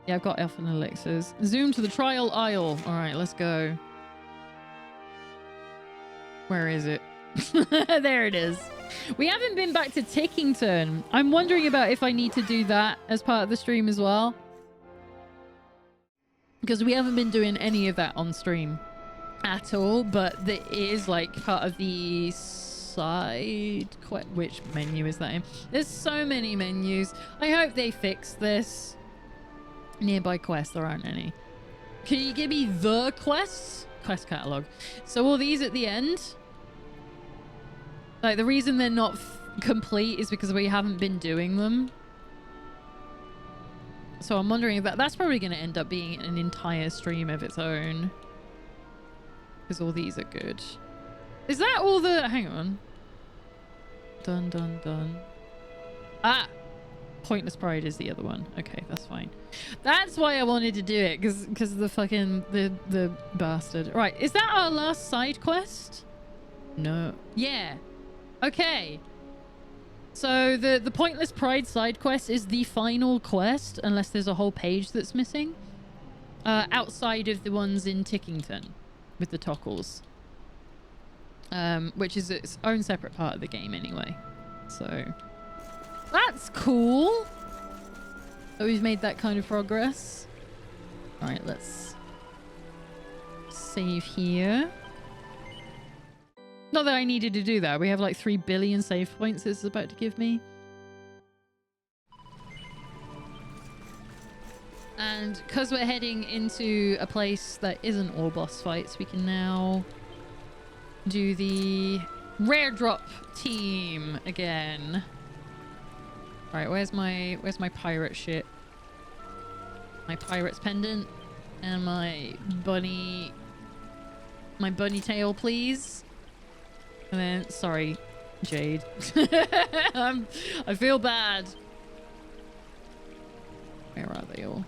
Yeah, I've got Elfin Elixirs. Zoom to the Trial Isle. All right, let's go. Where is it? There it is. We haven't been back to Tickington. I'm wondering about if I need to do that as part of the stream as well, because we haven't been doing any of that on stream at all, but it is like part of the side quest. Which menu is that in? There's so many menus. I hope they fix this. Nearby quests, there aren't any. Can you give me the quests? Quest catalog. So all these at the end, like the reason they're not complete is because we haven't been doing them. So I'm wondering if that's probably going to end up being an entire stream of its own. Because all these are good. Is that all the... Hang on. Dun, dun, dun. Ah! Pointless Pride is the other one. Okay, that's fine. That's why I wanted to do it. Because the fucking... The bastard. Right, is that our last side quest? No. Yeah. Okay. So the Pointless Pride side quest is the final quest, unless there's a whole page that's missing. Outside of the ones in Tickington with the Tockles. Which is its own separate part of the game anyway. So that's cool. So we've made that kind of progress. Alright, let's save here. Not that I needed to do that. We have like 3 billion save points it's about to give me. And because we're heading into a place that isn't all boss fights, we can now do the rare drop team again. Right, where's my pirate shit? My pirate's pendant and my bunny tail, please. And then, sorry, Jade. I feel bad. Where are they all?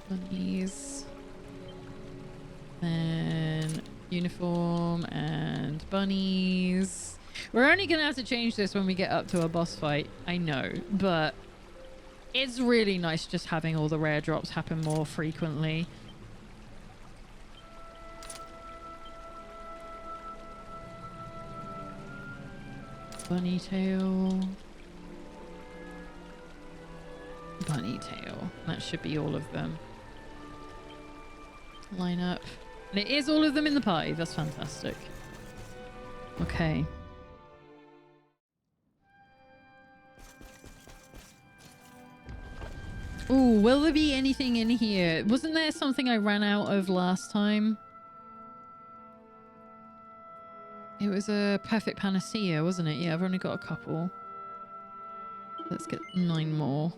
Bunnies. Then uniform and bunnies. We're only gonna have to change this when we get up to a boss fight. I know, but it's really nice just having all the rare drops happen more frequently. Bunny tail. Bunny tail. That should be all of them. Line up. And it is all of them in the pie. That's fantastic. Okay. Ooh, will there be anything in here? Wasn't there something I ran out of last time? It was a perfect panacea, wasn't it? Yeah, I've only got a couple. Let's get 9 more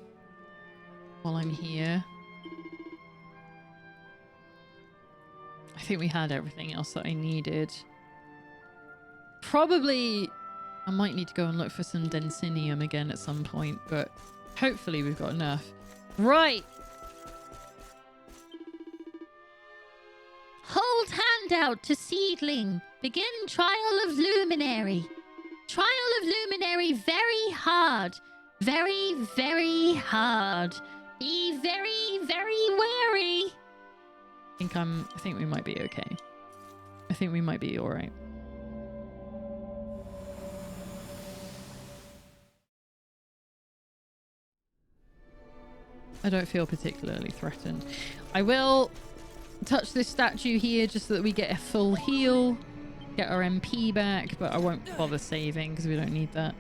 while I'm here. I think we had everything else that I needed. Probably I might need to go and look for some Densinium again at some point, but hopefully we've got enough. Right. Hold hand out to seedling. Begin trial of luminary. Trial of luminary very hard. Very, very hard. Be very, very wary. I think we might be okay. I think we might be alright. I don't feel particularly threatened. I will touch this statue here just so that we get a full heal. Get our MP back, but I won't bother saving because we don't need that.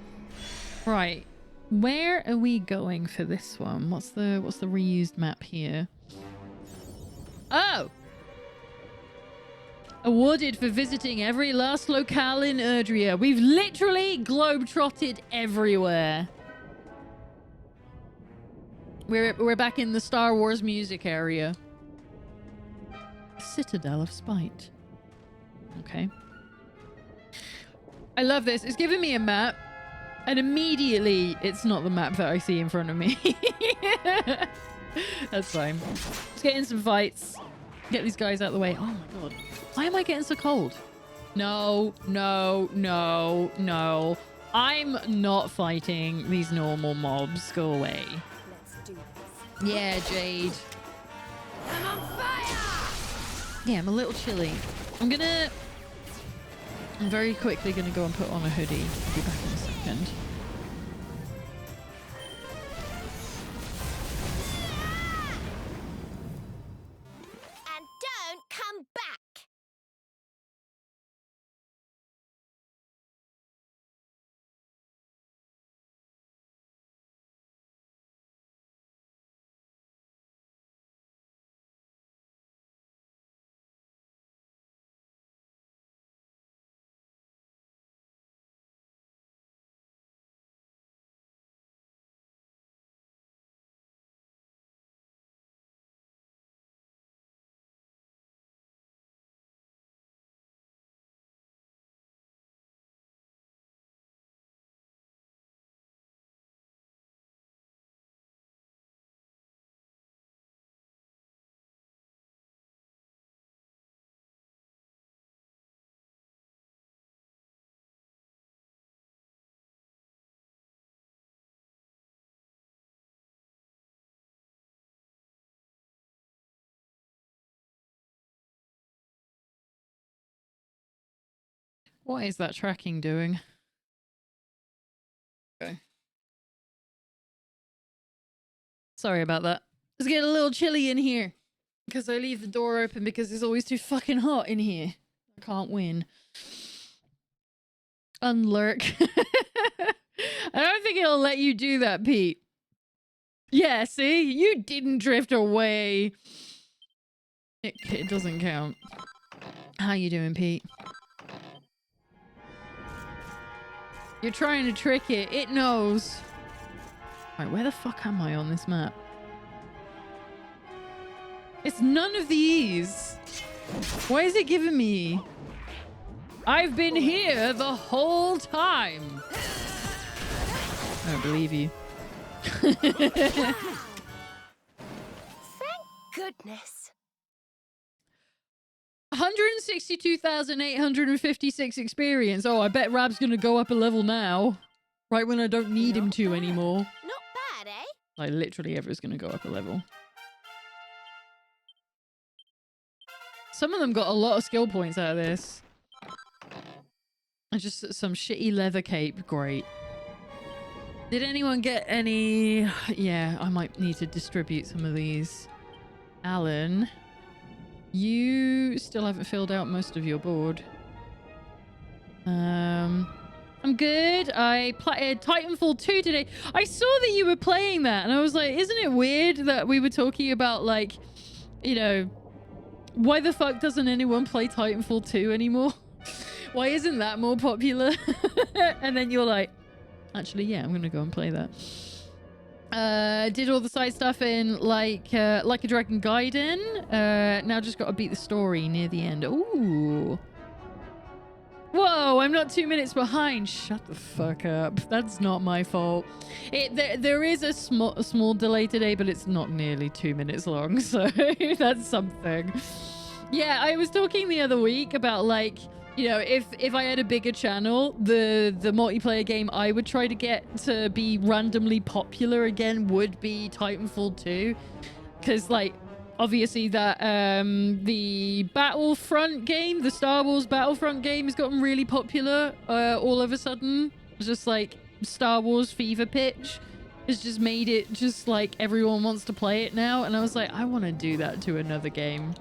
Right. Where are we going for this one? What's the reused map here? Oh! Awarded for visiting every last locale in Erdrea. We've literally globe-trotted everywhere. We're back in the Star Wars music area. Citadel of Spite. Okay. I love this. It's giving me a map. And immediately, it's not the map that I see in front of me. That's fine. Let's get in some fights. Get these guys out of the way. Oh my god. Why am I getting so cold? No, no, no, no. I'm not fighting these normal mobs. Go away. Let's do this. Yeah, Jade. I'm on fire! Yeah, I'm a little chilly. I'm very quickly gonna go and put on a hoodie. I'll be back in a second. What is that tracking doing? Okay. Sorry about that. It's getting a little chilly in here because I leave the door open because it's always too fucking hot in here. I can't win. Unlurk. I don't think it'll let you do that, Pete. Yeah, see? You didn't drift away. It doesn't count. How you doing, Pete? You're trying to trick it. It knows. Right, where the fuck am I on this map? It's none of these. Why is it giving me? I've been here the whole time. I don't believe you. Thank goodness. 162,856 experience. Oh, I bet Rab's gonna go up a level now. Right when I don't need him to anymore. Not bad, eh? Like, literally Ever's gonna go up a level. Some of them got a lot of skill points out of this. And just some shitty leather cape. Great. Did anyone get any... Yeah, I might need to distribute some of these. Alan, you still haven't filled out most of your board. I'm good. I played Titanfall 2 today. I saw that you were playing that and I was like, isn't it weird that we were talking about, like, you know, why the fuck doesn't anyone play Titanfall 2 anymore? Why isn't that more popular? And then you're like, actually, yeah, I'm gonna go and play that. Did all the side stuff in like a Dragon Gaiden. Now just got to beat the story near the end. Ooh. Whoa, I'm not 2 minutes behind. Shut the fuck up. That's not my fault. There is a small delay today, but it's not nearly 2 minutes long, so that's something. Yeah, I was talking the other week about, like, you know, if I had a bigger channel, the multiplayer game I would try to get to be randomly popular again would be Titanfall 2. Because, like, obviously that the Battlefront game, the Star Wars Battlefront game, has gotten really popular all of a sudden. It's just like Star Wars fever pitch has just made it just like everyone wants to play it now. And I was like, I want to do that to another game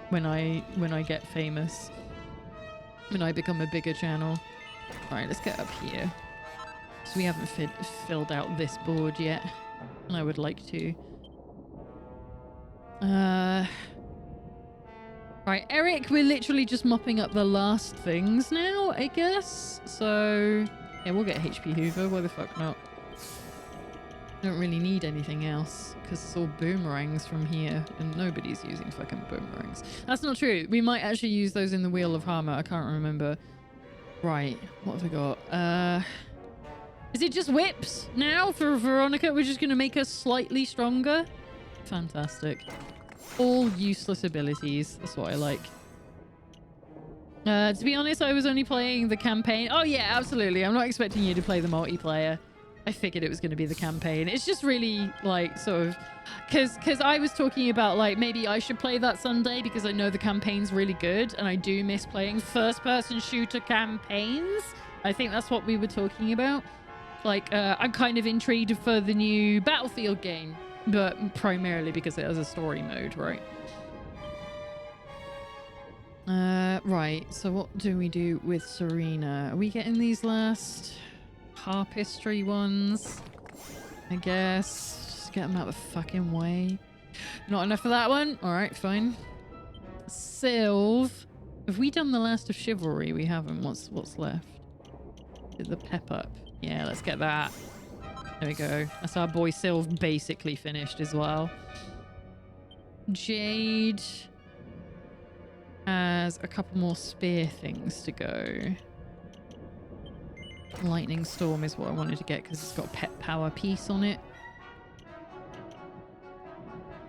when I get famous. When I become a bigger channel. All right, let's get up here. So we haven't filled out this board yet. And I would like to. Right, Eric, we're literally just mopping up the last things now, I guess. So, yeah, we'll get HP Hoover. Why the fuck not? Don't really need anything else because it's all boomerangs from here and nobody's using fucking boomerangs. That's not true. We might actually use those in the Wheel of Hammer. I can't remember. Right, what have I got? Is it just whips now for Veronica? We're just gonna make her slightly stronger. Fantastic. All useless abilities. That's what I like. To be honest, I was only playing the campaign. Oh yeah, absolutely. I'm not expecting you to play the multiplayer. I figured it was going to be the campaign. It's just really, like, sort of... Because I was talking about, like, maybe I should play that Sunday because I know the campaign's really good and I do miss playing first-person shooter campaigns. I think that's what we were talking about. Like, I'm kind of intrigued for the new Battlefield game, but primarily because it has a story mode, right? Right, so what do we do with Serena? Are we getting these last... harpistry ones? I guess. Just get them out of the fucking way. Not enough for that one? Alright, fine. Sylv. Have we done the last of Chivalry? We haven't. What's left? Did the pep up? Yeah, let's get that. There we go. That's our boy Sylv basically finished as well. Jade has a couple more spear things to go. Lightning Storm is what I wanted to get because it's got pet power piece on it.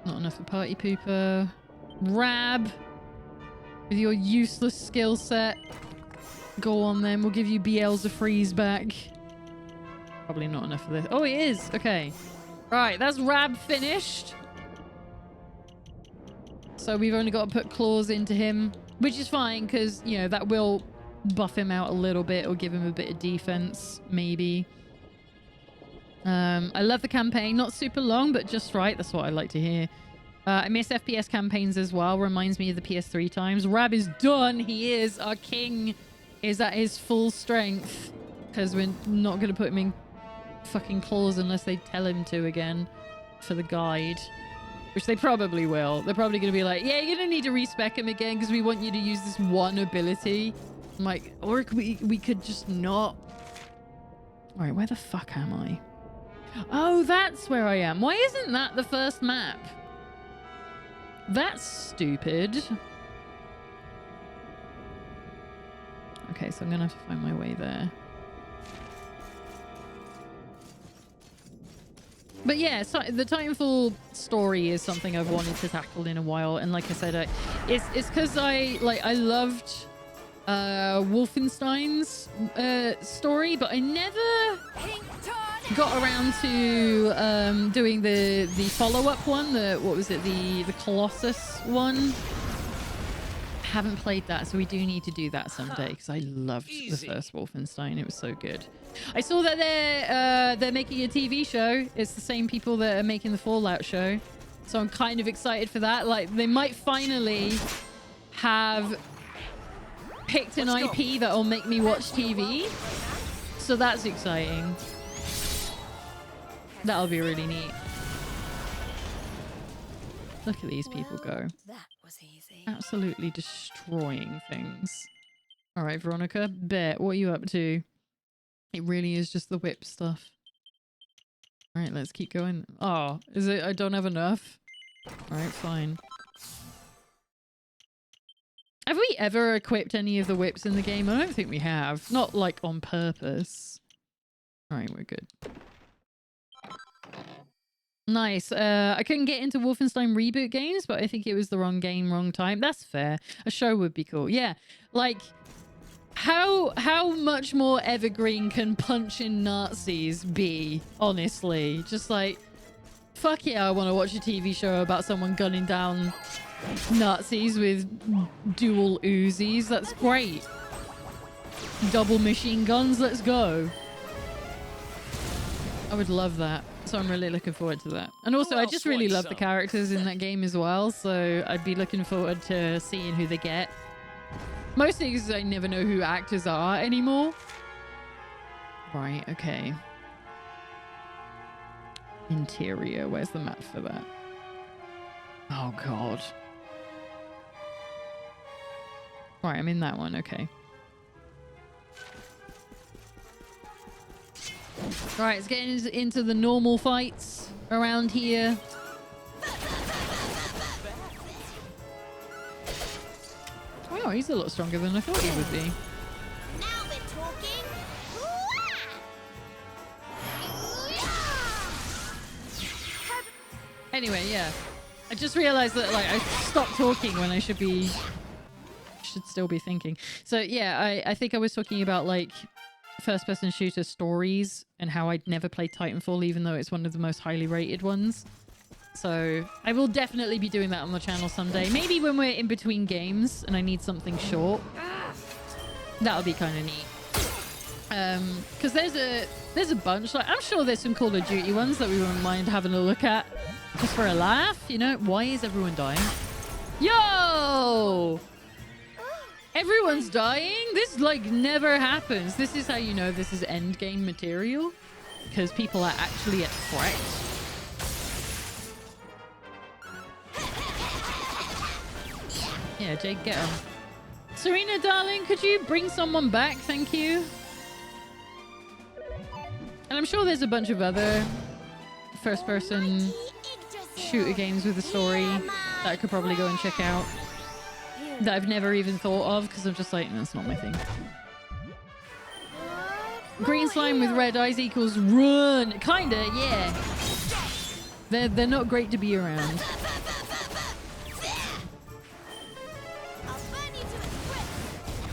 Not enough for Party Pooper. Rab, with your useless skill set. Go on then, we'll give you Beelzefreeze back. Probably not enough for this. Oh, it is. Okay. Right, that's Rab finished. So we've only got to put claws into him, which is fine because, you know, that will buff him out a little bit or give him a bit of defense, maybe. I love the campaign. Not super long, but just right. That's what I like to hear. I miss FPS campaigns as well. Reminds me of the PS3 times. Rab is done. He is. Our king is at his full strength. Because we're not going to put him in fucking claws unless they tell him to again for the guide. Which they probably will. They're probably going to be like, yeah, you're going to need to respec him again because we want you to use this one ability. I'm like, or we could just not. All right, where the fuck am I? Oh, that's where I am. Why isn't that the first map? That's stupid. Okay, so I'm going to have to find my way there. But yeah, so the Titanfall story is something I've wanted to tackle in a while, and like I said, it's because I loved Wolfenstein's story, but I never got around to doing the follow-up one. What was it? The Colossus one. Haven't played that, so we do need to do that someday because I loved the first Wolfenstein. It was so good. I saw that they're making a TV show. It's the same people that are making the Fallout show, so I'm kind of excited for that. Like, they might finally have picked an IP that'll make me watch TV, so that's exciting. That'll be really neat. Look at these people go. That was easy. Absolutely destroying things. All right, Veronica, bet. What are you up to? It really is just the whip stuff. All right, let's keep going. Oh, is it? I don't have enough. All right, fine. Have we ever equipped any of the whips in the game? I don't think we have. Not like on purpose. All right, we're good. Nice. I couldn't get into Wolfenstein reboot games, but I think it was the wrong game, wrong time. That's fair. A show would be cool. Yeah, like how much more evergreen can punching Nazis be? Honestly, just like, fuck yeah, I want to watch a TV show about someone gunning down Nazis with dual Uzis. That's great. Double machine guns. Let's go. I would love that. So I'm really looking forward to that. And also, I just really love the characters in that game as well. So I'd be looking forward to seeing who they get. Mostly because I never know who actors are anymore. Right, okay. Interior. Where's the map for that? Oh, God. Right, I'm in that one. Okay. Right, let's get into the normal fights around here. Wow, he's a lot stronger than I thought he would be. Now we're talking. Anyway, yeah. I just realized that like I stopped talking when I should still be thinking. So yeah, I think I was talking about like first-person shooter stories and how I'd never played Titanfall, even though it's one of the most highly rated ones. So I will definitely be doing that on the channel someday. Maybe when we're in between games and I need something short. That'll be kind of neat. Because there's a bunch. Like, I'm sure there's some Call of Duty ones that we wouldn't mind having a look at just for a laugh. You know, why is everyone dying? Yo! Everyone's dying? This, like, never happens. This is how you know this is endgame material. Because people are actually at threat. Yeah, Jake, get him. Serena, darling, could you bring someone back? Thank you. And I'm sure there's a bunch of other first-person shooter games with a story that I could probably go and check out. That I've never even thought of because I'm just like, that's not my thing. Green slime with red eyes equals run. Kinda, yeah. They're not great to be around.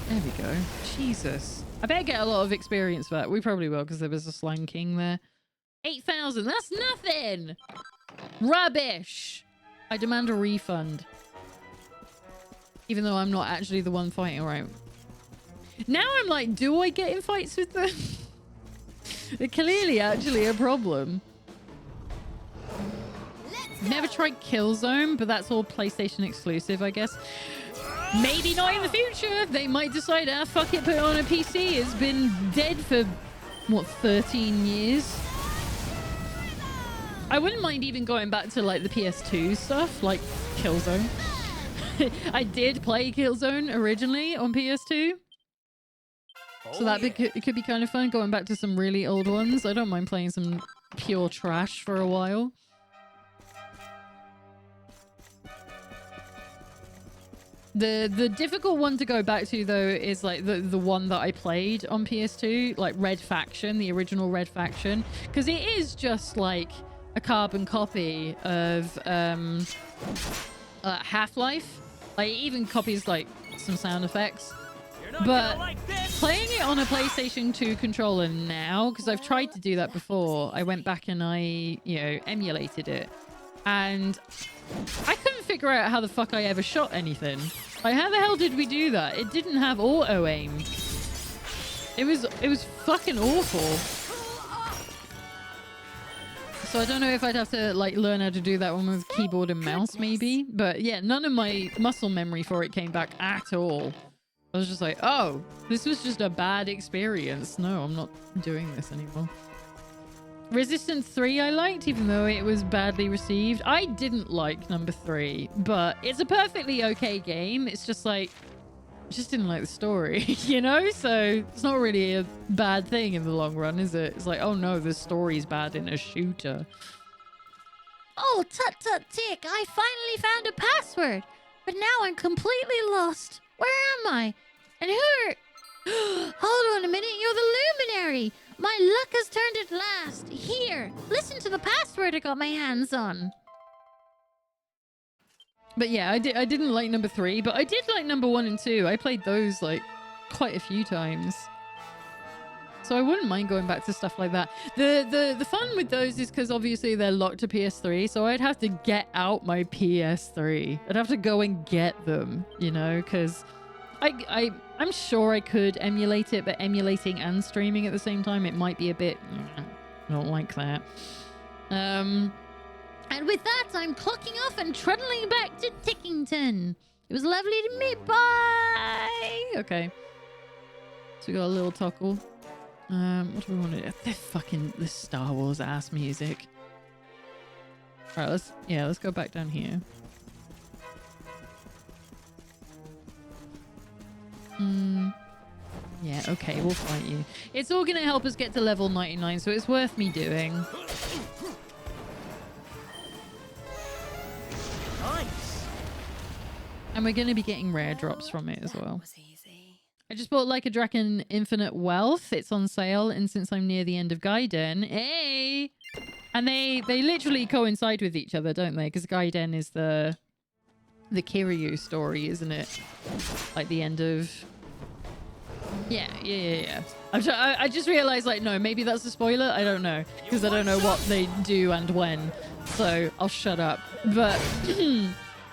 There we go. Jesus. I better get a lot of experience for that. We probably will because there was a Slime King there. 8,000. That's nothing. Rubbish. I demand a refund. Even though I'm not actually the one fighting, right? Now I'm like, do I get in fights with them? They're clearly actually a problem. Never tried Killzone, but that's all PlayStation exclusive, I guess. Maybe not in the future. They might decide, ah, fuck it, put it on a PC. It's been dead for, what, 13 years? I wouldn't mind even going back to, like, the PS2 stuff, like Killzone. I did play Killzone originally on PS2. So that it could be kind of fun going back to some really old ones. I don't mind playing some pure trash for a while. The difficult one to go back to, though, is like the one that I played on PS2, like Red Faction, the original Red Faction, because it is just like a carbon copy of Half-Life. Like, it even copies like some sound effects. But playing it on a PlayStation 2 controller now, because I've tried to do that before, I went back and I, emulated it. And I couldn't figure out how the fuck I ever shot anything. Like, how the hell did we do that? It didn't have auto aim. It was fucking awful. So I don't know if I'd have to like learn how to do that one with keyboard and mouse maybe. But yeah, none of my muscle memory for it came back at all. I was just like, oh, this was just a bad experience. No, I'm not doing this anymore. Resistance 3 I liked, even though it was badly received. I didn't like number 3, but it's a perfectly okay game. It's just like, I just didn't like the story, you know? So it's not really a bad thing in the long run, is it? It's like, oh no, the story's bad in a shooter. Oh, tut tut tick, I finally found a password. But now I'm completely lost. Where am I? And who are... Hold on a minute, you're the Luminary. My luck has turned at last. Here, listen to the password I got my hands on. But yeah, I didn't like number 3, but I did like number 1 and 2. I played those like quite a few times. So I wouldn't mind going back to stuff like that. The fun with those is because obviously they're locked to PS3, so I'd have to get out my PS3. I'd have to go and get them, you know, because I'm sure I could emulate it, but emulating and streaming at the same time, it might be a bit... I don't like that. And with that, I'm clocking off and trundling back to Tickington. It was lovely to meet. Bye! Okay. So we got a little toggle. What do we want to do? This Star Wars ass music. Alright, let's go back down here. Yeah, okay, we'll fight you. It's all gonna help us get to level 99, so it's worth me doing. Nice. And we're gonna be getting rare drops from it as well. Was easy. I just bought Like a Dragon Infinite Wealth. It's on sale, and since I'm near the end of Gaiden, hey! And they literally coincide with each other, don't they? Because Gaiden is the Kiryu story, isn't it? Like the end of... Yeah. I just realized, like, no, maybe that's a spoiler. I don't know. Because I don't know what they do and when. So I'll shut up. But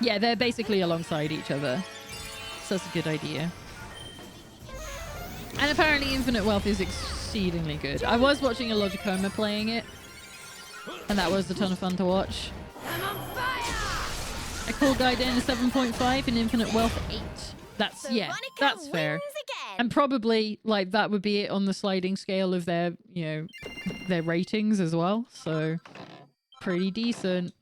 yeah, they're basically alongside each other. So that's a good idea. And apparently Infinite Wealth is exceedingly good. I was watching a Logicoma playing it. And that was a ton of fun to watch. I'm on fire! I call Gaiden a 7.5 and Infinite Wealth 8. That's, So yeah, Monica that's fair. wins again. And probably, like, that would be it on the sliding scale of their, you know, their ratings as well. So, pretty decent.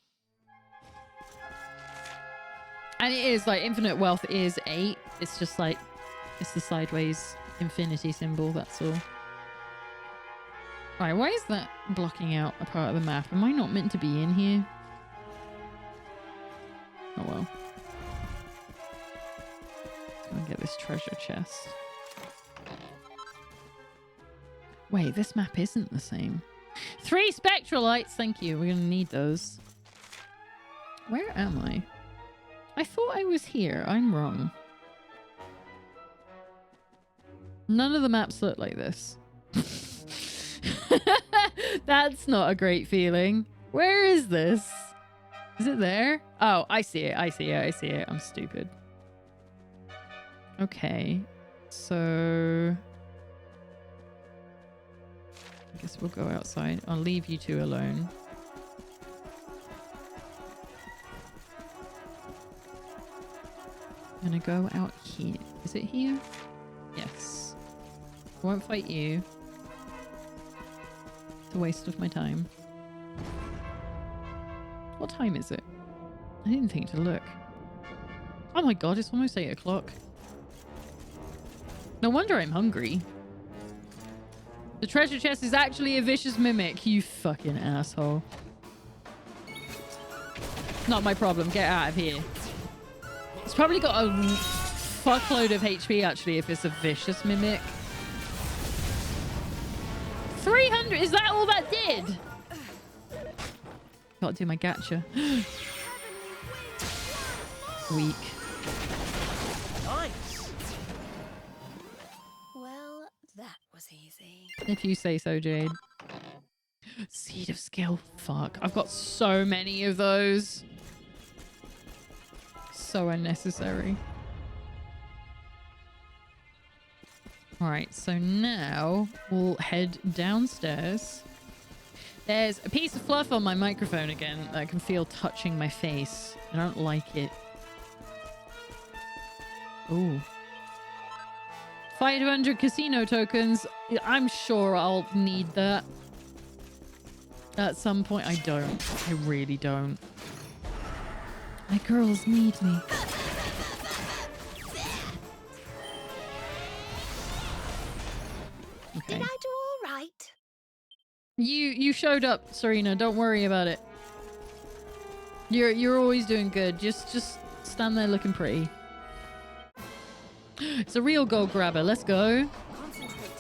And it is, like, Infinite Wealth is 8. It's just, like, it's the sideways infinity symbol, that's all. Right, why is that blocking out a part of the map? Am I not meant to be in here? Oh, well. Let's go and get this treasure chest. Wait, this map isn't the same. 3 spectralites, thank you. We're gonna need those. Where am I? I thought I was here. I'm wrong. None of the maps look like this. That's not a great feeling. Where is this? Is it there? Oh, I see it. I'm stupid. Okay. So I guess we'll go outside. I'll leave you two alone. I'm gonna go out here. Is it here? Yes. I won't fight you. It's a waste of my time. What time is it? I didn't think to look. Oh my god, it's almost 8 o'clock. No wonder I'm hungry. The treasure chest is actually a vicious mimic, you fucking asshole. Not my problem, get out of here. It's probably got a fuckload of HP actually if it's a vicious mimic. 300, is that all that did? Gotta do my gacha. Weak. Nice. Well, that was easy. If you say so, Jade. Seed of skill. Fuck. I've got so many of those. So unnecessary. Alright, so now we'll head downstairs. There's a piece of fluff on my microphone again that I can feel touching my face. I don't like it. Ooh. 500 casino tokens. I'm sure I'll need that at some point. I don't. I really don't. My girls need me. Okay. Did I do all right? You showed up, Serena. Don't worry about it. You're always doing good. Just stand there looking pretty. It's a real gold grabber. Let's go. Concentrate.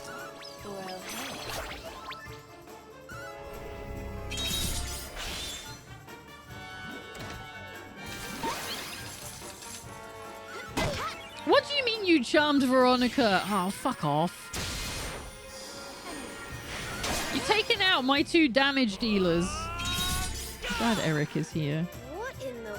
Well, What do you mean you charmed Veronica? Oh, fuck off. You're taking out my 2 damage dealers. Glad Eric is here. what in the...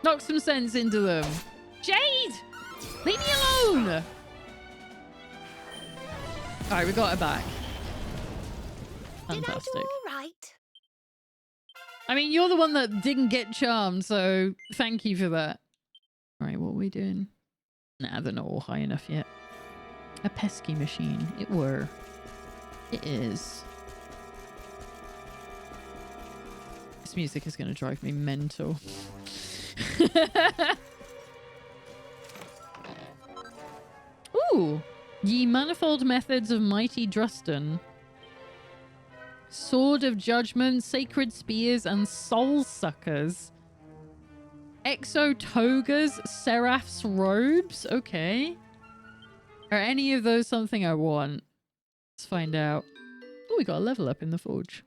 Knock some sense into them. Jade! Leave me alone! Alright, we got her back. Did I do Fantastic. all right? I mean, you're the one that didn't get charmed, so thank you for that. Alright, what are we doing? Nah, they're not all high enough yet. A pesky machine. It were. It is. This music is going to drive me mental. Ooh! Ye manifold methods of mighty Drustan. Sword of Judgment, Sacred Spears, and Soul Suckers. Exo Togas, Seraph's Robes. Okay. Are any of those something I want? Let's find out. Oh, we got a level up in the forge.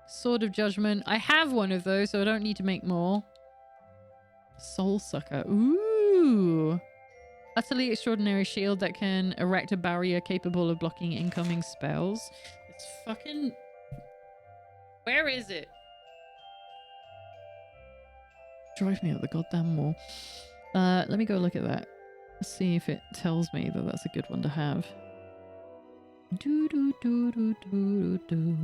Sword of Judgment. I have one of those, so I don't need to make more. Soul Sucker. Ooh. Utterly extraordinary shield that can erect a barrier capable of blocking incoming spells. It's fucking... Where is it? Drive me up the goddamn wall. Let me go look at that. Let's see if it tells me that that's a good one to have. Do do do do do do.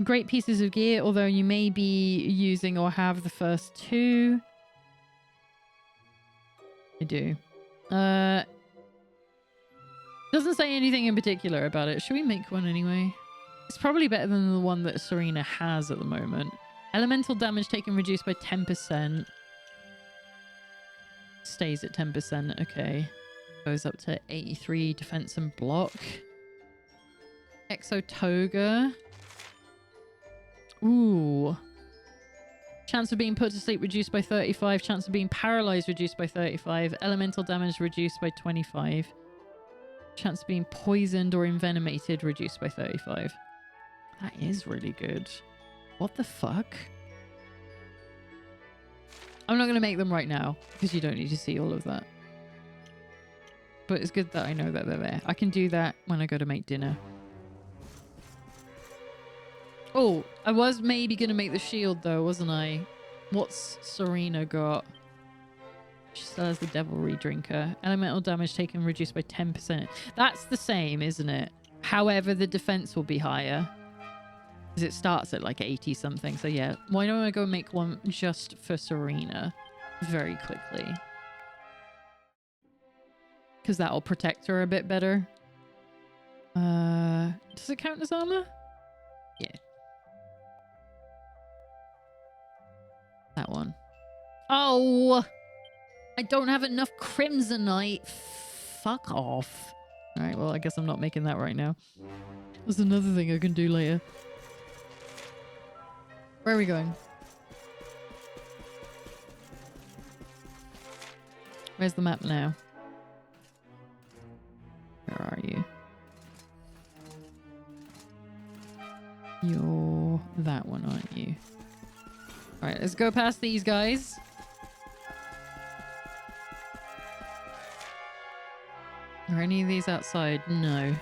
Great pieces of gear, although you may be using or have the first 2. I do. Doesn't say anything in particular about it. Should we make one anyway? It's probably better than the one that Serena has at the moment. Elemental damage taken reduced by 10%. Stays at 10%. Okay. Goes up to 83 defense and block. Exo Toga. Ooh. Chance of being put to sleep reduced by 35. Chance of being paralyzed reduced by 35. Elemental damage reduced by 25. Chance of being poisoned or envenomated reduced by 35. That is really good. What the fuck? I'm not going to make them right now because you don't need to see all of that. but it's good that I know that they're there. I can do that when I go to make dinner. Oh, I was maybe going to make the shield though, wasn't I? What's Serena got? She still has the Devilry Drinker. Elemental damage taken reduced by 10%. That's the same, isn't it? However, the defense will be higher. Because it starts at like 80 something. So yeah, why don't I go make one just for Serena very quickly? Because that'll protect her a bit better. Does it count as armor? Yeah. That one. Oh! I don't have enough Crimsonite. Fuck off. Alright, well, I guess I'm not making that right now. There's another thing I can do later. Where are we going? Where's the map now? Where are you? You're that one, aren't you? Alright, let's go past these guys. Are any of these outside? No.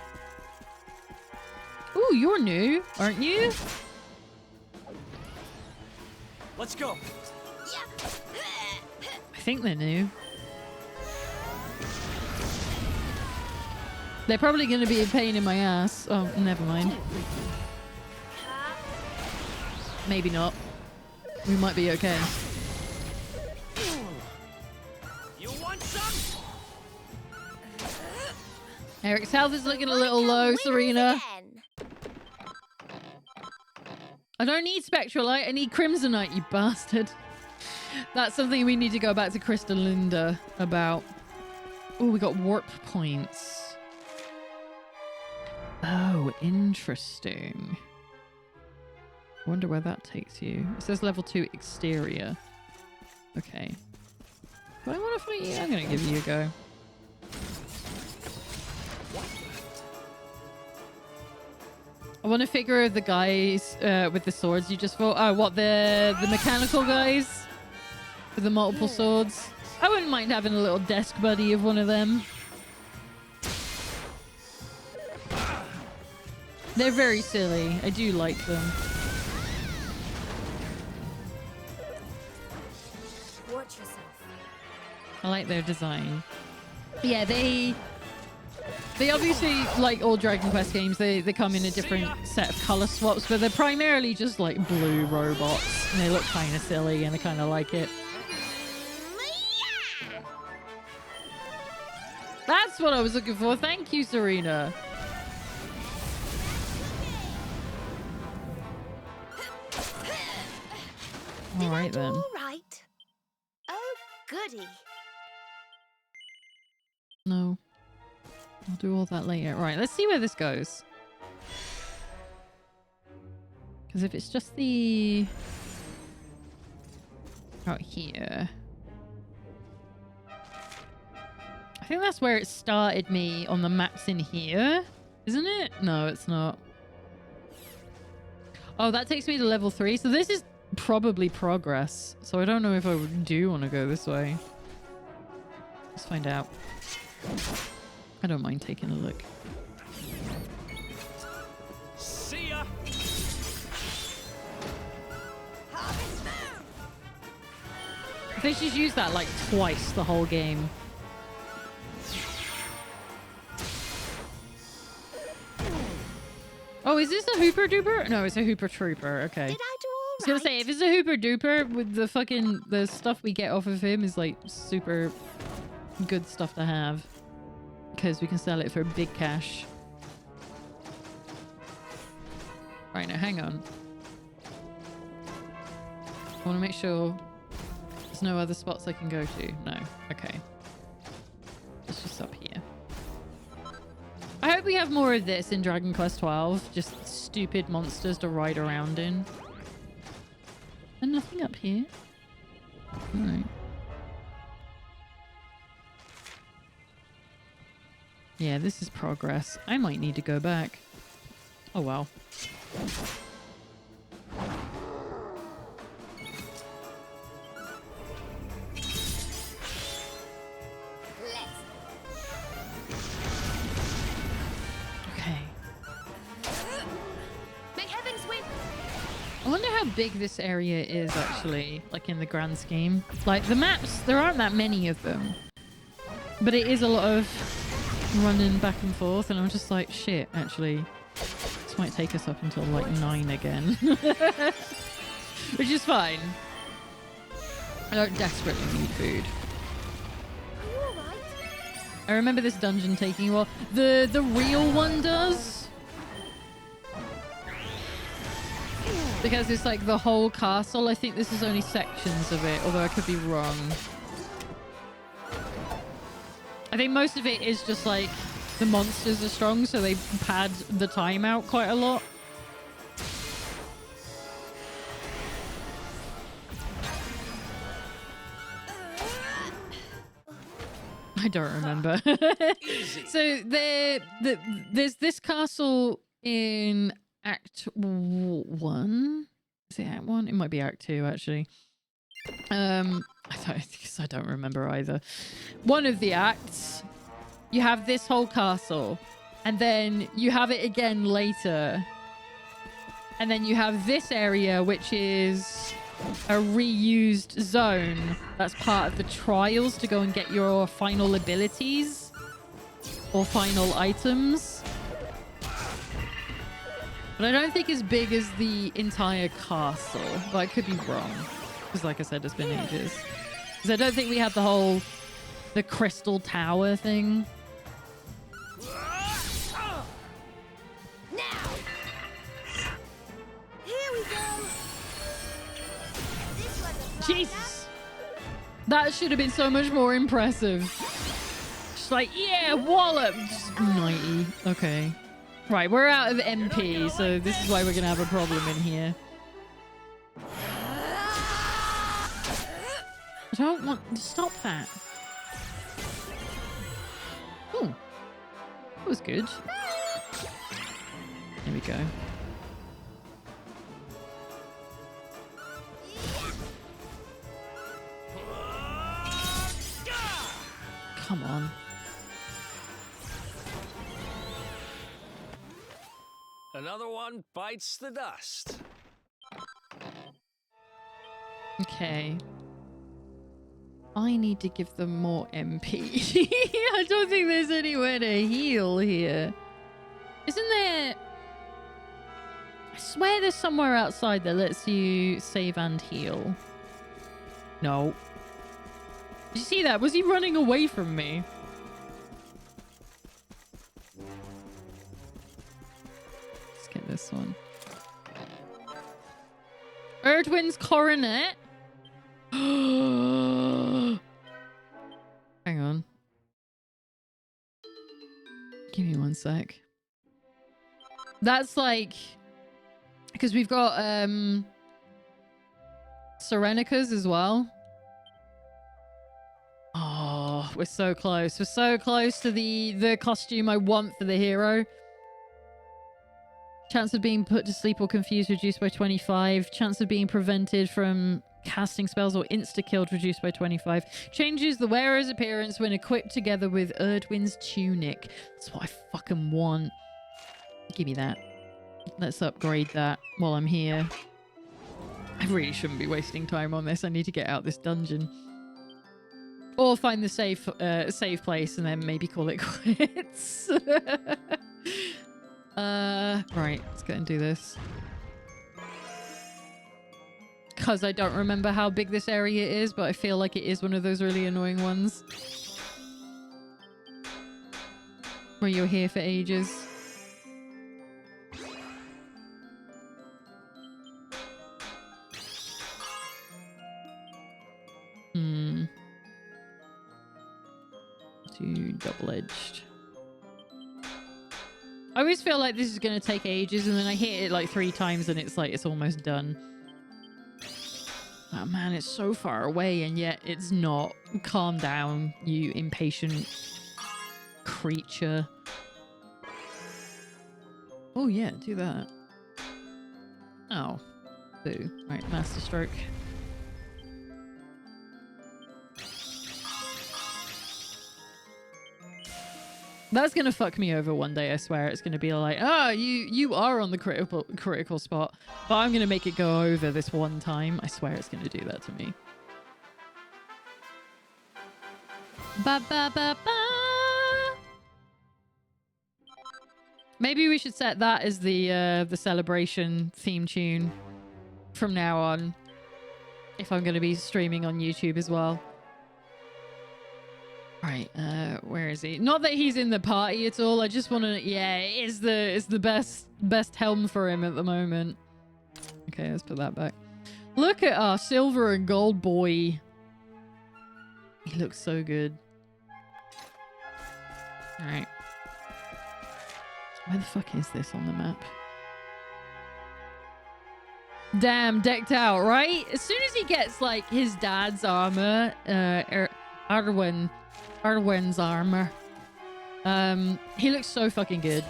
Ooh, you're new, aren't you? Let's go. I think they're new. They're probably going to be a pain in my ass. Oh, never mind. Maybe not. We might be okay. You want some? Eric's health is looking a little low, Serena. I don't need Spectralite. I need Crimsonite, you bastard. That's something we need to go back to Crystalinda about. Oh, we got warp points. Oh, interesting. Wonder where that takes you. It says level 2 exterior. Okay. Do I want to fight you? I'm going to give you a go. I want to figure out the guys with the swords you just fought. Oh, what, the mechanical guys? With the multiple swords? I wouldn't mind having a little desk buddy of one of them. They're very silly. I do like them. Watch yourself. I like their design. Yeah, they obviously, like all Dragon Quest games, they come in a different set of color swaps, but they're primarily just like blue robots. And they look kind of silly and I kind of like it. That's what I was looking for. Thank you, Serena. All right then. All right. Oh, goody. No. I'll do all that later. Right, let's see where this goes. Because if it's just the... out here... I think that's where it started me on the maps in here. Isn't it? No, it's not. Oh, that takes me to level 3. So this is probably progress. So I don't know if I do want to go this way. Let's find out. I don't mind taking a look. See ya. I think she's used that like twice the whole game. Oh, is this a Hooper Duper? No, it's a Hooper Trooper. Okay. Did I do all I was gonna say, if it's a Hooper Duper, with the stuff we get off of him is like super good stuff to have. Because we can sell it for big cash. Right, now hang on. I want to make sure there's no other spots I can go to. No. Okay. It's just up here. I hope we have more of this in Dragon Quest XII. Just stupid monsters to ride around in. And nothing up here. Alright. Yeah, this is progress. I might need to go back. Oh well. how big this area is actually, like in the grand scheme. Like the maps, there aren't that many of them. But it is a lot of running back and forth, and I'm just like, shit, actually. This might take us up until like 9 again. Which is fine. I don't desperately need food. Are you alright? I remember this dungeon taking a while. The real one does. Because it's like the whole castle. I think this is only sections of it, although I could be wrong. I think most of it is just like the monsters are strong, so they pad the time out quite a lot. I don't remember. So there's this castle in Act 1. Is it Act 1? It might be Act 2 actually. I don't remember either. One of the acts, you have this whole castle, and then you have it again later, and then you have this area, which is a reused zone that's part of the trials to go and get your final abilities or final items. But I don't think as big as the entire castle, but I could be wrong. Because like I said, it's been ages. Because I don't think we had the crystal tower thing. Now! Here we go! This was a Jesus! That should have been so much more impressive. Just like, yeah, wallop! Just 90. Okay. Right, we're out of MP, so this is why we're going to have a problem in here. I don't want to stop that. Oh, that was good. There we go. Come on. Another one bites the dust. Okay. I need to give them more MP. I don't think there's anywhere to heal here. Isn't there... I swear there's somewhere outside that lets you save and heal. No. Did you see that? Was he running away from me? Let's get this one. Erdwin's Coronet? Hang on. Give me one sec. That's like... Because we've got Serenicas as well. Oh, we're so close. We're so close to the costume I want for the hero. Chance of being put to sleep or confused reduced by 25. Chance of being prevented from casting spells or insta-killed reduced by 25. Changes the wearer's appearance when equipped together with Erdwin's tunic. That's what I fucking want. Give me that. Let's upgrade that while I'm here. I really shouldn't be wasting time on this. I need to get out this dungeon. Or find the safe place and then maybe call it quits. Right, let's go and do this. Because I don't remember how big this area is, but I feel like it is one of those really annoying ones. Where you're here for ages. Too double-edged. I always feel like this is going to take ages, and then I hit it like 3 times and it's like it's almost done. Oh man, it's so far away and yet it's not. Calm down, you impatient creature. Oh yeah, do that. Oh. Boo. Right, Master Stroke. That's gonna fuck me over one day, I swear. It's gonna be like, oh, you are on the critical spot, but I'm gonna make it go over this one time. I swear it's gonna do that to me. Ba ba ba ba. Maybe we should set that as the celebration theme tune from now on, if I'm gonna be streaming on YouTube as well. Right, where is he? Not that he's in the party at all. I just want to... Yeah, it's the best helm for him at the moment. Okay, let's put that back. Look at our silver and gold boy. He looks so good. All right. Where the fuck is this on the map? Damn, decked out, right? As soon as he gets, like, his dad's armor, Arwen's armor. He looks so fucking good.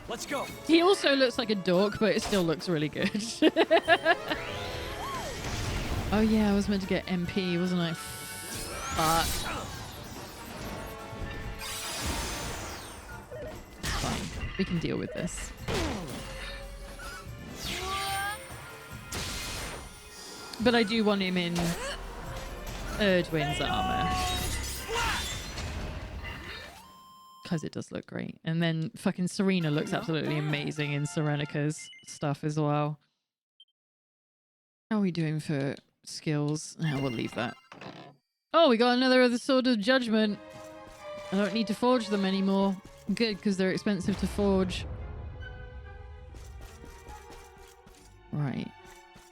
Let's go. He also looks like a dork, but it still looks really good. Oh yeah, I was meant to get MP, wasn't I? Fuck. Fine. We can deal with this. But I do want him in Erdwin's armor. Because it does look great. And then fucking Serena looks absolutely amazing in Serenica's stuff as well. How are we doing for skills? No, we'll leave that. Oh, we got another of the Sword of Judgment. I don't need to forge them anymore. Good, because they're expensive to forge. Right.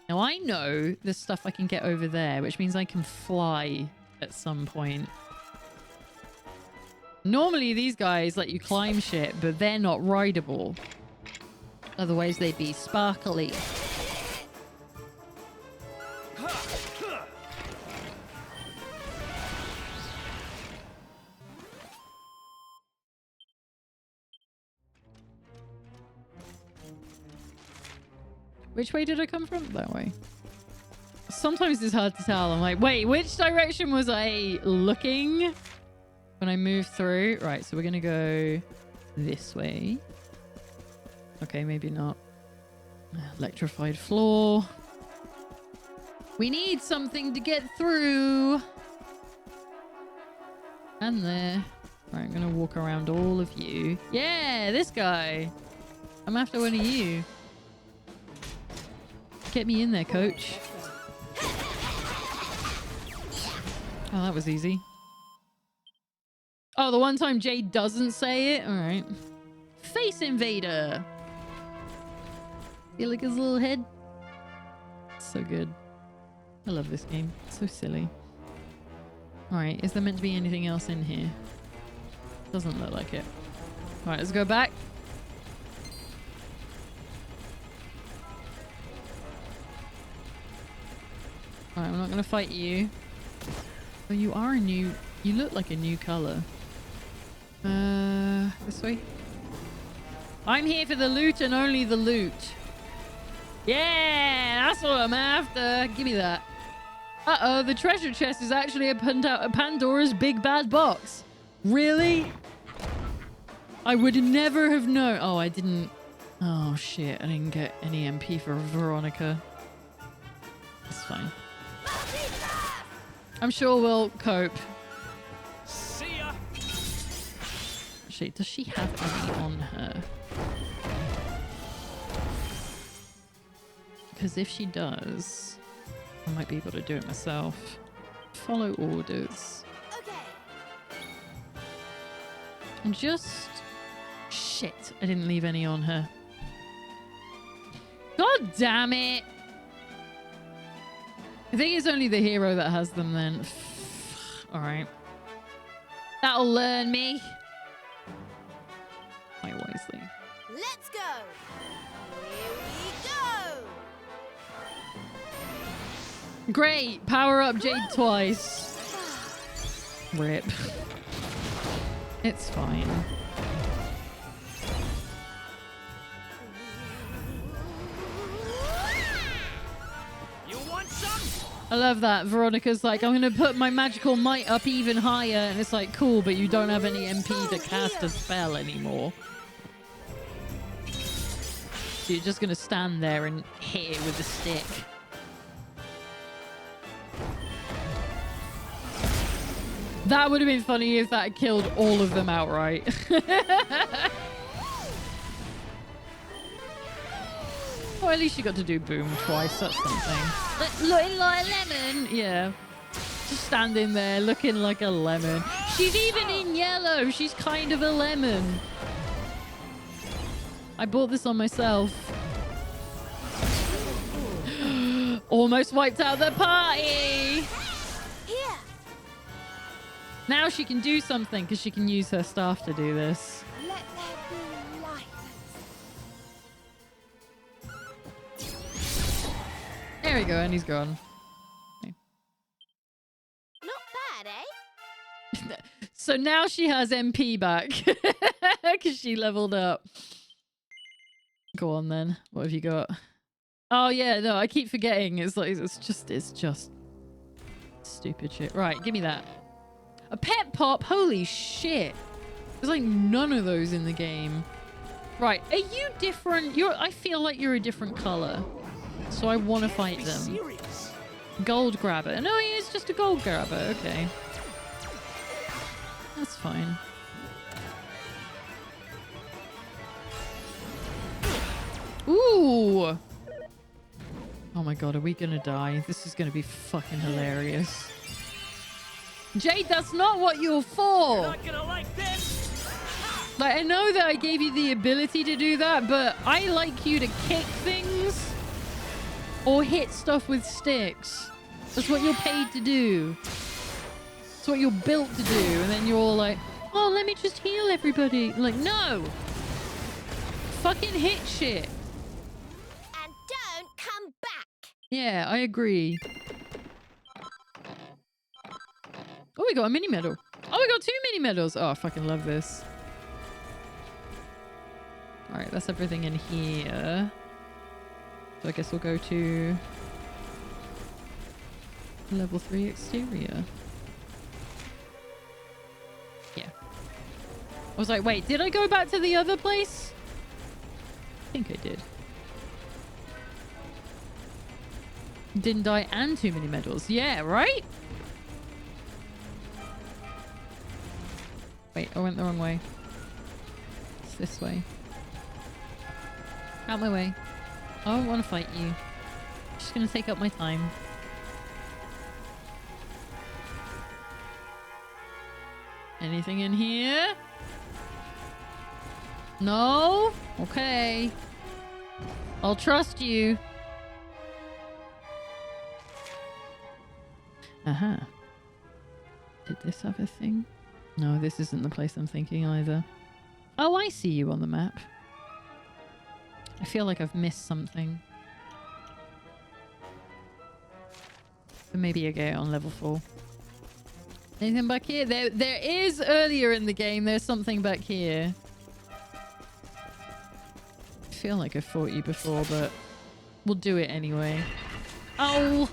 Now I know there's stuff I can get over there, which means I can fly at some point. Normally these guys let you climb shit, but they're not rideable. Otherwise they'd be sparkly. Which way did I come from? That way. Sometimes it's hard to tell. I'm like, wait, which direction was I looking when I moved through? Right, so we're going to go this way. Okay, maybe not. Electrified floor. We need something to get through. And there. Right, I'm going to walk around all of you. Yeah, this guy. I'm after one of you. Get me in there, coach. Oh, that was easy. Oh, the one time Jade doesn't say it? Alright. Face Invader! Feel like his little head? So good. I love this game. It's so silly. Alright, is there meant to be anything else in here? Doesn't look like it. Alright, let's go back. Alright, I'm not gonna fight you. Oh, you are a new... You look like a new color. This way? I'm here for the loot and only the loot. Yeah, that's what I'm after. Give me that. Uh-oh, the treasure chest is actually a Pandora's big bad box. Really? I would never have known. Oh, I didn't... Oh, shit. I didn't get any MP for Veronica. It's fine. I'm sure we'll cope. See ya. Actually, does she have any on her? Because if she does, I might be able to do it myself. Follow orders. Okay. And just... Shit, I didn't leave any on her. God damn it! I think it's only the hero that has them then. Alright. That'll learn me. Quite wisely. Let's go. Here we go. Great! Power up Jade twice. Rip. It's fine. You want some? I love that. Veronica's like, I'm going to put my magical might up even higher. And it's like, cool, but you don't have any MP to cast a spell anymore. So you're just going to stand there and hit it with a stick. That would have been funny if that killed all of them outright. Oh, at least you got to do boom twice. That's something. Looking like a lemon. Yeah. Just standing there looking like a lemon. She's even in yellow. She's kind of a lemon. I bought this on myself. Almost wiped out the party. Here. Now she can do something because she can use her staff to do this. Let there be light. There we go, and he's gone. Not bad, eh? So now she has MP back because she leveled up. Go on then. What have you got? Oh yeah, no, I keep forgetting. It's like it's just stupid shit. Right, give me that. A pet pop. Holy shit! There's like none of those in the game. Right, are you different? I feel like you're a different color. So I want to fight Be them. serious. Gold grabber. No, he is just a gold grabber. Okay. That's fine. Ooh! Oh my god, are we gonna die? This is gonna be fucking hilarious. Jade, that's not what you're for! Not gonna like this. Like, I know that I gave you the ability to do that, but I like you to kick things or hit stuff with sticks. That's what you're paid to do. That's what you're built to do. And then you're all like, oh, let me just heal everybody. Like, no! Fucking hit shit. And don't come back. Yeah, I agree. Oh, we got a mini medal. Oh, we got 2 mini medals. Oh, I fucking love this. Alright, that's everything in here. So I guess we'll go to level 3 exterior. Yeah. I was like, wait, did I go back to the other place? I think I did. Didn't die and 2 mini medals. Yeah, right? Wait, I went the wrong way. It's this way. Out my way. I don't want to fight you. Just gonna take up my time. Anything in here? No? Okay. I'll trust you. Aha. Did this have a thing? No, this isn't the place I'm thinking either. Oh, I see you on the map. I feel like I've missed something. But maybe I get it on level 4. Anything back here? There is earlier in the game. There's something back here. I feel like I fought you before, but we'll do it anyway. Oh!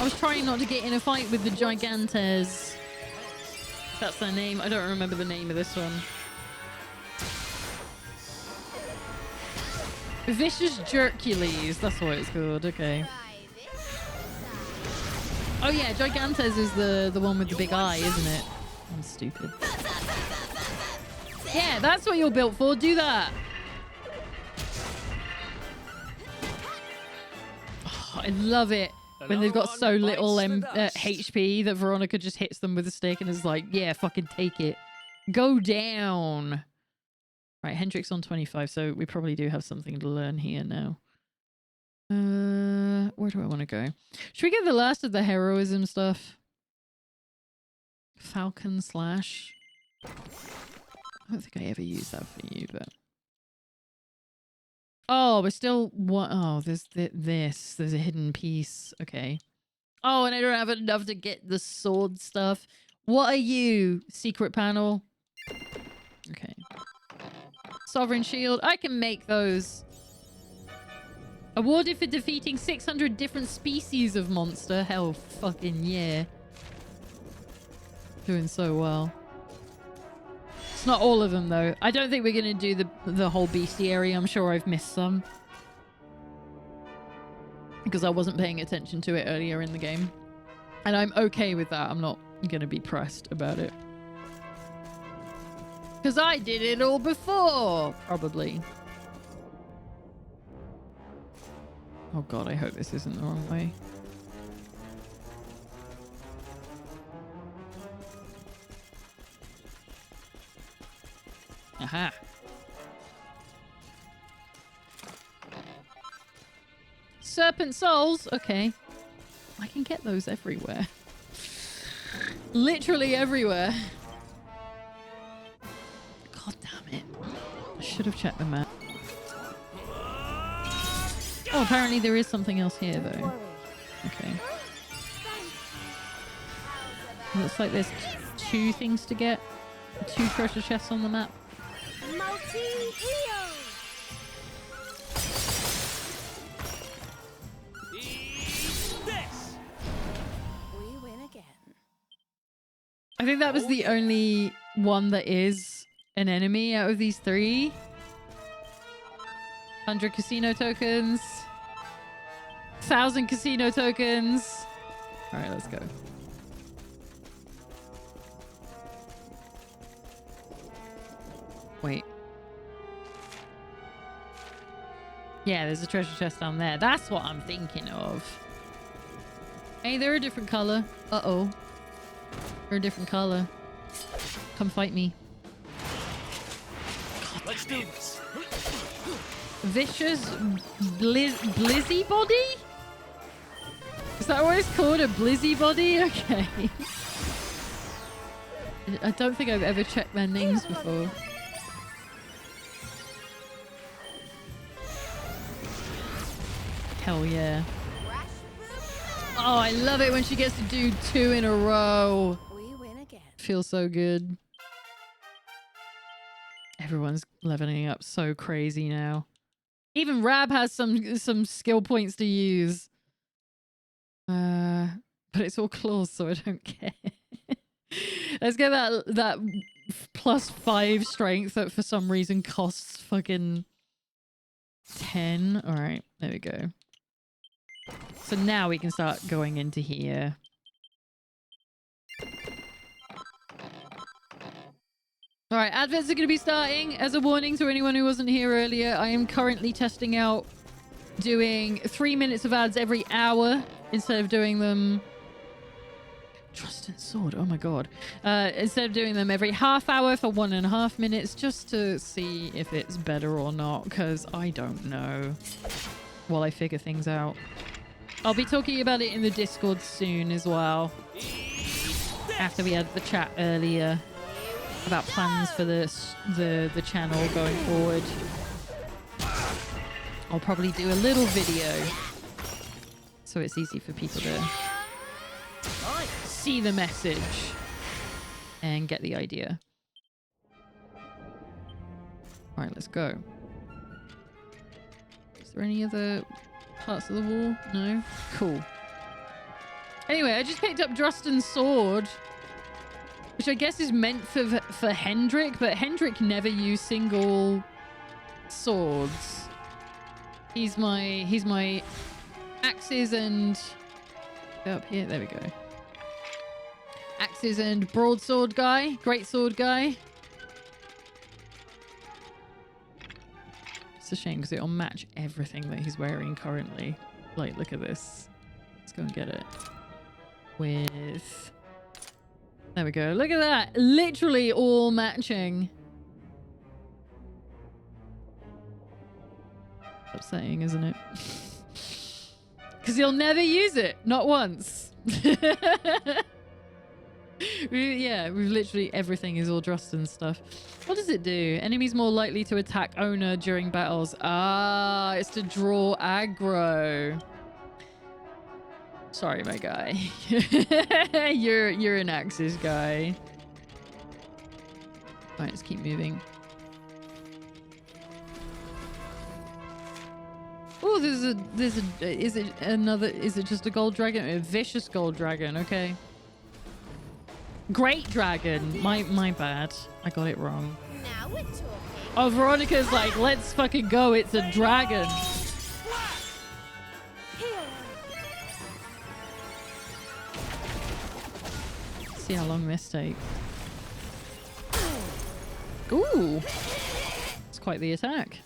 I was trying not to get in a fight with the Gigantes. That's their name. I don't remember the name of this one. Vicious Jercules. That's what it's called. Okay. Oh yeah, Gigantes is the one with the big eye, isn't it? I'm stupid. Yeah, that's what you're built for. Do that. Oh, I love it when they've got so little HP that Veronica just hits them with a stick and is like, yeah, fucking take it. Go down. Right, Hendrix on 25, so we probably do have something to learn here now. Where do I want to go? Should we get the last of the heroism stuff? Falcon Slash. I don't think I ever used that for you, but... Oh, we're still... What? Oh, there's this. There's a hidden piece. Okay. Oh, and I don't have enough to get the sword stuff. What are you? Secret panel? Okay. Sovereign shield. I can make those. Awarded for defeating 600 different species of monster. Hell fucking yeah. Doing so well. It's not all of them though. I don't think we're going to do the whole bestiary. I'm sure I've missed some. Because I wasn't paying attention to it earlier in the game. And I'm okay with that. I'm not going to be pressed about it. Because I did it all before. Probably. Oh god, I hope this isn't the wrong way. Aha. Serpent souls? Okay. I can get those everywhere. Literally everywhere. God damn it. I should have checked the map. Oh, apparently there is something else here though. Okay. Looks like there's two things to get. Two treasure chests on the map. Multi-heal! This! We win again. I think that was the only one that is an enemy out of these three. 100 casino tokens. 1,000 casino tokens. Alright, let's go. Wait. Yeah, there's a treasure chest down there. That's what I'm thinking of. Hey, they're a different color. Uh-oh. They're a different color. Come fight me. Let's do this. Vicious Blizzy Body? Is that what it's called? A Blizzy Body? Okay. I don't think I've ever checked their names before. Hell yeah. Oh, I love it when she gets to do 2 in a row. We win again. Feels so good. Everyone's leveling up so crazy now. Even Rab has some skill points to use. But it's all claws, so I don't care. Let's get that +5 strength that for some reason costs fucking 10. All right, there we go. So now we can start going into here. All right, adverts are going to be starting. As a warning to anyone who wasn't here earlier, I am currently testing out doing 3 minutes of ads every hour instead of doing them... Trust and Sword, oh my god. Instead of doing them every half hour for 1.5 minutes, just to see if it's better or not, because I don't know while I figure things out. I'll be talking about it in the Discord soon as well. After we had the chat earlier about plans for the channel going forward. I'll probably do a little video so it's easy for people to see the message and get the idea. All right, let's go. Is there any other parts of the wall? No? Cool. Anyway, I just picked up Drustan's sword, which I guess is meant for Hendrik, but Hendrik never used single swords. He's my axes and up here. There we go. Axes and broadsword guy, great sword guy. It's a shame because it'll match everything that he's wearing currently. Like, look at this. Let's go and get it. With... There we go. Look at that. Literally all matching. Upsetting, isn't it? Because you'll never use it. Not once. Yeah, we've literally everything is all Drustan stuff. What does it do? Enemies more likely to attack owner during battles. Ah, it's to draw aggro. Sorry, my guy. You're an Axis guy. Alright, let's keep moving. Ooh, Oh, is it just a gold dragon? A vicious gold dragon, okay. Great dragon. My bad. I got it wrong. Now we're talking. Oh, Veronica's like, let's fucking go. It's a dragon. See how long this takes. Ooh. It's quite the attack.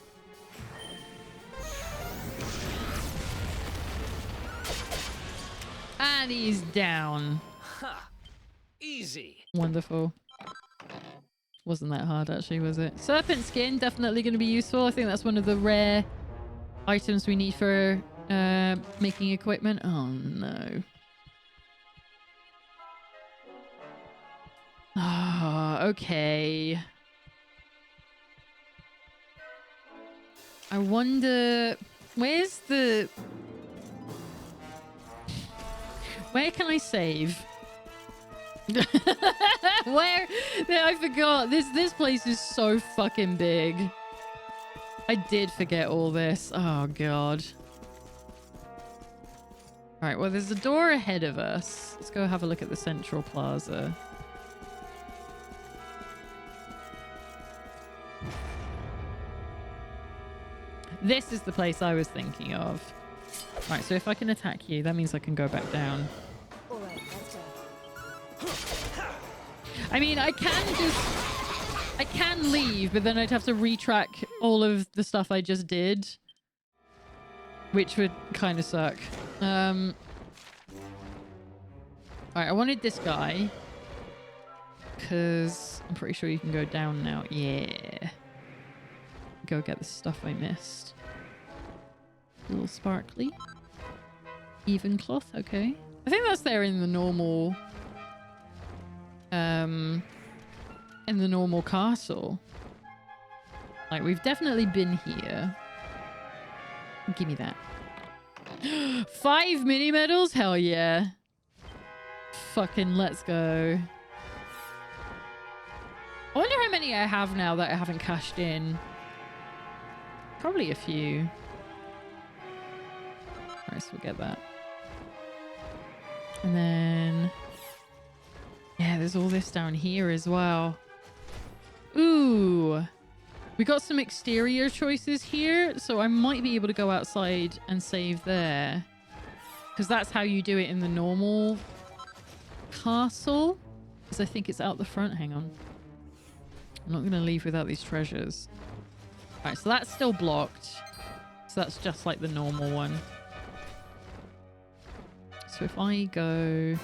And he's down. Ha! Easy. Wonderful. Wasn't that hard actually, was it? Serpent skin, definitely going to be useful. I think that's one of the rare items we need for making equipment. Oh no. Ah, okay. I wonder... Where's the... Where can I save? Where? I forgot. This place is so fucking big. I did forget all this. Oh, God. Alright, well, there's a door ahead of us. Let's go have a look at the Central Plaza. This is the place I was thinking of. Right, so if I can attack you, that means I can go back down. All right, let's go. I mean, I can leave, but then I'd have to retrack all of the stuff I just did, which would kind of suck. Alright, I wanted this guy because I'm pretty sure you can go down now. Yeah. Go get the stuff I missed. A little sparkly. Even cloth, okay. I think that's there in the normal... in the normal castle. Like, we've definitely been here. Give me that. 5 mini medals? Hell yeah. Fucking let's go. I wonder how many I have now that I haven't cashed in. Probably a few. Alright, so we'll get that. And then... yeah, there's all this down here as well. Ooh. We got some exterior choices here, so I might be able to go outside and save there. Because that's how you do it in the normal castle. Because I think it's out the front. Hang on. I'm not going to leave without these treasures. Alright, so that's still blocked. So that's just like the normal one. So if I go...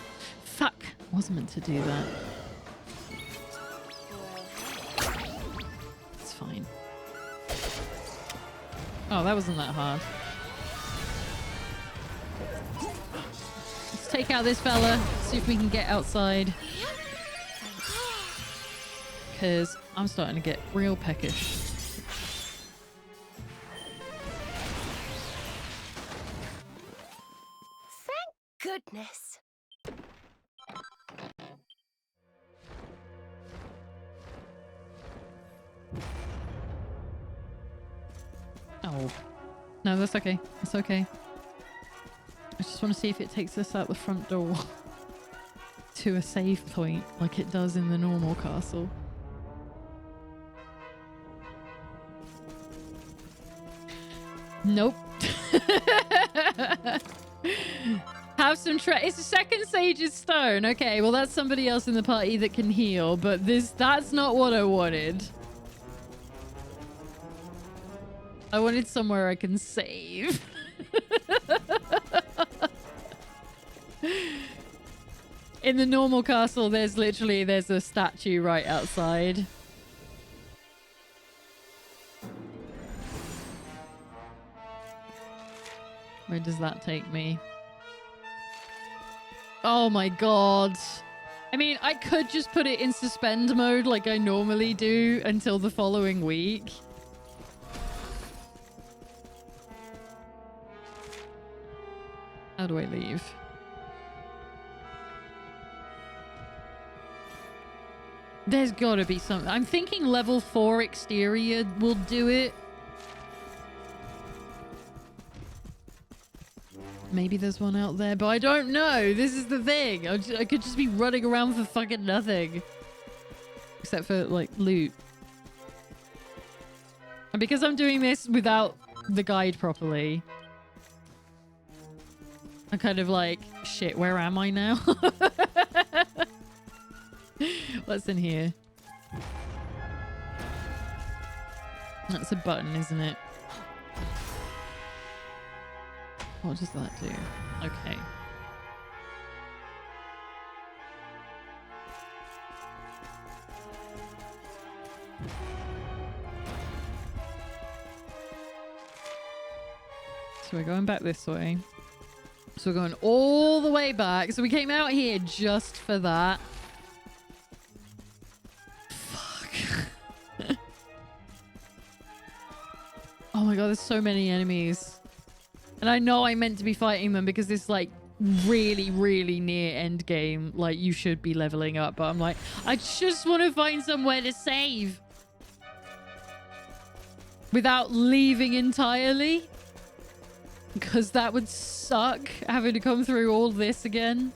fuck! I wasn't meant to do that. It's fine. Oh, that wasn't that hard. Let's take out this fella. See if we can get outside. Because I'm starting to get real peckish. Goodness. Oh. No, that's okay. It's okay. I just want to see if it takes us out the front door to a save point like it does in the normal castle. Nope. Have some it's a second sage's stone. Okay, well that's somebody else in the party that can heal, but that's not what I wanted. I wanted somewhere I can save. In the normal castle, there's a statue right outside. Where does that take me? Oh my god. I mean, I could just put it in suspend mode like I normally do until the following week. How do I leave? There's gotta be something. I'm thinking level 4 exterior will do it. Maybe there's one out there, but I don't know. This is the thing. I could just be running around for fucking nothing. Except for, like, loot. And because I'm doing this without the guide properly, I'm kind of like, shit, where am I now? What's in here? That's a button, isn't it? What does that do? Okay. So we're going back this way. So we're going all the way back. So we came out here just for that. Fuck. Oh my god, there's so many enemies. And I know I meant to be fighting them because this, like, really, really near end game. Like, you should be leveling up. But I'm like, I just want to find somewhere to save. Without leaving entirely. Because that would suck, having to come through all this again.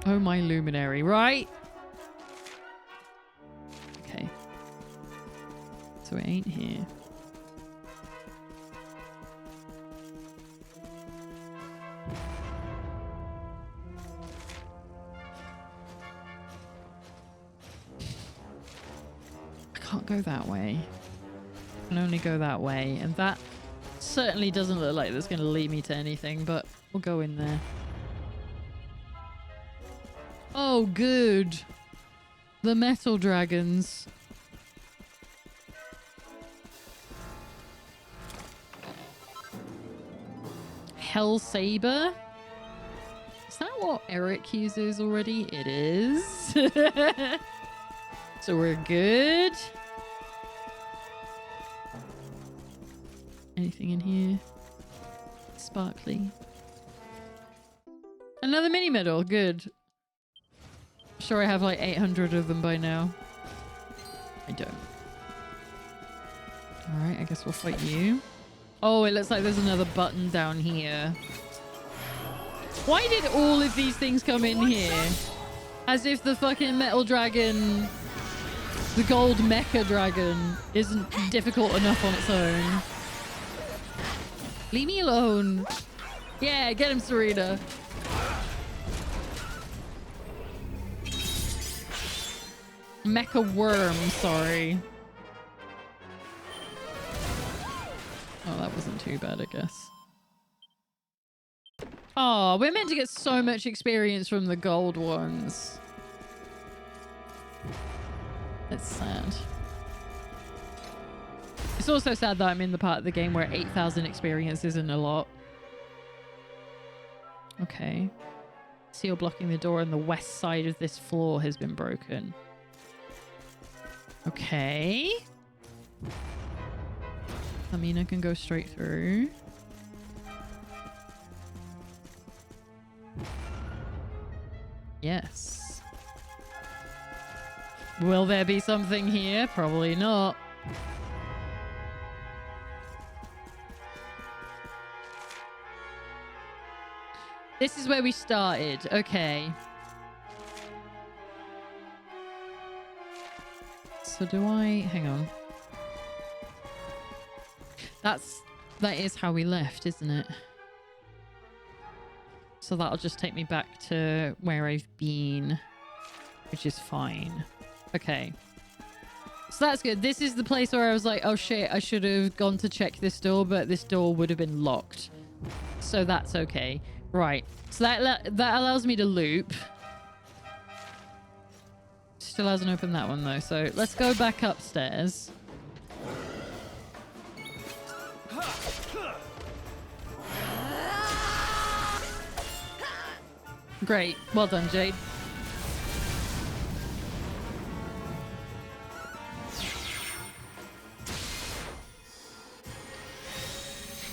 Oh, my luminary, right? Okay. So it ain't here. Can't go that way. I can only go that way, and that certainly doesn't look like that's going to lead me to anything, but we'll go in there. Oh, good. The metal dragons. Hell Saber. Is that what Eric uses already? It is. So we're good. Anything in here? Sparkly. Another mini medal. Good. Sure, I have like 800 of them by now. I don't. Alright, I guess we'll fight you. Oh, it looks like there's another button down here. Why did all of these things come in here? As if the fucking metal dragon, the gold mecha dragon, isn't difficult enough on its own. Leave me alone. Yeah, get him, Serena. Mecha worm, sorry. Oh, that wasn't too bad, I guess. Oh, we're meant to get so much experience from the gold ones. That's sad. It's also sad that I'm in the part of the game where 8,000 experience isn't a lot. Okay. Seal blocking the door on the west side of this floor has been broken. Okay. I mean, I can go straight through. Yes. Will there be something here? Probably not. This is where we started. Okay. So do I... Hang on. That is how we left, isn't it? So that'll just take me back to where I've been, which is fine. Okay. So that's good. This is the place where I was like, oh shit, I should have gone to check this door, but this door would have been locked. So that's okay. Right. So that allows me to loop. Still hasn't opened that one though. So let's go back upstairs. Great. Well done, Jade.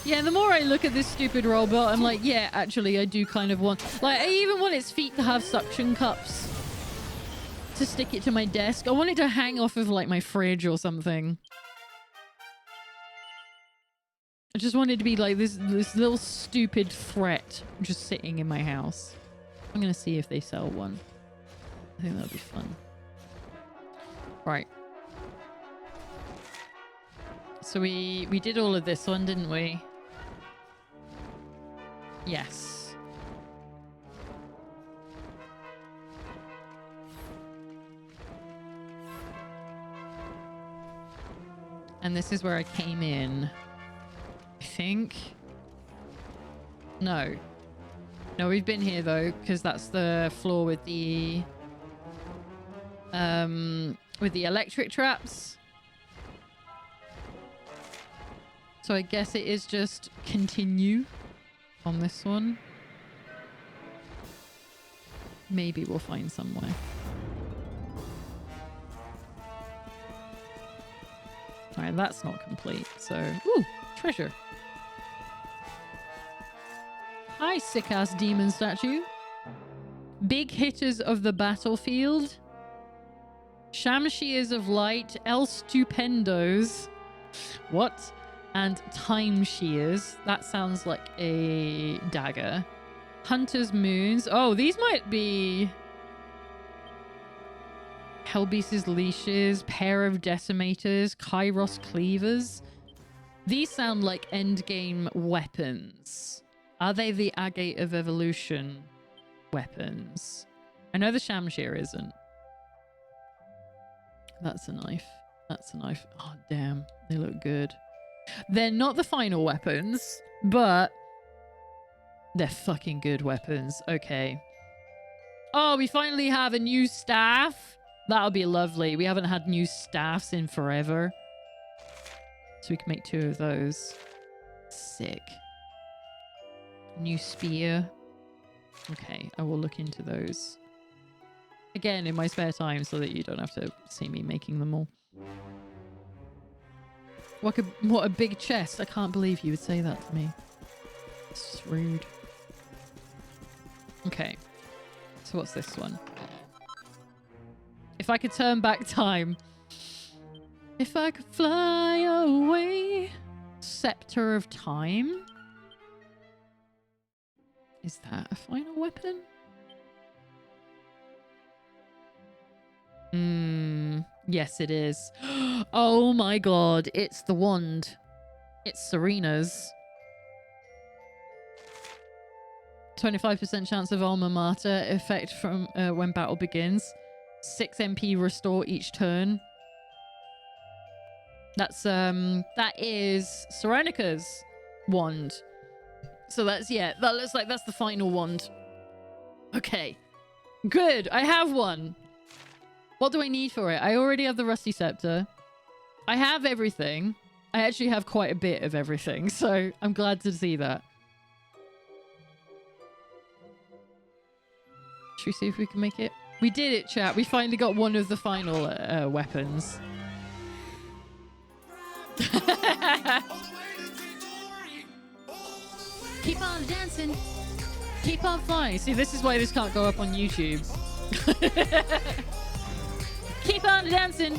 Yeah, the more I look at this stupid robot, I'm like, yeah, actually, I do kind of want... Like, I even want its feet to have suction cups to stick it to my desk. I want it to hang off of, like, my fridge or something. I just wanted to be like this little stupid threat just sitting in my house. I'm gonna see if they sell one. I think that'll be fun. Right. So we did all of this one, didn't we? Yes. And this is where I came in. I think. No. No, we've been here though, because that's the floor with the electric traps. So I guess it is just continue on this one. Maybe we'll find somewhere. Alright, that's not complete, so... Ooh, treasure. Hi, sick-ass demon statue. Big hitters of the battlefield. Shamshears of light. El Stupendos. What? And time shears. That sounds like a dagger. Hunter's moons. Oh, these might be... Hellbeast's leashes. Pair of decimators. Kairos cleavers. These sound like endgame weapons. Are they the Agate of Evolution weapons? I know the Shamshear isn't. That's a knife. That's a knife. Oh, damn. They look good. They're not the final weapons, but they're fucking good weapons. Okay. Oh, we finally have a new staff. That'll be lovely. We haven't had new staffs in forever. So we can make 2 of those. Sick. New spear. Okay, I will look into those. Again, in my spare time so that you don't have to see me making them all. What a big chest. I can't believe you would say that to me. It's just rude. Okay. So what's this one? If I could turn back time. If I could fly away. Scepter of Time. Is that a final weapon? Yes, it is. Oh my god, it's the wand. It's Serena's. 25% chance of Alma Mater effect from when battle begins. 6 MP restore each turn. That's that is Serenica's wand. So that's, yeah, that looks like that's the final wand. Okay. Good, I have one. What do I need for it? I already have the Rusty Scepter. I have everything. I actually have quite a bit of everything, so I'm glad to see that. Should we see if we can make it? We did it, chat. We finally got one of the final weapons. Keep on dancing. Keep on flying. See, this is why this can't go up on YouTube. Keep on dancing.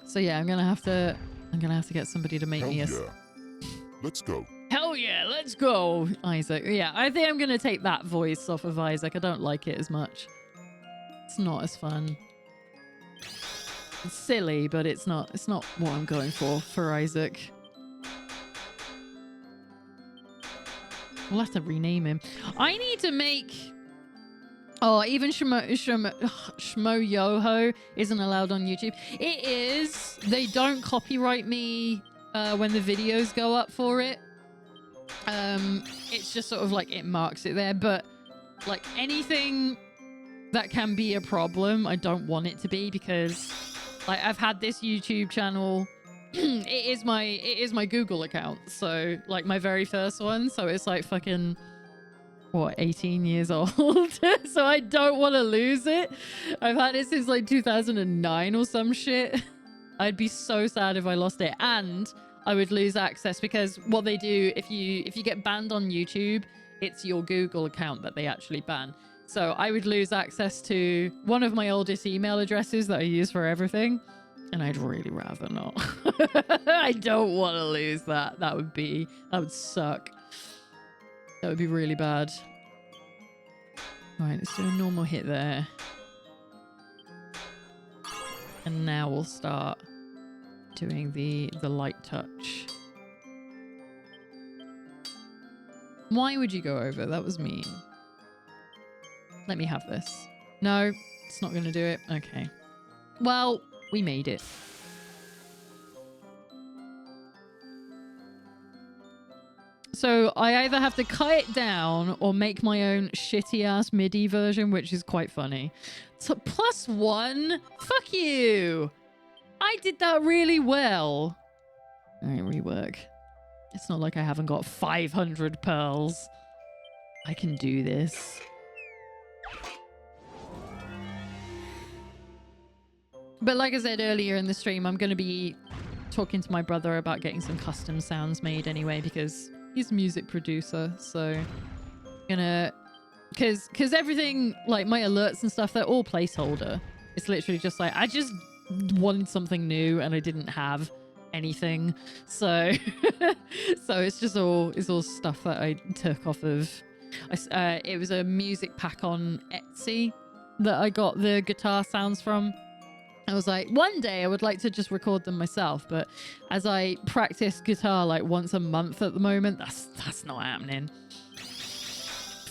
So yeah, I'm gonna have to get somebody to make me a... Yeah. Let's go. Hell yeah, let's go, Isaac. Yeah, I think I'm gonna take that voice off of Isaac. I don't like it as much. It's not as fun. It's silly, but it's not what I'm going for Isaac. We'll have to rename him. I need to make... Oh, even Shmo Yoho isn't allowed on YouTube. It is. They don't copyright me when the videos go up for it. It's just sort of like it marks it there. But like anything that can be a problem, I don't want it to be, because like I've had this YouTube channel... it is my Google account, so like my very first one, so it's like fucking what, 18 years old. So I don't want to lose it. I've had it since like 2009 or some shit. I'd be so sad if I lost it, and I would lose access, because what they do if you get banned on YouTube, it's your Google account that they actually ban. So I would lose access to one of my oldest email addresses that I use for everything. And I'd really rather not. I don't want to lose that. That would suck. That would be really bad. All right, let's do a normal hit there. And now we'll start doing the light touch. Why would you go over? That was mean. Let me have this. No, it's not going to do it. Okay. Well, we made it. So I either have to cut it down or make my own shitty ass MIDI version, which is quite funny. So +1? Fuck you. I did that really well. All right, rework. It's not like I haven't got 500 pearls. I can do this. But like I said earlier in the stream, I'm going to be talking to my brother about getting some custom sounds made anyway, because he's a music producer. So gonna, because everything, like my alerts and stuff, they're all placeholder. It's literally just like, I just wanted something new and I didn't have anything. So so it's all stuff that I took off of, it was a music pack on Etsy that I got the guitar sounds from. I was like, one day I would like to just record them myself, but as I practice guitar like once a month at the moment, that's not happening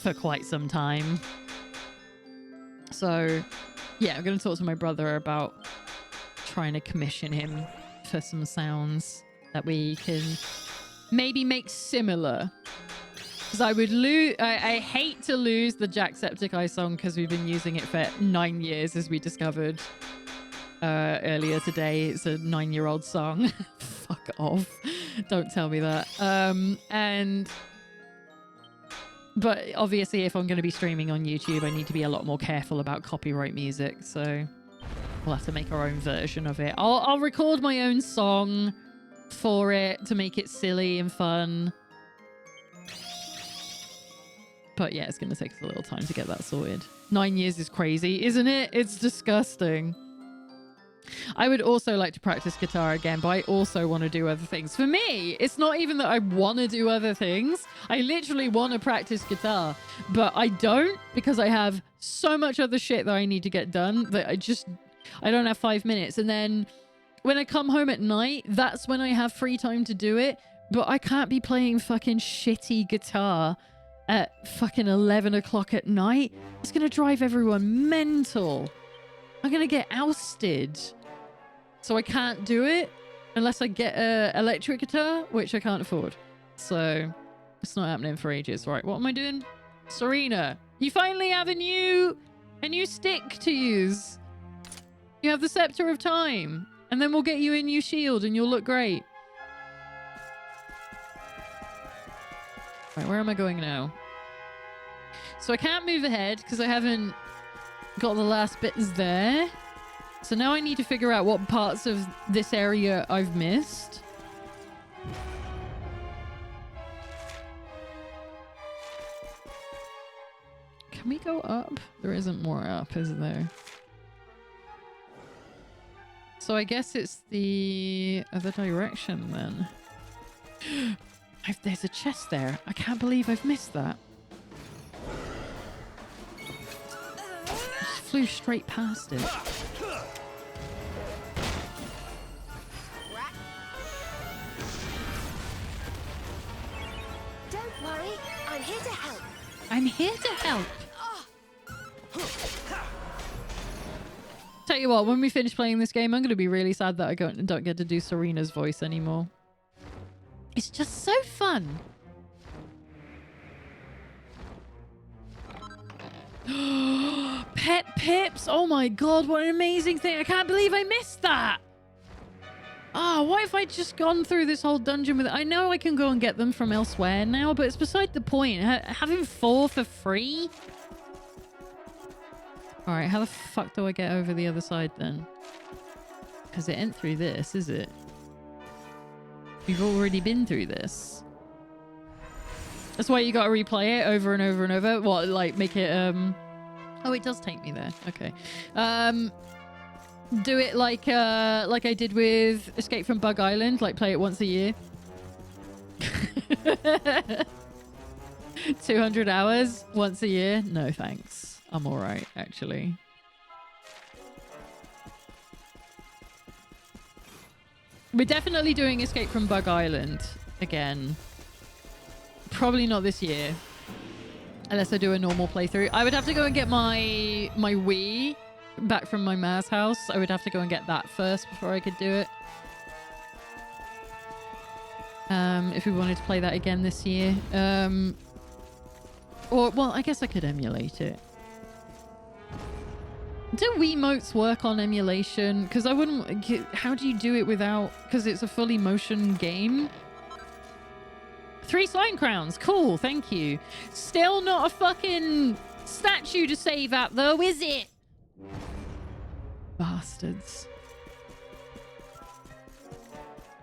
for quite some time. So yeah, I'm going to talk to my brother about trying to commission him for some sounds that we can maybe make similar. Because I would lose, I hate to lose the Jacksepticeye song because we've been using it for 9 years, as we discovered earlier today. It's a 9-year-old song. Fuck off. Don't tell me that. But obviously if I'm going to be streaming on YouTube, I need to be a lot more careful about copyright music. So we'll have to make our own version of it. I'll record my own song for it to make it silly and fun. But yeah, it's going to take us a little time to get that sorted. 9 years is crazy, isn't it? It's disgusting. I would also like to practice guitar again, but I also want to do other things. For me, it's not even that I want to do other things. I literally want to practice guitar, but I don't, because I have so much other shit that I need to get done that I don't have 5 minutes. And then when I come home at night, that's when I have free time to do it. But I can't be playing fucking shitty guitar at fucking 11 o'clock at night. It's going to drive everyone mental. I'm going to get ousted. So I can't do it unless I get an electric guitar, which I can't afford. So it's not happening for ages. Right, what am I doing? Serena, you finally have a new stick to use. You have the Scepter of Time. And then we'll get you a new shield and you'll look great. Right, where am I going now? So I can't move ahead because I haven't got the last bits there. So now I need to figure out what parts of this area I've missed. Can we go up? There isn't more up, is there? So I guess it's the other direction then. There's a chest there. I can't believe I've missed that. Just flew straight past it. Don't worry, I'm here to help. I'm here to help. Tell you what, when we finish playing this game, I'm going to be really sad that I don't get to do Serena's voice anymore. It's just so fun. Pet Pips. Oh my god, what an amazing thing. I can't believe I missed that. Oh, what if I'd just gone through this whole dungeon with it? I know I can go and get them from elsewhere now, but it's beside the point. Having 4 for free? Alright, how the fuck do I get over the other side then? Because it ain't through this, is it? We've already been through this. That's why you gotta replay it over and over and over. What, like make it Oh, it does take me there. Okay. Do it like I did with Escape from Bug Island, like play it once a year. 200 hours once a year? No, thanks. I'm all right, actually. We're definitely doing Escape from Bug Island again. Probably not this year. Unless I do a normal playthrough. I would have to go and get my Wii back from my ma's house. I would have to go and get that first before I could do it. If we wanted to play that again this year. Or, well, I guess I could emulate it. Do Wiimotes work on emulation? Because I wouldn't... How do you do it without... Because it's a fully motion game? 3 slime crowns. Cool, thank you. Still not a fucking statue to save at, though, is it? Bastards.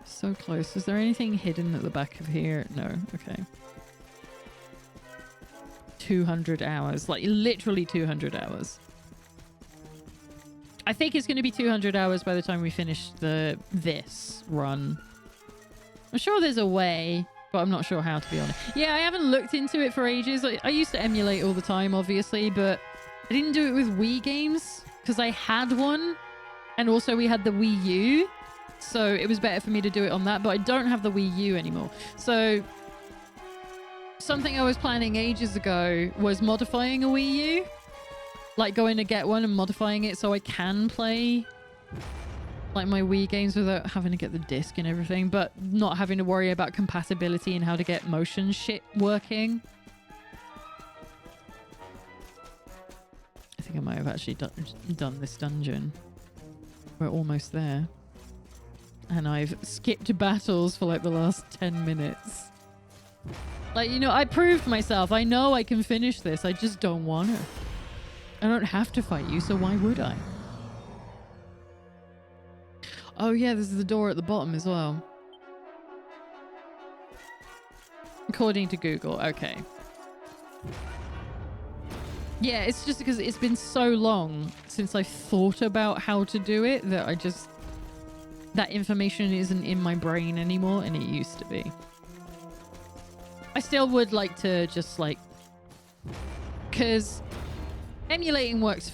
So close. Is there anything hidden at the back of here? No. Okay. 200 hours. Like, literally 200 hours. I think it's going to be 200 hours by the time we finish this run. I'm sure there's a way, but I'm not sure how, to be honest. Yeah, I haven't looked into it for ages. I used to emulate all the time, obviously, but I didn't do it with Wii games because I had one. And also we had the Wii U. So it was better for me to do it on that, but I don't have the Wii U anymore. So something I was planning ages ago was modifying a Wii U. Like going to get one and modifying it so I can play like my Wii games without having to get the disc and everything, but not having to worry about compatibility and how to get motion shit working. I think I might have actually done this dungeon. We're almost there. And I've skipped battles for like the last 10 minutes. Like, you know, I proved myself. I know I can finish this. I just don't want to. I don't have to fight you, so why would I? Oh yeah, this is the door at the bottom as well. According to Google, okay. Yeah, it's just because it's been so long since I thought about how to do it that I just... That information isn't in my brain anymore, and it used to be. I still would like to just like... Because emulating works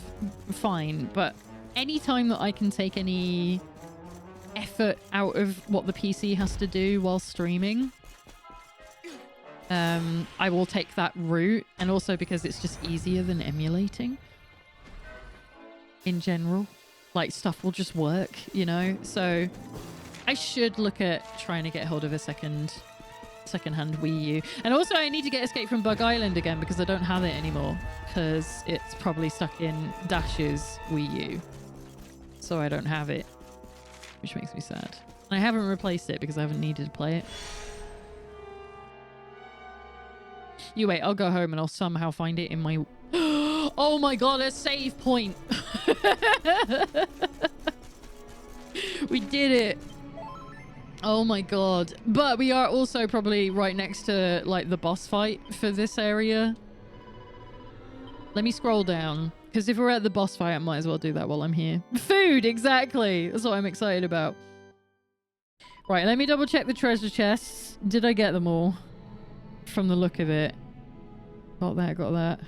fine, but any time that I can take any effort out of what the PC has to do while streaming, I will take that route. And also because it's just easier than emulating in general. Like, stuff will just work, you know? So I should look at trying to get hold of a second-hand Wii U. And also I need to get Escape from Bug Island again because I don't have it anymore. Because it's probably stuck in Dash's Wii U. So I don't have it. Which makes me sad. And I haven't replaced it because I haven't needed to play it. You wait, I'll go home and I'll somehow find it in my... Oh my god, a save point! We did it! Oh my god. But we are also probably right next to, like, the boss fight for this area. Let me scroll down. Because if we're at the boss fight, I might as well do that while I'm here. Food! Exactly! That's what I'm excited about. Right, let me double check the treasure chests. Did I get them all? From the look of it. Got that, got that.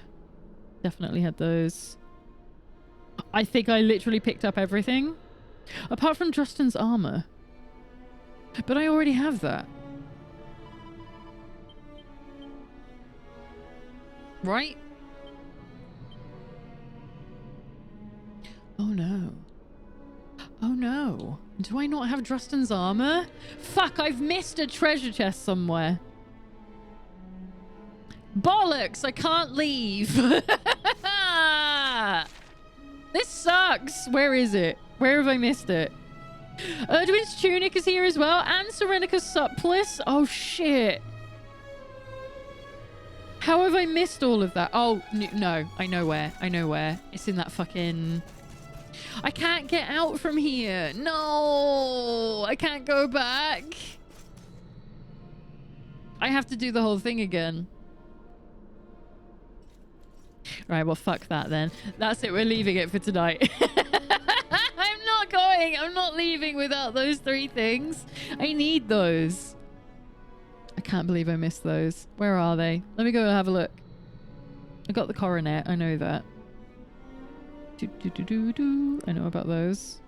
Definitely had those. I think I literally picked up everything. Apart from Justin's armor. But I already have that. Right? Oh no. Oh no. Do I not have Justin's armor? Fuck, I've missed a treasure chest somewhere. Bollocks, I can't leave. This sucks. Where is it? Where have I missed it? Erdwin's tunic is here as well. And Serenica's supplice. Oh, shit. How have I missed all of that? Oh, no. I know where. I know where. It's in that fucking... I can't get out from here. No. I can't go back. I have to do the whole thing again. Right, well, fuck that then. That's it. We're leaving it for tonight. I'm not going. I'm not leaving without those 3 things. I need those. I can't believe I missed those. Where are they? Let me go have a look. I got the coronet. I know that. I know about those.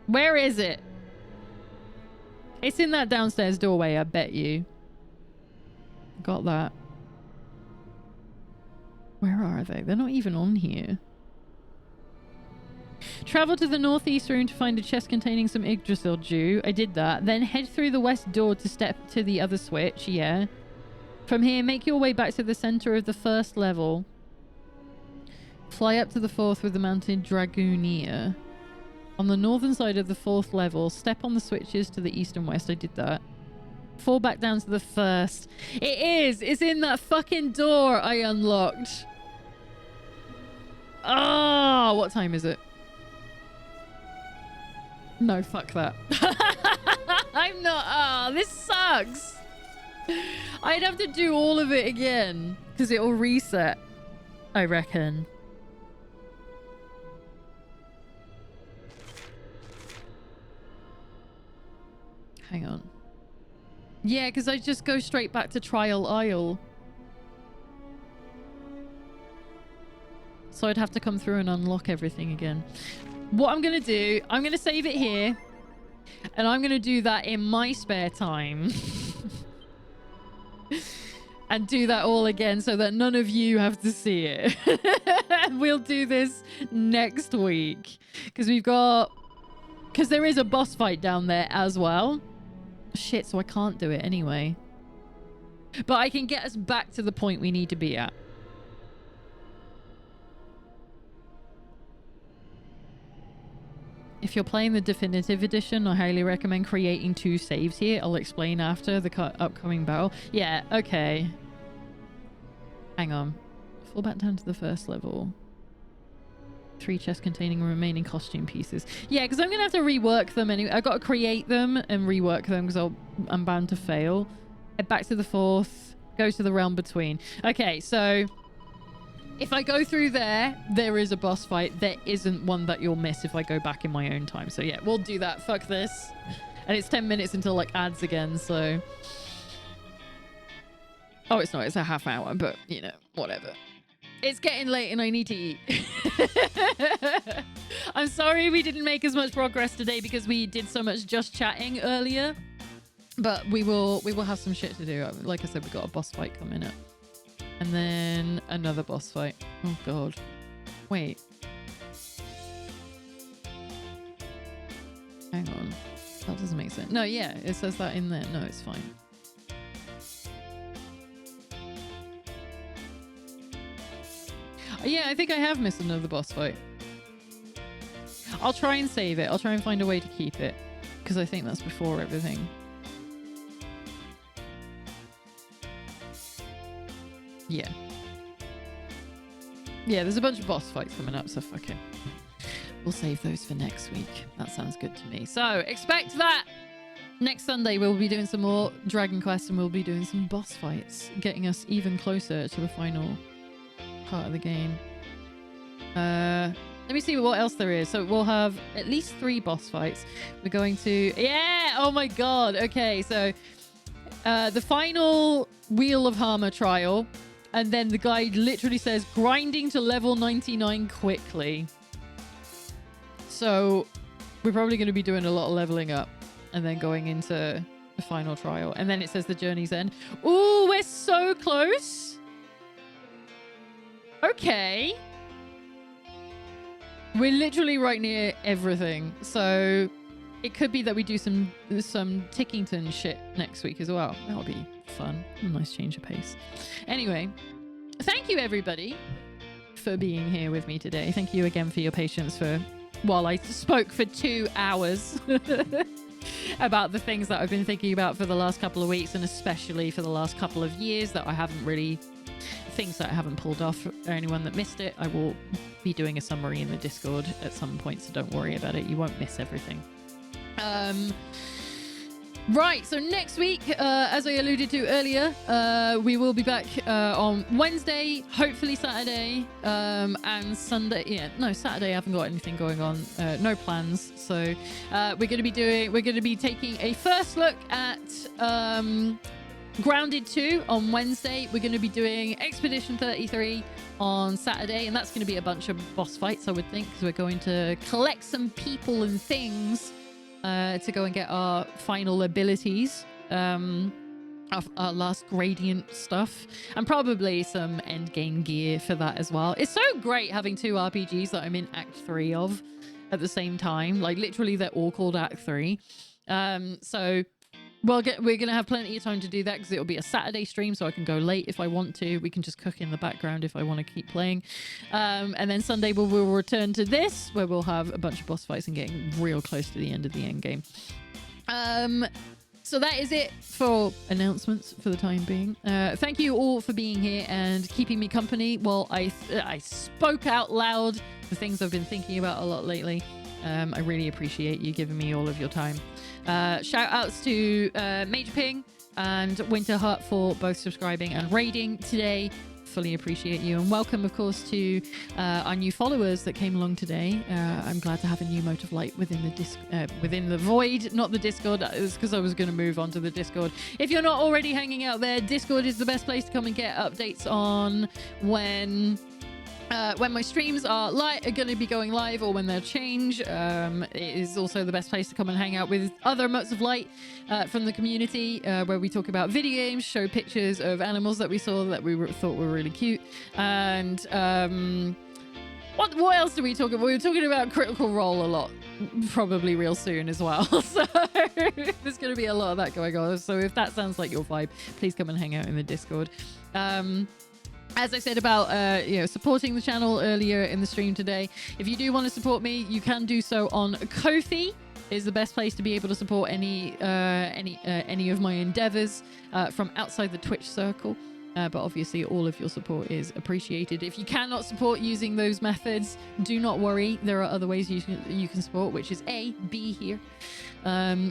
Where is it? It's in that downstairs doorway, I bet you. Got that. Where are they? They're not even on here. Travel to the northeast room to find a chest containing some Yggdrasil dew. I did that. Then head through the west door to step to the other switch. Yeah. From here, make your way back to the center of the first level. Fly up to the 4th with the mounted Dragooneer. On the northern side of the 4th level, step on the switches to the east and west. I did that. Fall back down to the 1st. It is! It's in that fucking door I unlocked. Ah, what time is it? No, fuck that. I'm not... Ah, this sucks. I'd have to do all of it again because it'll reset, I reckon. Hang on. Yeah, because I just go straight back to Trial Isle. So I'd have to come through and unlock everything again. What I'm going to do, I'm going to save it here. And I'm going to do that in my spare time. And do that all again so that none of you have to see it. We'll do this next week. Because we've got... Because there is a boss fight down there as well. Shit, so I can't do it anyway. But I can get us back to the point we need to be at. If you're playing the definitive edition, I highly recommend creating 2 saves here. I'll explain after the upcoming battle. Yeah, okay. Hang on. Fall back down to the 1st level. 3 chests containing remaining costume pieces. Yeah, because I'm going to have to rework them anyway. I've got to create them and rework them because I'm bound to fail. Head back to the 4th. Go to the realm between. Okay, so... If I go through there, there is a boss fight. There isn't one that you'll miss if I go back in my own time. So yeah, we'll do that. Fuck this. And it's 10 minutes until like ads again, so... Oh, it's not. It's a half hour, but you know, whatever. It's getting late and I need to eat. I'm sorry we didn't make as much progress today because we did so much just chatting earlier. But we will have some shit to do. Like I said, we got a boss fight coming up. And then another boss fight. Oh, God. Wait. Hang on. That doesn't make sense. No, yeah. It says that in there. No, it's fine. Yeah, I think I have missed another boss fight. I'll try and save it. I'll try and find a way to keep it. Because I think that's before everything. Yeah. Yeah, there's a bunch of boss fights coming up, so fuck it. We'll save those for next week. That sounds good to me. So, expect that! Next Sunday, we'll be doing some more Dragon Quest and we'll be doing some boss fights, getting us even closer to the final part of the game. Let me see what else there is. So, we'll have at least 3 boss fights. We're going to... Yeah! Oh my god! Okay, so... the final Wheel of Harmor trial... And then the guide literally says, grinding to level 99 quickly. So we're probably going to be doing a lot of leveling up and then going into the final trial. And then it says the journey's end. Ooh, we're so close. Okay. We're literally right near everything. So it could be that we do some Tickington shit next week as well. That'll be fun. A nice change of pace. Anyway, thank you everybody for being here with me today. Thank you again for your patience while I spoke for 2 hours about the things that I've been thinking about for the last couple of weeks and especially for the last couple of years that I haven't really... Things that I haven't pulled off. For anyone that missed it, I will be doing a summary in the Discord at some point, so don't worry about it. You won't miss everything. Right, so next week, as I alluded to earlier, we will be back on Wednesday, hopefully Saturday, and Sunday. Yeah, no, Saturday I haven't got anything going on, no plans. So we're going to be taking a first look at Grounded 2 on Wednesday. We're going to be doing Expedition 33 on Saturday, and that's going to be a bunch of boss fights, I would think, because we're going to collect some people and things to go and get our final abilities, our last gradient stuff, and probably some endgame gear for that as well. It's so great having 2 RPGs that I'm in Act 3 of at the same time. Like, literally, they're all called Act 3. So we're going to have plenty of time to do that because it'll be a Saturday stream, so I can go late if I want to. We can just cook in the background if I want to keep playing. And then Sunday we'll return to this, where we'll have a bunch of boss fights and getting real close to the end of the end game. So that is it for announcements for the time being. Thank you all for being here and keeping me company while I spoke out loud the things I've been thinking about a lot lately. I really appreciate you giving me all of your time. Shout outs to Major Ping and Winterheart for both subscribing and raiding today. Fully appreciate you, and welcome, of course, to our new followers that came along today. I'm glad to have a new mote of light within the within the void, not the Discord. It was because I was going to move on to the Discord. If you're not already hanging out there, Discord is the best place to come and get updates on when my streams are going to be going live or when they'll change. It is also the best place to come and hang out with other motes of light from the community, where we talk about video games, show pictures of animals that we saw that we thought were really cute, and what else do we talk about? We were talking about Critical Role a lot, probably real soon as well. So there's going to be a lot of that going on. So if that sounds like your vibe, please come and hang out in the Discord. As I said about supporting the channel earlier in the stream today, if you do want to support me, you can do so on Ko-fi. Is the best place to be able to support any of my endeavors from outside the Twitch circle. But obviously all of your support is appreciated. If you cannot support using those methods, do not worry. There are other ways you can support, which is be here.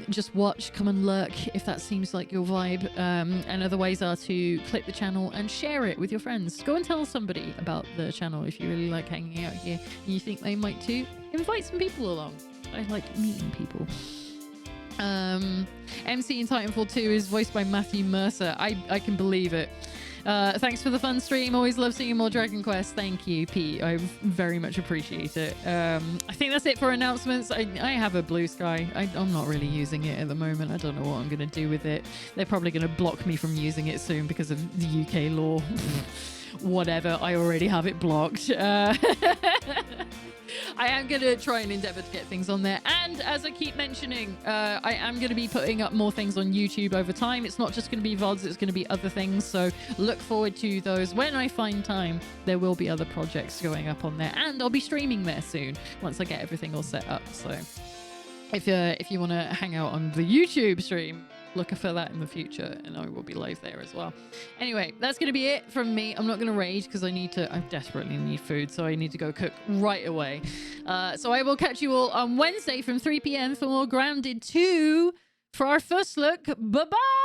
Just watch, come and lurk if that seems like your vibe. And other ways are to click the channel and share it with your friends. Go and tell somebody about the channel if you really like hanging out here and you think they might too. Invite some people along. I like meeting people. MC in Titanfall 2 is voiced by Matthew Mercer. I can believe it. Thanks for the fun stream. Always love seeing more Dragon Quest. Thank you, Pete. I very much appreciate it. I think that's it for announcements. I have a Blue Sky. I'm not really using it at the moment. I don't know what I'm going to do with it. They're probably going to block me from using it soon because of the UK law. Whatever. I already have it blocked. I am going to try and endeavor to get things on there. And as I keep mentioning, I am going to be putting up more things on YouTube over time. It's not just going to be VODs, it's going to be other things. So look forward to those. When I find time, there will be other projects going up on there. And I'll be streaming there soon once I get everything all set up. So if you want to hang out on the YouTube stream, look for that in the future, and I will be live there as well. Anyway, that's going to be it from me. I'm not going to rage because I desperately need food, so I need to go cook right away. So I will catch you all on Wednesday from 3 p.m. for more Grounded 2 for our first look. Bye-bye!